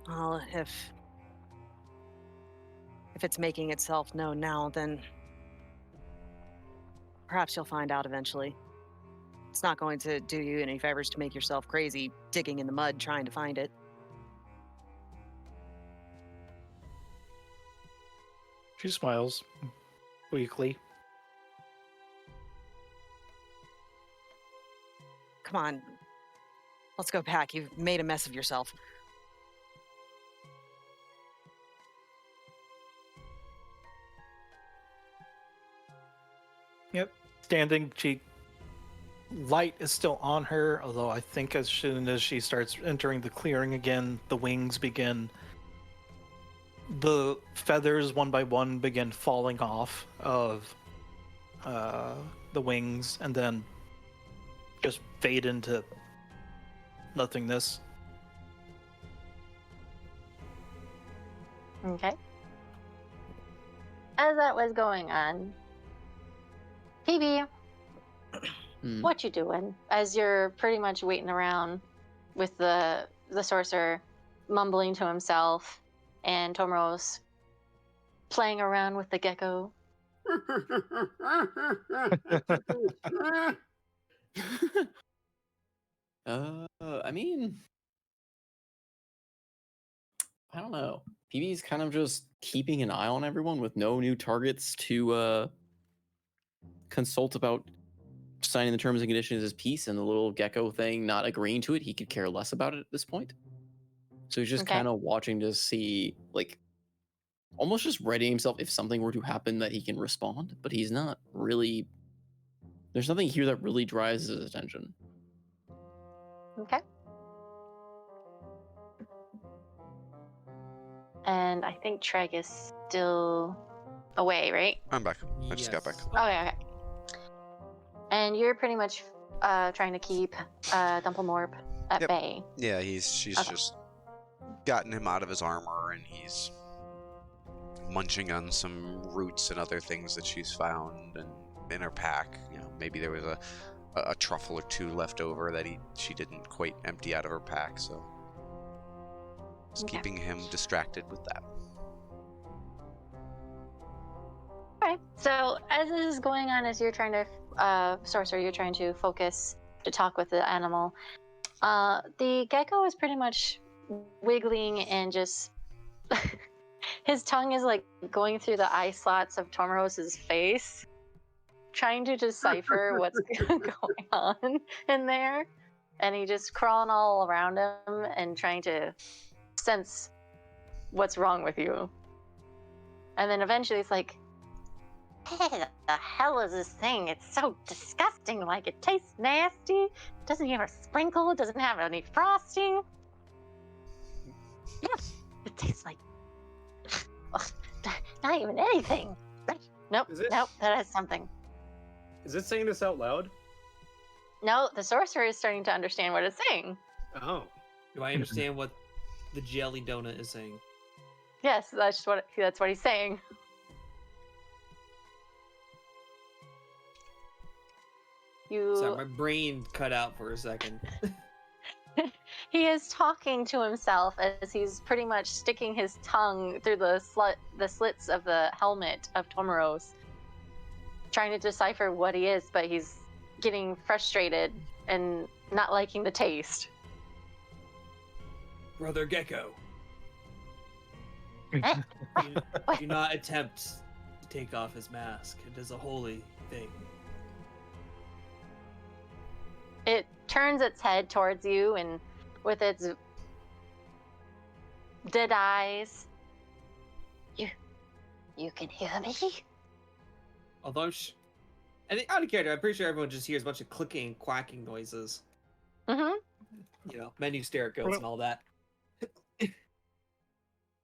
Well, if it's making itself known now, then perhaps you'll find out eventually. It's not going to do you any favors to make yourself crazy digging in the mud trying to find it. She smiles weakly. Come on. Let's go pack. You've made a mess of yourself. Yep. Standing, light is still on her, although I think as soon as she starts entering the clearing again, the wings begin. The feathers, one by one, begin falling off of the wings and then just fade into nothingness. Okay. As that was going on, PB, what you doing? As you're pretty much waiting around with the sorcerer mumbling to himself, and Tomoro's playing around with the gecko. I mean, I don't know. PB's kind of just keeping an eye on everyone with no new targets to consult about signing the terms and conditions as peace, and the little gecko thing not agreeing to it. He could care less about it at this point. So he's just kind of watching to see, like, almost just readying himself if something were to happen that he can respond, but he's not really. There's nothing here that really drives his attention. Okay. And I think Treg is still away, right? I'm back. I just got back. Oh, yeah, okay. And you're pretty much trying to keep Dumplemorp at bay. Yeah, she's just gotten him out of his armor, and he's munching on some roots and other things that she's found and in her pack. You know, maybe there was a truffle or two left over that she didn't quite empty out of her pack, so just keeping him distracted with that. Okay, so as this is going on, as you're trying to, sorcerer, you're trying to focus to talk with the animal, the gecko is pretty much wiggling and just, his tongue is like going through the eye slots of Tomoros's face, trying to decipher what's going on in there, and he just crawling all around him and trying to sense what's wrong with you. And then eventually it's like, hey, the hell is this thing? It's so disgusting. Like, it tastes nasty. Doesn't have a sprinkle. It doesn't have any frosting. Yeah, it tastes like not even anything. Nope, nope, that has something. Is it saying this out loud? No, the sorcerer is starting to understand what it's saying. Oh. Do I understand what the jelly donut is saying? Yes, that's what he's saying. Sorry, my brain cut out for a second. He is talking to himself as he's pretty much sticking his tongue through the slits of the helmet of Tomoros, trying to decipher what he is, but he's getting frustrated and not liking the taste. Brother Gecko. Do not attempt to take off his mask. It is a holy thing. It turns its head towards you, and with its dead eyes, you can hear me? Although, I think out of character, I'm pretty sure everyone just hears a bunch of clicking and quacking noises. Mm-hmm. You know, menu stare codes and all that.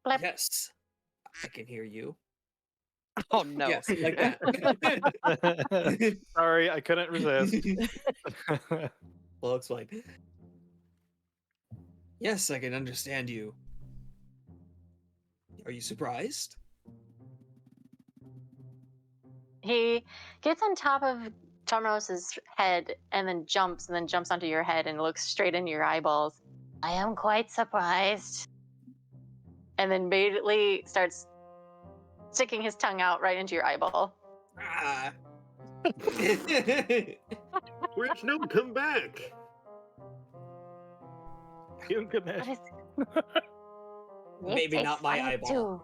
Blip. Yes, I can hear you. Oh no. Yes, like that. Sorry, I couldn't resist. Well, looks like. Yes, I can understand you. Are you surprised? He gets on top of Tomros's head and then jumps onto your head and looks straight into your eyeballs. I am quite surprised. And then immediately starts sticking his tongue out right into your eyeball. Ah. Witch, no, come back. Gilgamesh. What is Maybe tastes not my funny, eyeball. too.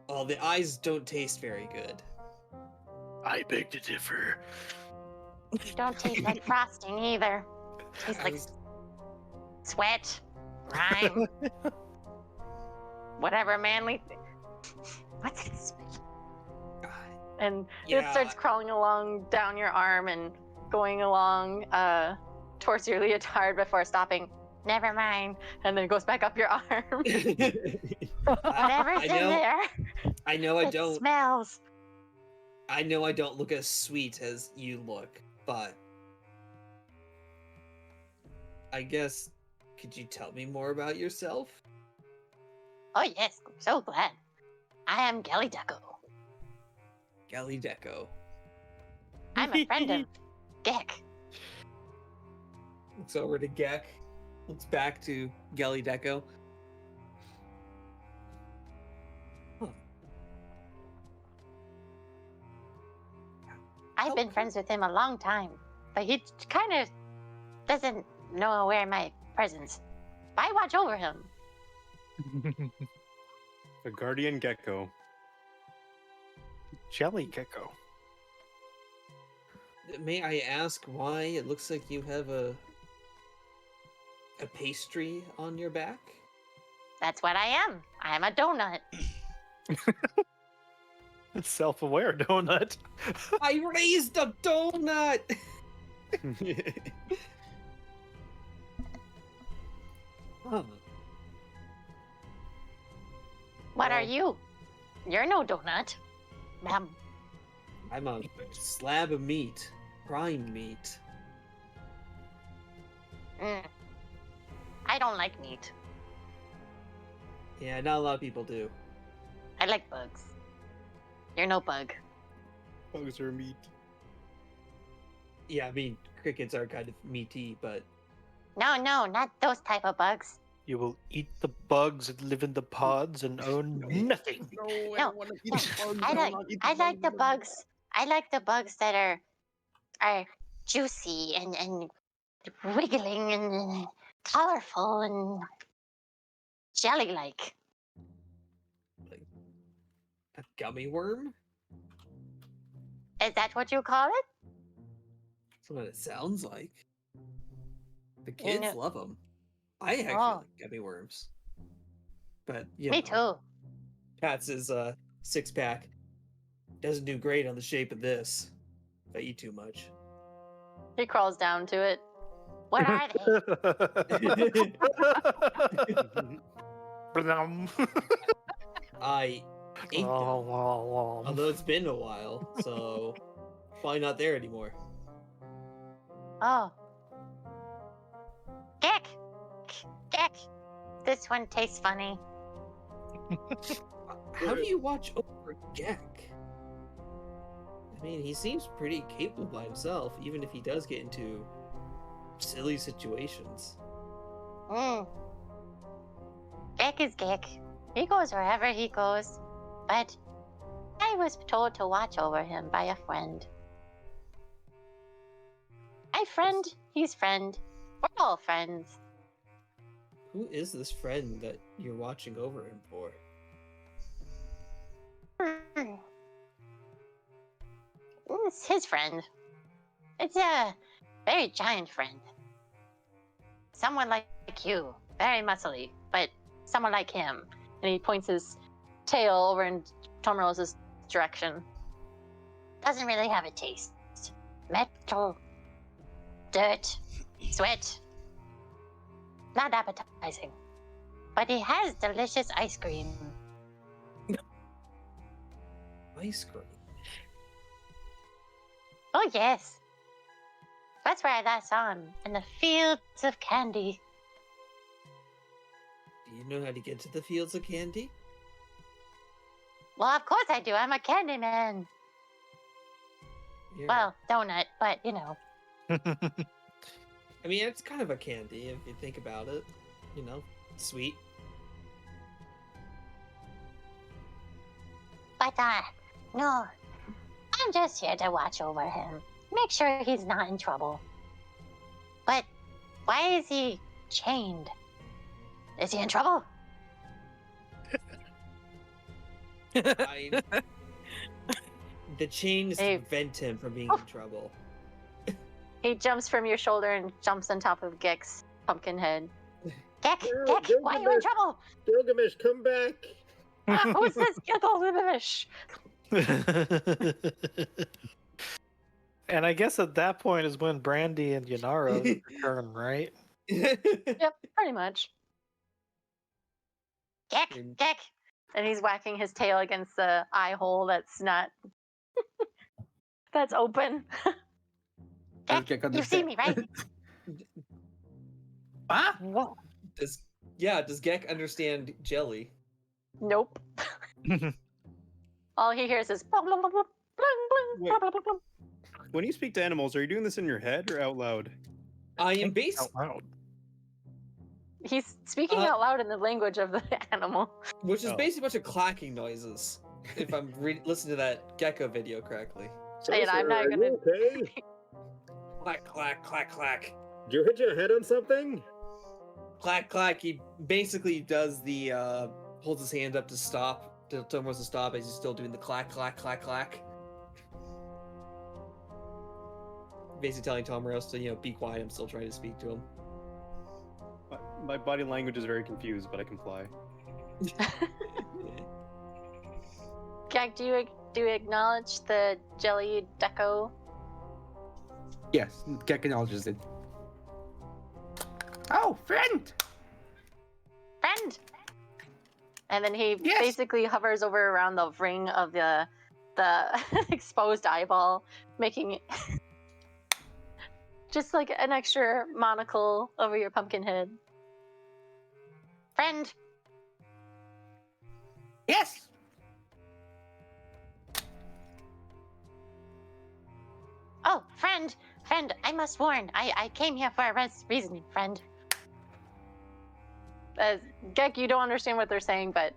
Oh, the eyes don't taste very good. I beg to differ. You don't taste like frosting either. Tastes like sweat, grime, whatever manly. What's this? And it starts crawling along down your arm and going along towards your leotard before stopping. Never mind. And then it goes back up your arm. Whatever's in there. I know I It don't. smells. I know I don't look as sweet as you look, but I guess could you tell me more about yourself? Oh yes, I'm so glad. I am Gallydecko. Gallydecko. I'm a friend of Gek. Looks over to Gek. Looks back to Gallydecko. I've been friends with him a long time, but he kind of doesn't know where my presence. I watch over him. A guardian gecko. Jelly gecko. May I ask why it looks like you have a pastry on your back? That's what I am. I'm a donut. Self-aware donut. I raised a donut! Huh. What are Well, you? You're no donut. Ma'am. I'm a slab of meat. Prime meat. I don't like meat. Yeah, not a lot of people do. I like bugs. You're no bug. Bugs are meat. Yeah, I mean, crickets are kind of meaty, but No, not those type of bugs. You will eat the bugs that live in the pods and own nothing. No, I like the bugs. I like the bugs that are juicy and wiggling and colorful and jelly-like. a gummy worm? Is that what you call it? That's what it sounds like. The You kids know- love them. I actually Oh. like gummy worms. But, you Me know, too. Pat's six-pack doesn't do great on the shape of this. If I eat too much. He crawls down to it. What are they? I ate them, although it's been a while, so probably not there anymore. Oh. Gek! Gek! This one tastes funny. How do you watch over Gek? I mean, he seems pretty capable by himself, even if he does get into silly situations. Gek is Gek. He goes wherever he goes. But I was told to watch over him by a friend. I friend, he's friend. We're all friends. Who is this friend that you're watching over him for? It's his friend. It's a very giant friend. someone like you, very muscly, but someone like him. And he points his tail over in Tomarosa's direction. Doesn't really have a taste. Metal, dirt, sweat. Not appetizing. But he has delicious ice cream. Ice cream. Oh, yes. That's where I last saw him, in the fields of candy. Do you know how to get to the fields of candy? Well, of course I do. I'm a candy man. Yeah. Well, donut, but you know. I mean, it's kind of a candy if you think about it. You know, sweet. But, no. I'm just here to watch over him. Make sure he's not in trouble. But why is he chained? Is he in trouble? The chains Hey. prevent him from being Oh. in trouble. He jumps from your shoulder and jumps on top of Gek's pumpkin head. Gek, No, Gek, why are you in trouble? Gilgamesh, come back! Who's this Gilgamesh? And I guess at that point is when Brandy and Yanara return, right? Yep, pretty much. Gek, And- Gek. And he's whacking his tail against the eye hole that's not... that's open. Does Gek, Gek you've seen me, right? Ah? Does Gek understand jelly? Nope. All he hears is... Blah, blah, blah, blah, bling, bling, blah, blah, blah, blah. When you speak to animals, are you doing this in your head or out loud? I am based, Out loud. He's speaking Uh, out loud in the language of the animal. which is Oh. basically a bunch of clacking noises. If I'm listening to that gecko video correctly. And I'm not Sorcerer, are gonna- you okay? Clack, clack, clack, clack. Did you hit your head on something? Clack, clack. He basically does the, holds his hand up to stop, to tell him to stop, as he's still doing the clack, clack, clack, clack. Basically telling Tom Ross to, be quiet. I'm still trying to speak to him. My body language is very confused, but I comply. Gek, do you acknowledge the jelly deco? Yes, Gek acknowledges it. Oh, friend! Friend! And then he Yes. basically hovers over around the ring of the exposed eyeball, making it just like an extra monocle over your pumpkin head. Friend! Yes! Oh, friend! Friend, I must warn. I came here for a reason, friend. Gek, you don't understand what they're saying, but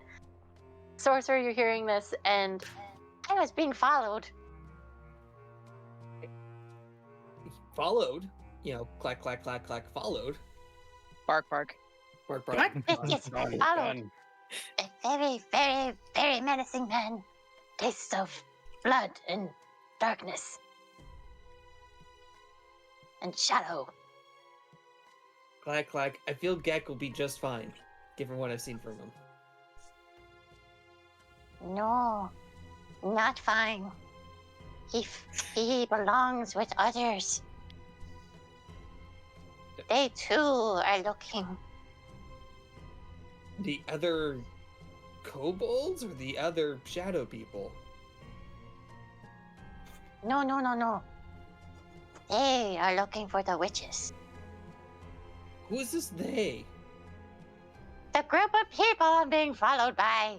Sorcerer, you're hearing this, and I was being followed. Followed, clack, clack, clack, clack, followed. Bark, bark. Bark, bark. Yes, followed. A very, very, very menacing man. Tastes of blood and darkness. And shadow. Clack, clack. I feel Gek will be just fine, given what I've seen from him. No, not fine. He belongs with others. They too are looking. The other kobolds or the other shadow people? No, no, no, no. They are looking for the witches. Who is this they? The group of people I'm being followed by.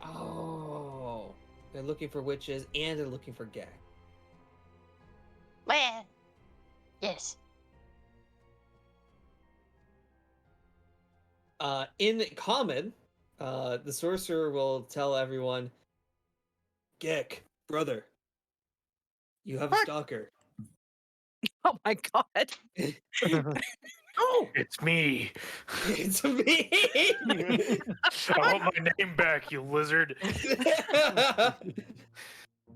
Oh, they're looking for witches and they're looking for Gek. Well, yes. In common, the sorcerer will tell everyone, Gek, brother, you have a stalker. Oh my god. Oh, It's me. it's me! I want my name back, you lizard.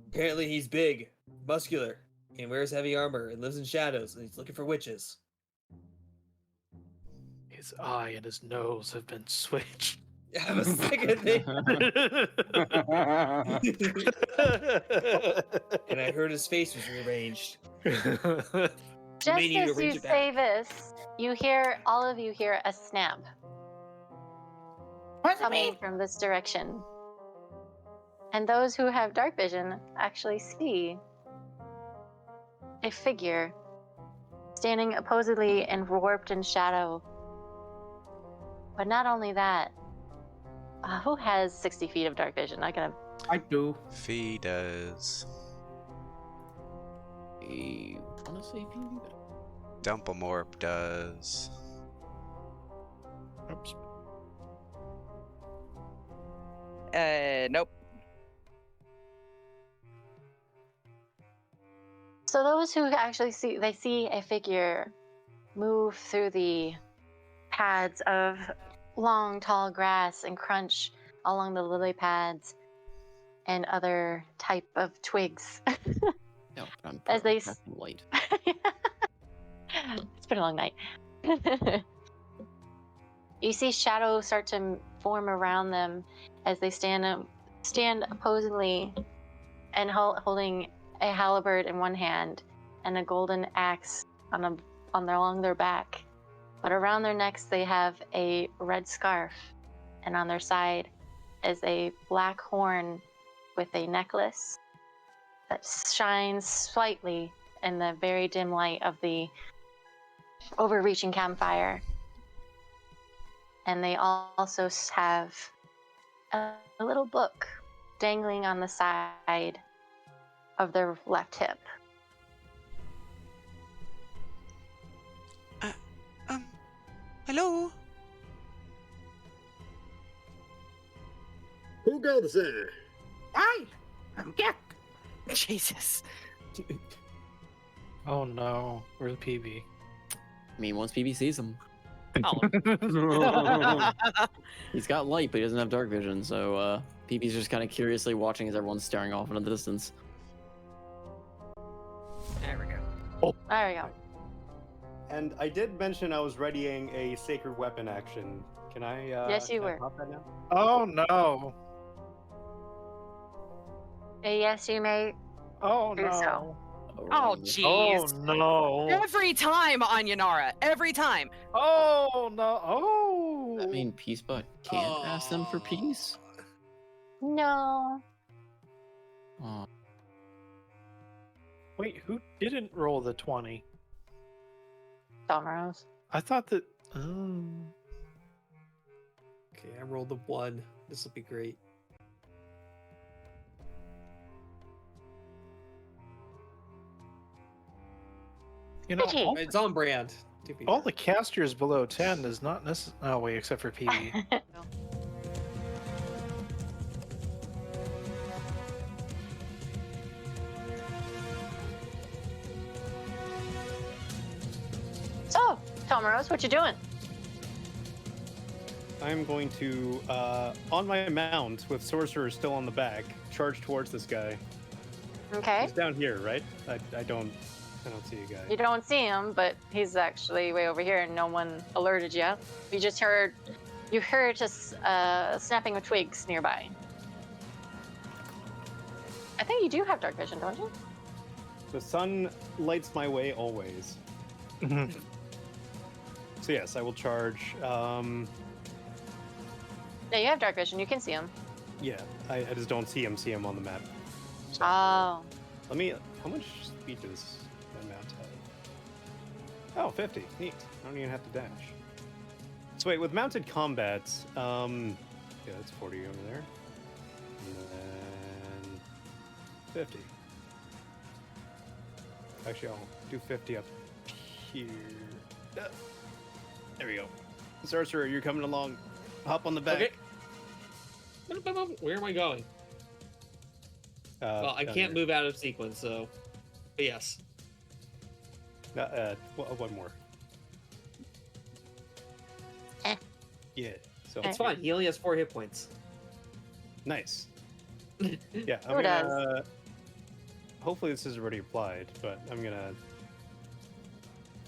Apparently he's big, muscular, and wears heavy armor and lives in shadows and he's looking for witches. His eye and his nose have been switched. I was thinking they... and I heard his face was rearranged. You may Just need to as you arrange it say back. this, all of you hear a snap What's it coming mean? from this direction. And those who have dark vision actually see a figure standing oppositely and warped in shadow. But not only that, who has 60 feet of dark vision? I can. I do. Fee does. I want to say PB, but Dumplemorp does. Oops. Nope. So those who actually see a figure move through the pads of long, tall grass and crunch along the lily pads and other type of twigs. no, but I'm As they casting light. It's been a long night. You see shadows start to form around them as they stand opposingly and holding a halberd in one hand and a golden axe along their back. But around their necks they have a red scarf, and on their side is a black horn with a necklace that shines slightly in the very dim light of the overreaching campfire. And they also have a little book dangling on the side of their left hip. Hello? Who goes there? I'm Gek. Jesus. Oh no, where's PB? I mean, once PB sees him, Oh. he's got light, but he doesn't have dark vision. So PB's just kind of curiously watching as everyone's staring off into the distance. There we go. There we go. And I did mention I was readying a sacred weapon action. Can I? Yes, you can I were. pop that now? Oh no! Yes, you may. Oh Do no! so. Oh, Oh, jeez. Oh no! Every time on Yanara. Every time. Oh no! Oh! I mean, Peacebot can't ask them for peace. No. Oh, Wait, who didn't roll the 20? Dominoes. I thought that. Okay, I rolled a 1. This will be great. You know, Pidgey. all, It's on brand. to be all fair. the casters below 10 is not necessary. Oh wait, except for PB. So, Tomaros, what you doing? I'm going to, on my mount with Sorcerer still on the back, charge towards this guy. Okay. He's down here, right? I don't see a guy. You don't see him, but he's actually way over here, and no one alerted you. You just heard just snapping of twigs nearby. I think you do have dark vision, don't you? The sun lights my way always. So yes, I will charge. Yeah, you have dark vision. You can see him. Yeah, I just don't see him on the map. So, Oh. let me. How much speed does my mount have? Oh, 50. Neat. I don't even have to dash. So wait, with mounted combat, yeah, that's 40 over there, and then 50. Actually, I'll do 50 up here. There we go. Sorcerer, you're coming along. Hop on the back. Okay. Where am I going? Well, I down can't here. move out of sequence, so. But yes. One more. Eh. Yeah. So It's fine. He only has 4 hit points. nice. Yeah, I'm Who gonna. Hopefully this is already applied, but I'm gonna.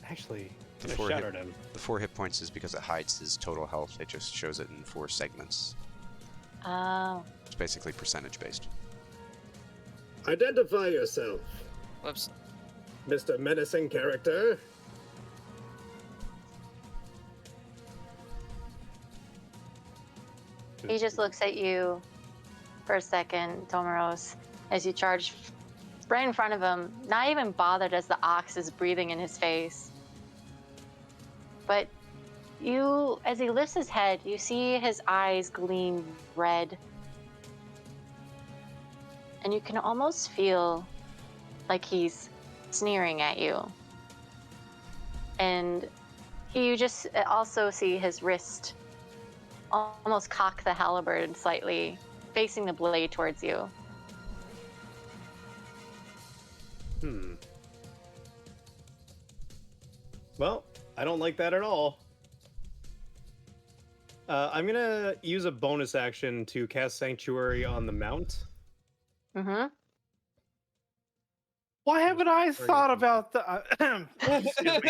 Actually, The I four, shout hit, at him. the 4 hit points is because it hides his total health. It just shows it in 4 segments. Oh. It's basically percentage based. Identify yourself, Whoops. Mr. Menacing Character. He just looks at you for a second, Tomaros, as you charge right in front of him, not even bothered as the ox is breathing in his face. But you, as he lifts his head, you see his eyes gleam red. And you can almost feel like he's sneering at you. And you just also see his wrist almost cock the halberd slightly, facing the blade towards you. Well, I don't like that at all. I'm gonna use a bonus action to cast Sanctuary on the mount. Mm-hmm. Why haven't I thought about the? Excuse me.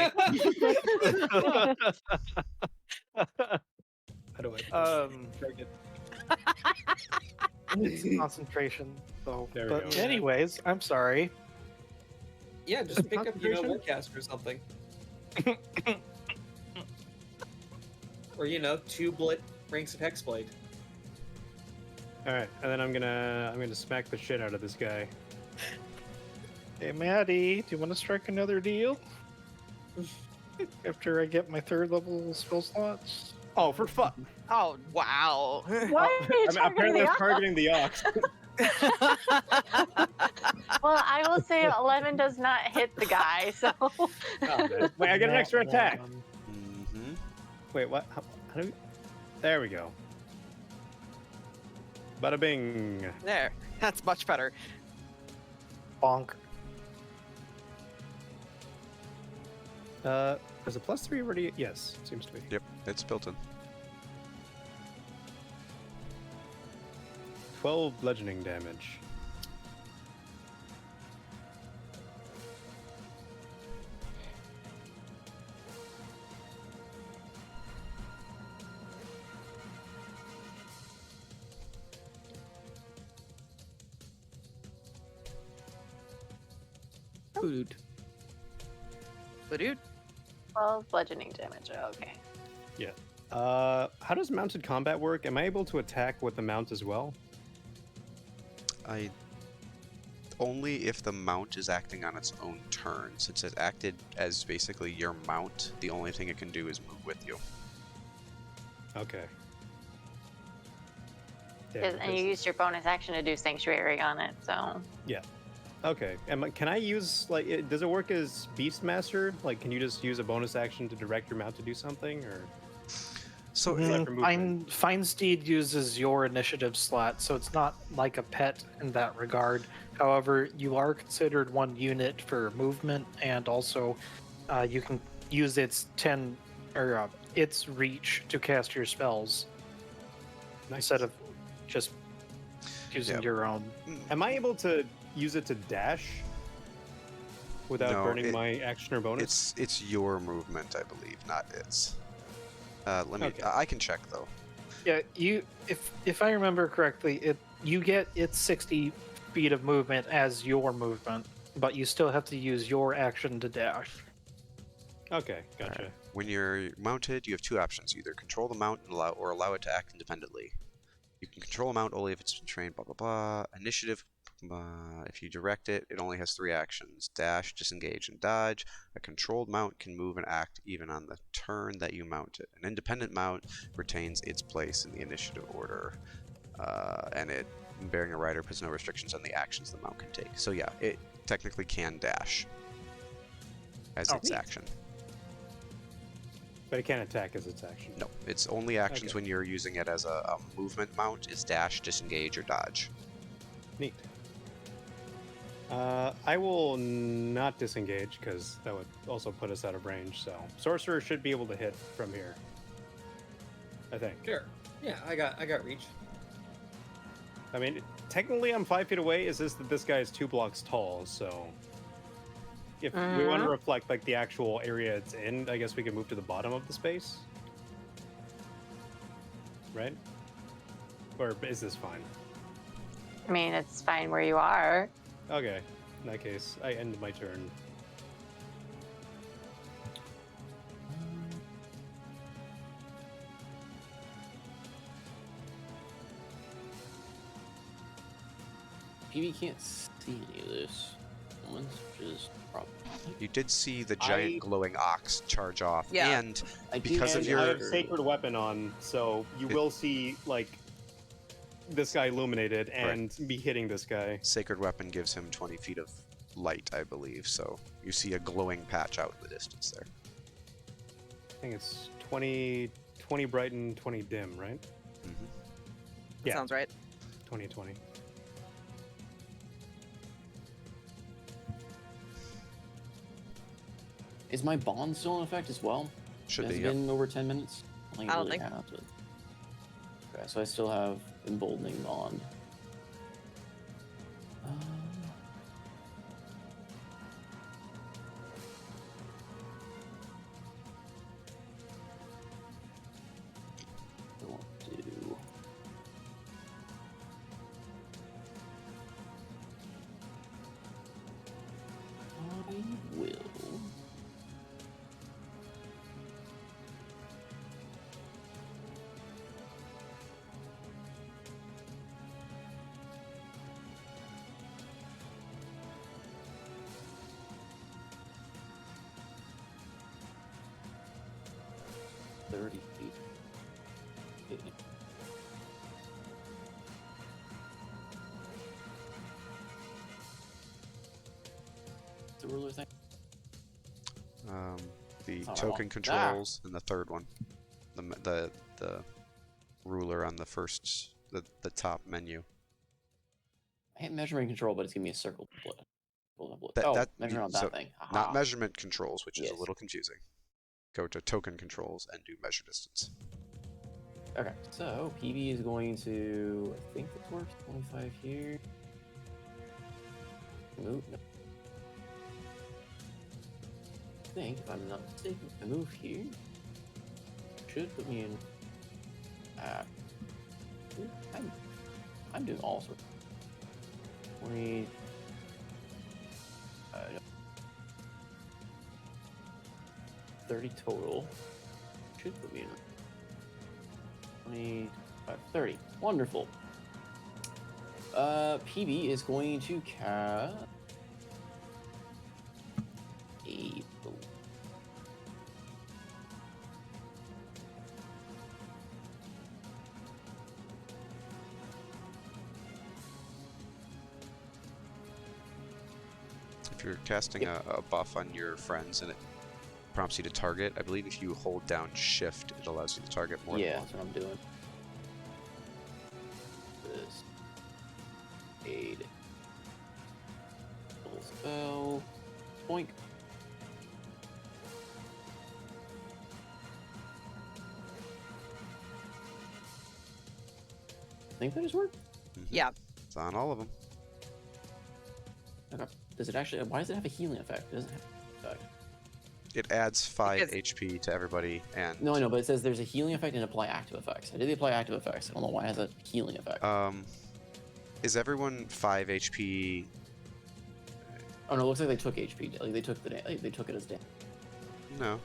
How do I? Target? It's concentration, though. There we But go. anyways, I'm sorry. Yeah, just pick up, Concentration? Warcast or something. Or, 2 ranks of Hexblade. All right, and then I'm gonna smack the shit out of this guy. Hey, Maddie, do you want to strike another deal? After I get my 3rd level spell slots? Oh, for fun! Oh, wow. Why are you Apparently, I was targeting the targeting the ox. Well, I will say 11 does not hit the guy, so. Wait, I get an extra attack. Mm-hmm. Wait, what? How do we... There we go. Bada bing. There. That's much better. Bonk. Is a +3 already? Yes, seems to be. Yep, it's built in. 12 bludgeoning damage. Good. Dude. 12 bludgeoning damage. Okay. Yeah. How does mounted combat work? Am I able to attack with the mount as well? Only if the mount is acting on its own turn. Since it acted as basically your mount, the only thing it can do is move with you. Okay. And you used your bonus action to do Sanctuary on it, so. Yeah. Okay. Can I use, like, does it work as Beastmaster? Like, can you just use a bonus action to direct your mount to do something, or? So Feinsteed uses your initiative slot, so it's not like a pet in that regard. However, you are considered one unit for movement, and also you can use its its reach to cast your spells instead of just using your own. Am I able to use it to dash without No, burning my action or bonus? It's your movement, I believe, not its. Let me. Okay. I can check though. Yeah, if I remember correctly, you get its 60 feet of movement as your movement, but you still have to use your action to dash. Okay, gotcha. Right. When you're mounted, you have 2 options: either control the mount and allow it to act independently. You can control a mount only if it's been trained. Blah blah blah. Initiative. If you direct it, it only has 3 actions: dash, disengage, and dodge. A controlled mount can move and act even on the turn that you mount it. An independent mount retains its place in the initiative order, and it, bearing a rider, puts no restrictions on the actions the mount can take. So yeah, it technically can dash as its action. But it can't attack as its action. No, its only actions when you're using it as a movement mount is dash, disengage, or dodge. Neat. I will not disengage because that would also put us out of range. So sorcerer should be able to hit from here, I think. Sure. Yeah, I got reach. I mean, technically I'm 5 feet away. It's just that this guy is 2 blocks tall, so if we Mm-hmm. want to reflect like the actual area it's in, I guess we can move to the bottom of the space. Right? Or is this fine? I mean, it's fine where you are. Okay. In that case, I end my turn. PB can't see any of this. Which is probably. You did see the giant glowing ox charge off, Yeah. and I do because have of I your have Sacred Weapon on, so you will see like this guy illuminated and be hitting this guy. sacred weapon gives him 20 feet of light, I believe. So you see a glowing patch out in the distance there. I think it's 20 bright and 20 dim, right? Mm-hmm. That sounds right. 20 and 20. Is my bond still in effect as well? Should Has be. it Yep. been over 10 minutes? I don't really think- has, but... Okay, so I still have emboldening bond. I want to do... I will... $30 feet. Okay. The ruler thing? The Oh, token ah. controls and the third one, the ruler on the first the top menu. I hit measuring control, but it's giving me a circle split. Measuring on so that thing. not Aha. measurement controls, which is a Yes. little confusing. Go to token controls and do measure distance. Okay, so PB is going to, I think this works, 25 here. Move, no. I think, if I'm not mistaken, I move here. Should put me in. I'm doing all sorts. 20. No. 30 total. Should put me in. 25, 30. Wonderful. PB is going to cast a If you're casting a buff on your friends and it prompts you to target, I believe if you hold down shift, it allows you to target more than Yeah, one. that's what I'm doing. This. Aid. Full spell. Boink. Think that just worked? Mhm. Yeah. It's on all of them. Okay. Does it actually? Why does it have a healing effect? It doesn't have an effect. It adds 5 Because- HP to everybody, and No, I know, but it says there's a healing effect and apply active effects. I did the apply active effects. I don't know why it has a healing effect. is everyone 5 HP? Oh no, it looks like they took HP. Like they took they took it as damage. No,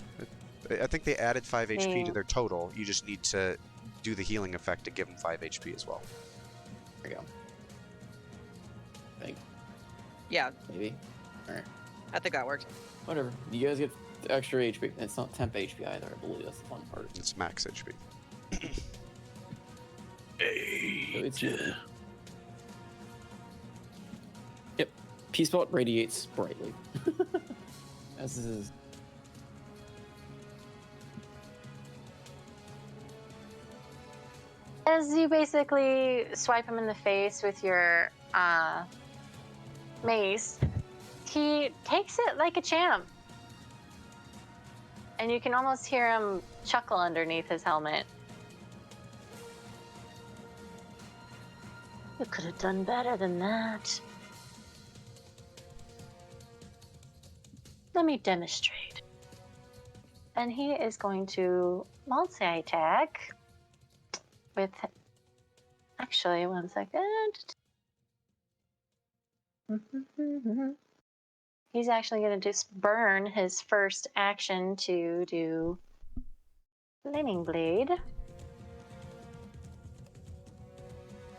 I think they added 5 HP to Yeah. their total. You just need to do the healing effect to give them 5 HP as well. There you go. I think Yeah, maybe. All right. I think that works. Whatever. You guys get the extra HP. It's not temp HP either. I believe that's the fun part. It's max HP. So it's healing. Yep. P-spot radiates brightly. As this is. As you basically swipe him in the face with your mace, he takes it like a champ. And you can almost hear him chuckle underneath his helmet. You could have done better than that. Let me demonstrate. And he is going to multi-attack with... Actually, one second. He's actually going to just burn his first action to do Flaming Blade.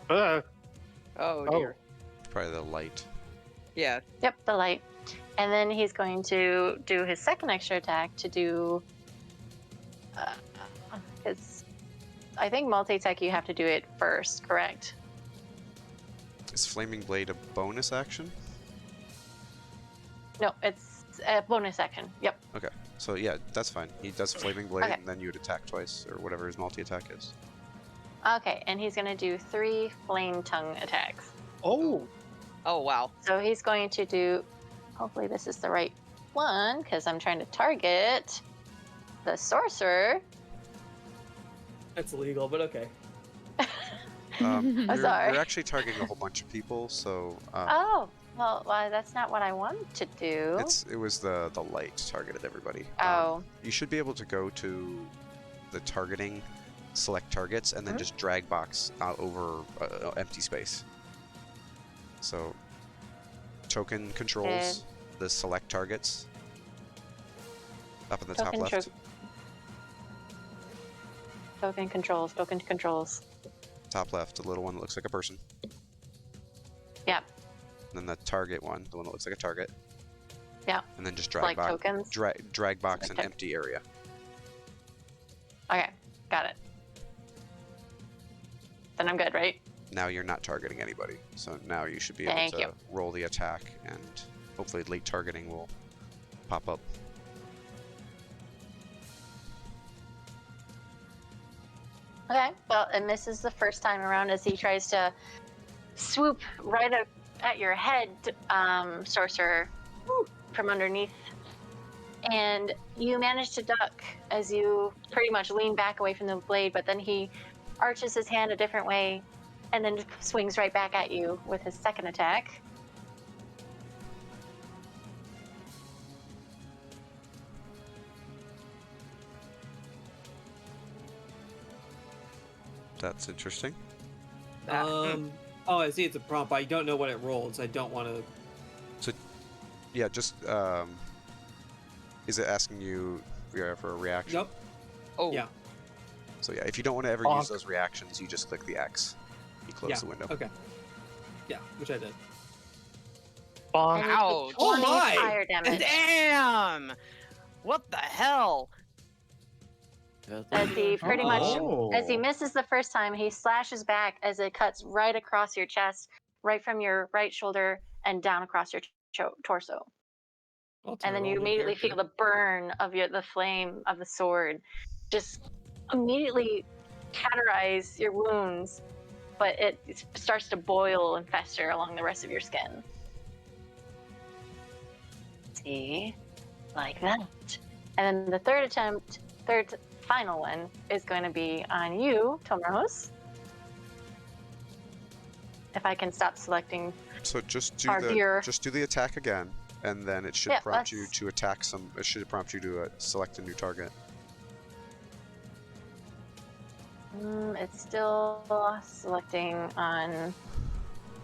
Oh Oh. dear. Probably the light. Yeah. Yep, the light. And then he's going to do his second extra attack to do... Because I think multi-attack you have to do it first, correct? Is Flaming Blade a bonus action? No, it's a bonus action. Yep. Okay. So yeah, that's fine. He does Flaming Blade, Okay. and then you would attack twice, or whatever his multi-attack is. Okay, and he's going to do 3 Flame Tongue attacks. Oh. Oh wow. So he's going to do... Hopefully this is the right one, because I'm trying to target the Sorcerer. That's illegal, but okay. You're, sorry. you're actually targeting a whole bunch of people, so Oh, well, that's not what I wanted to do. it was the light targeted everybody. Oh. You should be able to go to the targeting, select targets, and then just drag box over empty space. So token controls the select targets up in the top left. Token controls. Top left, the little one that looks like a person. Yep. And then the target one, the one that looks like a target. Yeah. And then just drag Like box, tokens? drag box an Okay. empty area. Okay, got it. Then I'm good, right? Now you're not targeting anybody, so now you should be able Thank to you. roll the attack, and hopefully late targeting will pop up. Okay, well, it misses the first time around as he tries to swoop right at your head, Sorcerer, from underneath. And you manage to duck as you pretty much lean back away from the blade, but then he arches his hand a different way and then swings right back at you with his second attack. That's interesting. Oh, I see. It's a prompt. I don't know what it rolls. I don't want to. So, yeah, just is it asking you for a reaction? Nope. Oh. Yeah. So yeah, if you don't want to ever use those reactions, you just click the X. You close the window. Okay. Yeah, which I did. Bonk. And you Ouch. take Oh 20 my! fire damage Damn! What the hell? as he pretty much, as he Oh. misses the first time, he slashes back as it cuts right across your chest, right from your right shoulder and down across your torso. I'll And then roll you a new immediately character. feel the burn of the flame of the sword just immediately cauterize your wounds, but it starts to boil and fester along the rest of your skin. See, like that. And then the third final one is going to be on you, Tomros. If I can stop selecting. So just do Dear. just do the attack again, and then it should Yeah, prompt you let's- to attack some. It should prompt you to select a new target. It's still selecting on.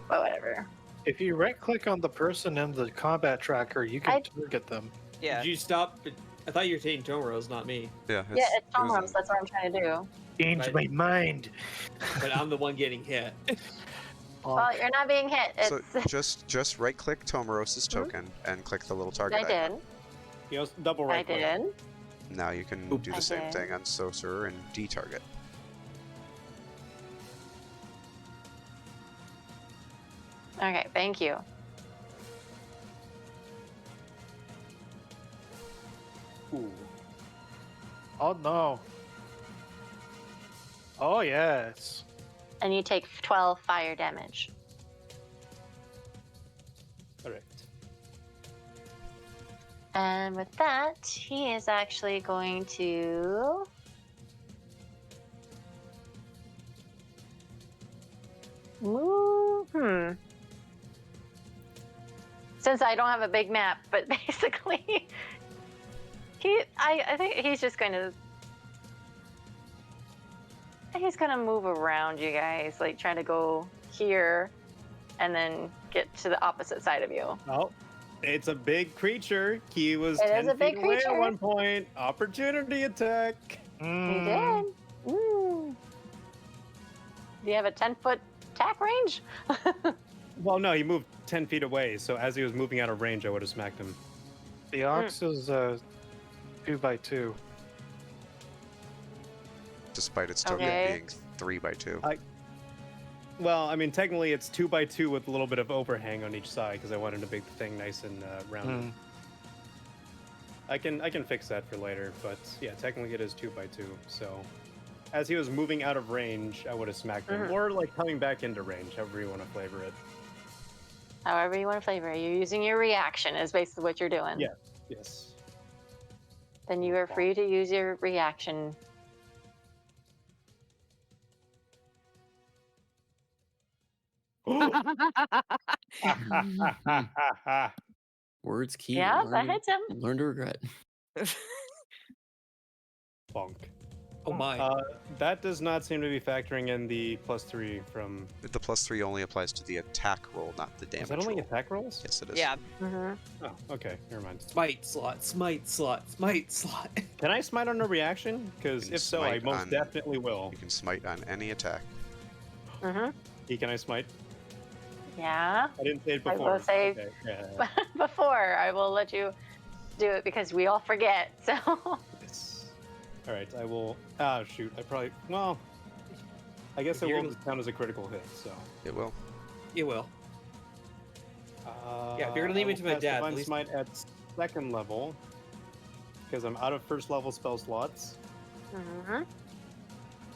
Well, whatever. If you right-click on the person in the combat tracker, you can target them. Yeah. Did you stop? I thought you were taking Tomorrow's, not me. Yeah. Yeah, it's it was Tomros. in- That's what I'm trying to do. Change Right. my mind. But I'm the one getting hit. Well, you're not being hit. It's. So just right-click Tomoros's token and click the little target I icon. did. You know, double I right click. did. Now you can do I the same did. thing on Sorcerer and detarget. Okay, thank you. Ooh. Oh no. Oh yes. And you take 12 fire damage. Correct. And with that, he is actually going to. Move. since I don't have a big map, but basically, I think he's just going to. He's gonna move around you guys, like trying to go here, and then get to the opposite side of you. Oh, it's a big creature. He was It 10 is a big feet away creature. at one point. Opportunity attack. He did. Do you have a 10-foot attack range? Well, no, he moved 10 feet away, so as he was moving out of range, I would have smacked him. The ox is 2x2. Despite it still Okay. being 3x2. Well, I mean, technically it's 2x2 with a little bit of overhang on each side because I wanted to make the thing nice and rounded. I can fix that for later, but yeah, technically it is 2x2. So, as he was moving out of range, I would have smacked him, or like coming back into range, however you want to flavor it. However you want to flavor it. You're using your reaction is basically what you're doing. Yeah. Yes. Then you are free to use your reaction. Words key. Yeah, that hits him. Learn to regret. Bonk. Oh my. That does not seem to be factoring in the +3 from. The +3 only applies to the attack roll, not the damage Is that only roll. attack rolls? Yes, it is. Yeah. Mm-hmm. Oh, okay. Never mind. Smite slot, smite slot, smite slot. Can I smite on a reaction? Because You can if so, I smite most on- definitely will. You can smite on any attack. Mm-hmm. Can I smite? Yeah. I didn't say it I before. will say- Okay, yeah. Before I will let you do it because we all forget. So. Yes. All right, I will. Ah, shoot. I probably. Well, I guess If it you're will gonna- just count as a critical hit. So. It will. You will. Yeah, if you're gonna leave I it to will my cast dad, Divine at least- Smite at 2nd level because I'm out of 1st level spell slots. Mm-hmm.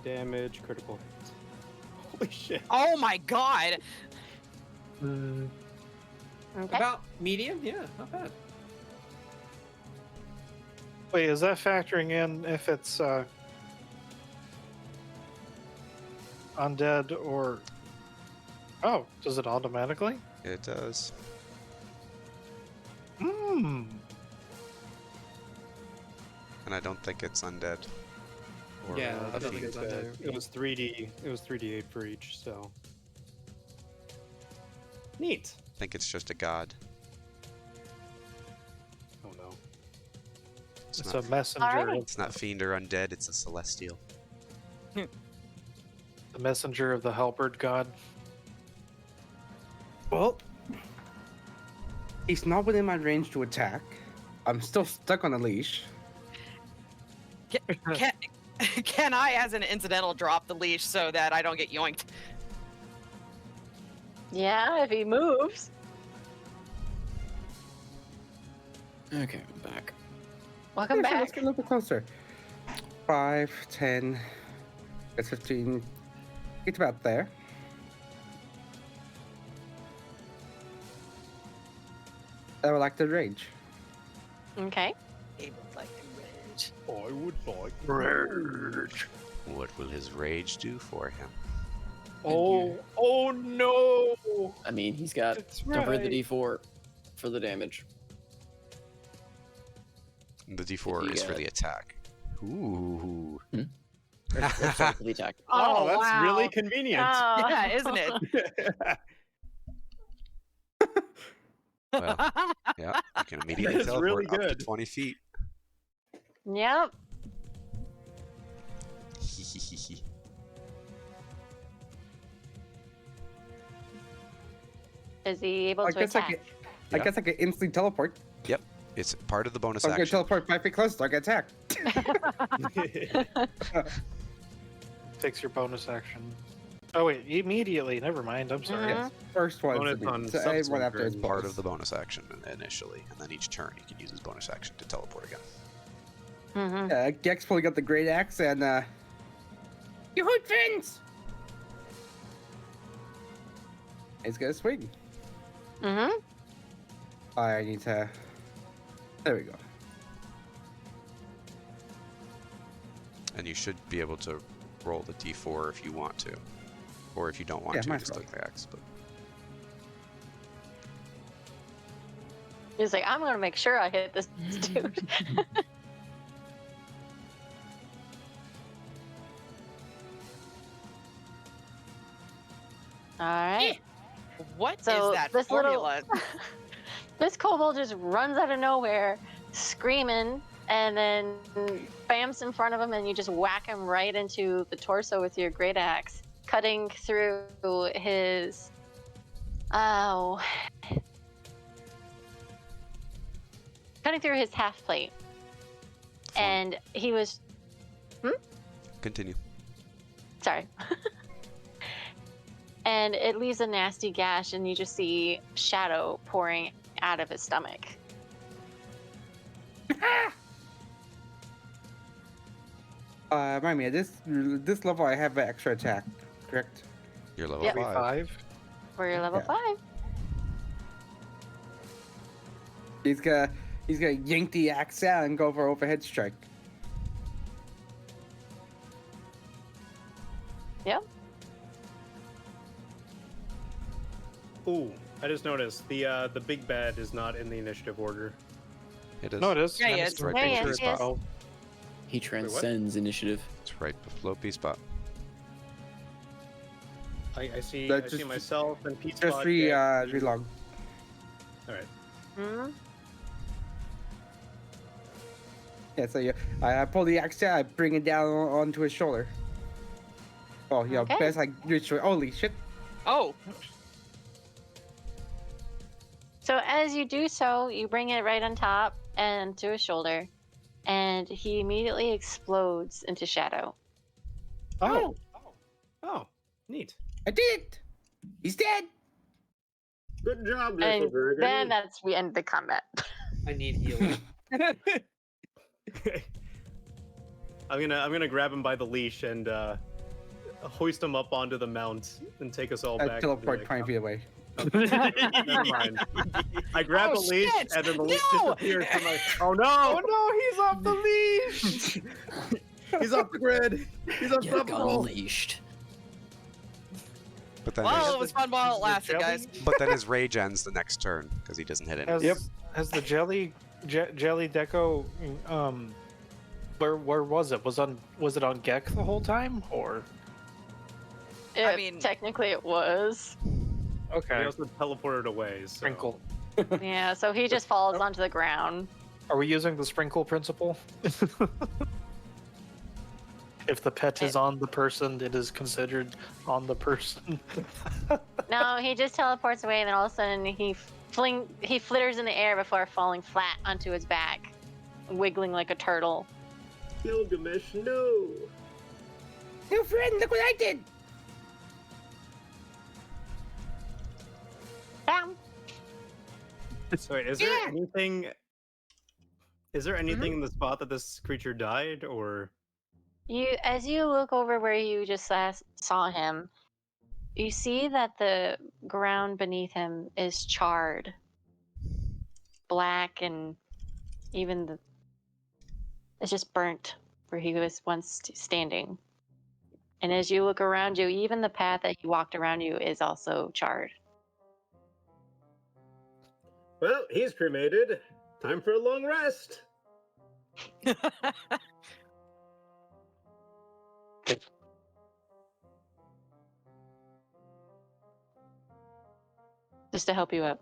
Damage, critical hit. Holy shit. Oh my god! Okay. About medium? Yeah, not bad. Wait, is that factoring in if it's undead or? Oh, does it automatically? It does. Hmm. And I don't think it's undead. Or Yeah, I a don't think fiend. it's undead. It was 3D. It was 3d8 for each. So. Neat. I think it's just a god. Oh no. It's, It's not, a messenger. Alrighty. it's not fiend or undead, it's a celestial. The messenger of the halberd god. Well, he's not within my range to attack. I'm still stuck on a leash. Can I, as an incidental, drop the leash so that I don't get yoinked? Yeah, if he moves. Okay, I'm back. Welcome Yeah, sure, back. let's get a little bit closer. 5, 10, it's 15. Get about there. I would like to rage. Okay. He would like to rage. I would like. Rage. What will his rage do for him? Oh no! I mean, he's got That's cover right. the D4 for the damage. The D4 If you is for get- the attack. Ooh. Or sorry, for the attack. Oh, that's wow. really convenient. Oh. Yeah, isn't it? Well, yeah, you can immediately is teleport really up to good. 20 feet. Yep. Is he able I to guess I attack? could, I Yeah. guess I could instantly teleport. It's part of the bonus So I'm gonna action. teleport 5 feet closer, so I get attacked. Takes your bonus action. Oh wait, immediately. Never mind. I'm sorry. Mhm. First one. Bonus on So everyone subsequent after his turns. Part bonus. of the bonus action initially, and then each turn you can use his bonus action to teleport again. Mm-hmm. Gex pulling up the great axe and you hurt friends. He's gonna swing. Mm-hmm. I need to. There we go. And you should be able to roll the D4 if you want to. Or if you don't want Yeah, to, might just as well. click the X. But He's like, I'm gonna make sure I hit this dude. All right. What is So that this formula? this kobold just runs out of nowhere, screaming, and then bams in front of him, and you just whack him right into the torso with your great axe, cutting through his cutting through his half plate. Fun. And he was Continue. sorry. And it leaves a nasty gash, and you just see shadow pouring out of his stomach. Remind me, at this level I have an extra attack, correct? You're level Yep. 5. For your level Yeah. 5. He's gonna yank the axe out and go for overhead strike. Yep. Ooh, I just noticed the big bad is not in the initiative order. It is. No, it is. Yeah, he It's is. right Yeah, below he P is, he is. spot. Oh, He transcends initiative. It's right below P spot. I see That's just- myself and Pete Just relog. All right. Hmm. Yeah, so I pull the axe out, I bring it down onto his shoulder. Oh, yeah, Okay. best I reach for. Holy shit! Oh, So as you do so, you bring it right on top and to his shoulder, and he immediately explodes into shadow. Oh. Oh, neat. I did it. He's dead. Good job, little And dragon. then that's the end of the combat. I need healing. I'm gonna grab him by the leash and hoist him up onto the mount and take us all I back. teleport 20 feet away. Never mind. I grab Oh, the leash shit! and then the leash No! disappears from my. Oh no! oh no, he's off the leash. He's off the grid. He's Get unstoppable. unleashed. But then, well, his, it was fun while it lasted, guys. but then his rage ends the next turn because he doesn't hit Has, anything. has the jelly deco where was it? Was it on Gek the whole time or mean- Technically it was. He okay? also teleported away. So. Sprinkle. Yeah, so he just falls onto the ground. Are we using the sprinkle principle? If the pet is on the person, it is considered on the person. No, he just teleports away, and then all of a sudden he flitters in the air before falling flat onto his back, wiggling like a turtle. Gilgamesh, no. New friend, look what I did. Bam! So wait, is there anything? Is there anything in the spot that this creature died, or? As you look over where you just last saw him, you see that the ground beneath him is charred, black, and even it's just burnt where he was once standing. And as you look around you, even the path that he walked around you is also charred. Well, he's cremated. Time for a long rest. Just to help you up.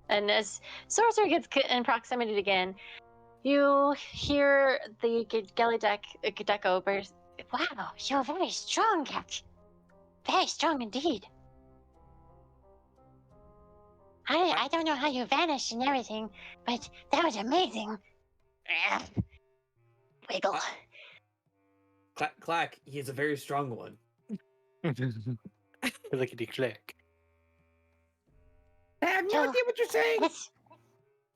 And as Sorcerer gets in proximity again, you hear the Gelideco burst. Wow, you're very strong, Gek. Very strong indeed. I don't know how you vanished and everything, but that was amazing. Wiggle. Clack, he is a very strong one. Clickety click. I have no idea what you're saying.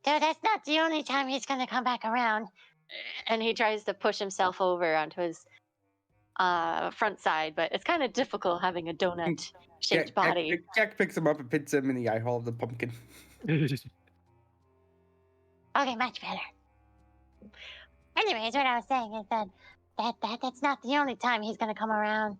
That's not the only time he's gonna come back around. And he tries to push himself over onto his front side, but it's kind of difficult having a donut-shaped body. Jack picks him up and pits him in the eye hole of the pumpkin. Okay, much better. Anyways, what I was saying is that's not the only time he's gonna come around.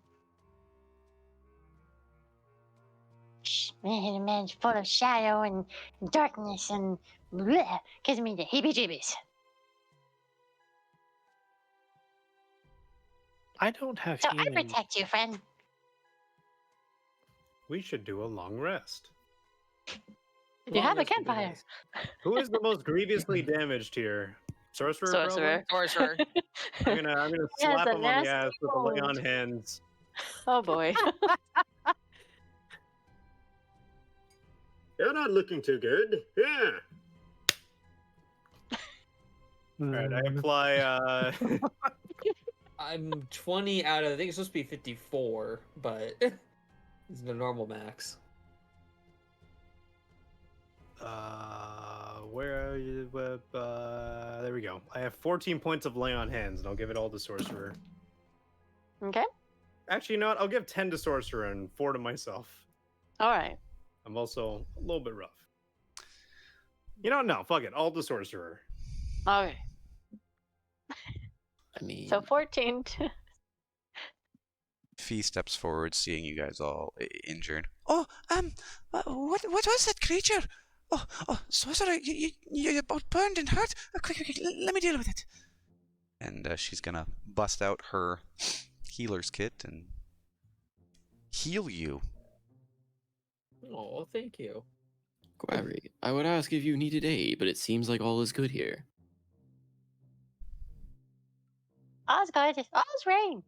Man, full of shadow and darkness and bleh, gives me the heebie-jeebies. I don't have So I healing. protect you, friend. We should do a long rest. You have a Long rest would be campfire. nice. Who is the most grievously damaged here? Sorcerer, probably. Sorcerer. I'm gonna He has slap a him on the nasty ass with a lay on wound. hands. Oh boy. You're not looking too good. Yeah. All right, I apply. I'm 20 out of, I think it's supposed to be 54, but it's the normal max. Where are you? There we go. I have 14 points of lay on hands, and I'll give it all to sorcerer. Okay. Actually, you know what? I'll give 10 to sorcerer and 4 to myself. All right. I'm also a little bit rough. You know, no, fuck it. All to sorcerer. Okay. I mean, So 14. Fee steps forward, seeing you guys all injured. Oh, what was that creature? Oh, sorcerer, you're both burned and hurt. Quick, let me deal with it. And she's gonna bust out her healer's kit and heal you. Oh, thank you. Query. I would ask if you needed aid, but it seems like all is good here. All's good. All's rain.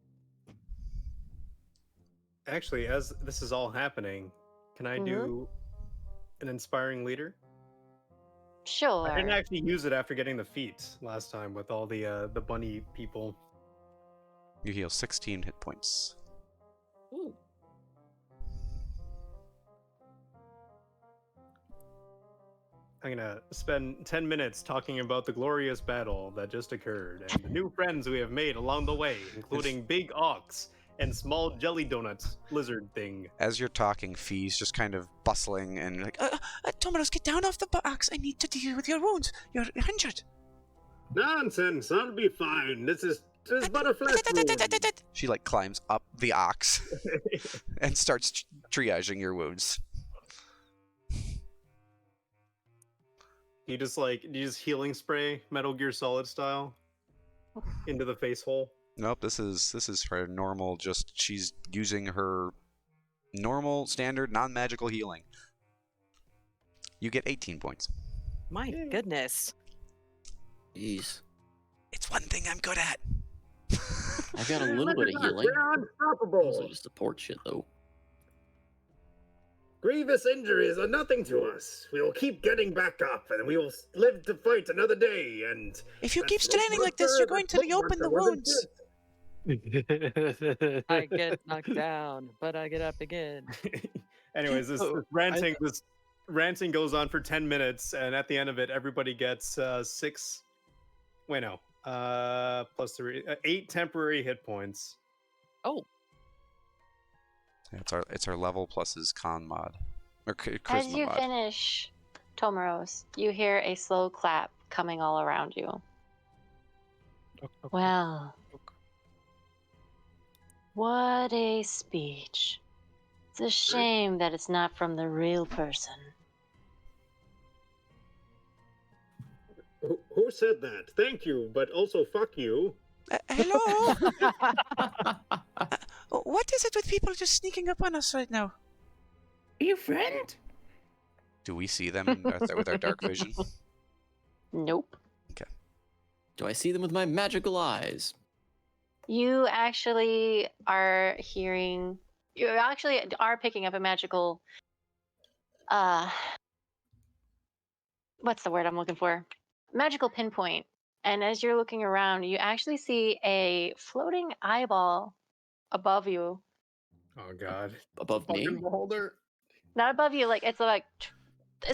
Actually, as this is all happening, can I do an inspiring leader? Sure. I didn't actually use it after getting the feat last time with all the bunny people. You heal 16 hit points. Ooh. I'm gonna spend 10 minutes talking about the glorious battle that just occurred and the new friends we have made along the way, including Big Ox and small jelly donut lizard thing. As you're talking, Fee's just kind of bustling and like, Tomaros, get down off the box. I need to deal with your wounds. You're injured. Nonsense. I'll be fine. This is but a flesh wound. she like climbs up the ox and starts triaging your wounds. You just healing spray Metal Gear Solid style into the face hole. Nope, this is her normal, just she's using her normal standard non-magical healing. You get 18 points. My goodness. Jeez. It's one thing I'm good at. I've got a little bit of healing. We're unstoppable. Mostly just support shit, though. Grievous injuries are nothing to us. We will keep getting back up, and we will live to fight another day. And If you keep straining like this, you're going to reopen the wounds. I get knocked down, but I get up again. Anyways, this ranting goes on for 10 minutes, and at the end of it, everybody gets 6. Wait, no. Plus 3, 8 temporary hit points. Oh. Yeah, it's our level plus his con mod. Or charisma As you mod. finish, Tomaros, you hear a slow clap coming all around you. Well, what a speech. It's a shame that it's not from the real person. Who said that? Thank you, but also fuck you. Hello? What is it with people just sneaking up on us right now? Are you friend? Do we see them with our dark vision? Nope. Do I see them with my magical eyes? You actually are hearing. You actually are picking up a magical. What's the word I'm looking for? Magical pinpoint. And as you're looking around, you actually see a floating eyeball above you. Oh god. Above me? Fucking beholder. Not above you, like it's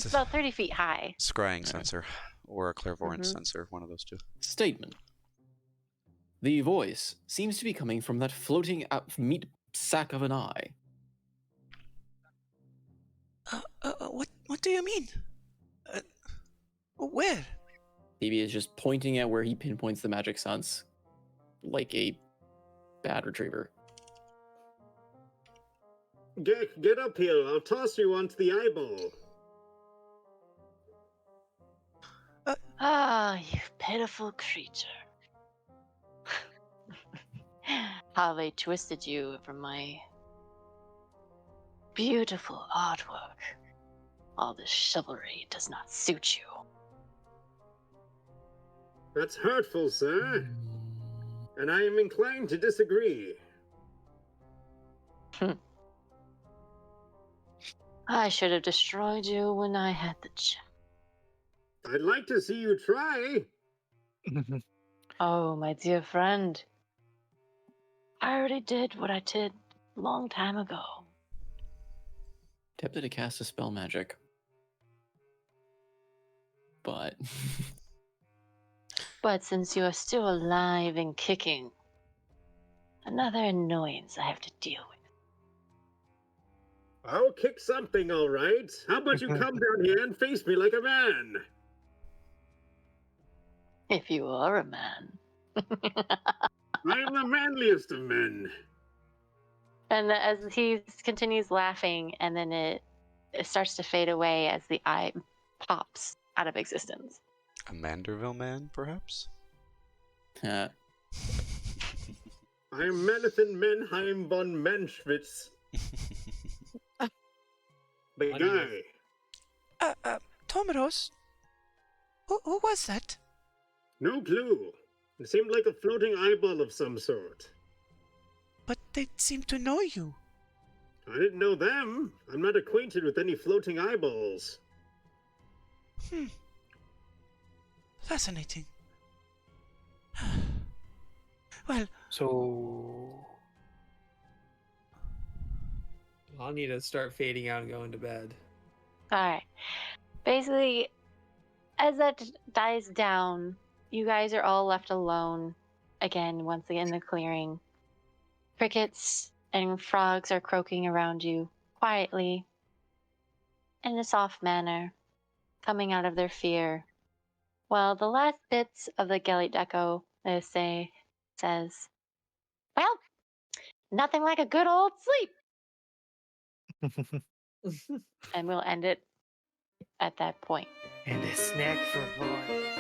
about 30 feet high. Scrying sensor or a clairvoyance sensor, one of those two. Statement. The voice seems to be coming from that floating meat sack of an eye. What do you mean? Where? Phoebe is just pointing at where he pinpoints the magic sense, like a bad retriever. Get up here. I'll toss you onto the eyeball. Ah, you pitiful creature. How they twisted you from my beautiful artwork. All this chivalry does not suit you. That's hurtful, sir. And I am inclined to disagree. I should have destroyed you when I had the chance. I'd like to see you try. Oh, my dear friend. I already did what I did a long time ago. Tempted to cast a spell magic. But But since you are still alive and kicking, another annoyance I have to deal with. I'll kick something, all right. How about you come down here and face me like a man? If you are a man. I am the manliest of men. And as he continues laughing, and then it starts to fade away as the eye pops out of existence. A Manderville man, perhaps? uh, I am Menathan Menheim von Menschwitz. The guy. Tomeros? Who was that? No clue. It seemed like a floating eyeball of some sort. But they seem to know you. I didn't know them. I'm not acquainted with any floating eyeballs. Fascinating. Well, So I'll need to start fading out and going to bed. Alright. Basically, as that dies down, you guys are all left alone. Again, once again, in the clearing. Crickets and frogs are croaking around you, quietly, in a soft manner, coming out of their fear. While the last bits of the Gellight Deco, they say, says, well, nothing like a good old sleep. And we'll end it at that point. and a snack for boy.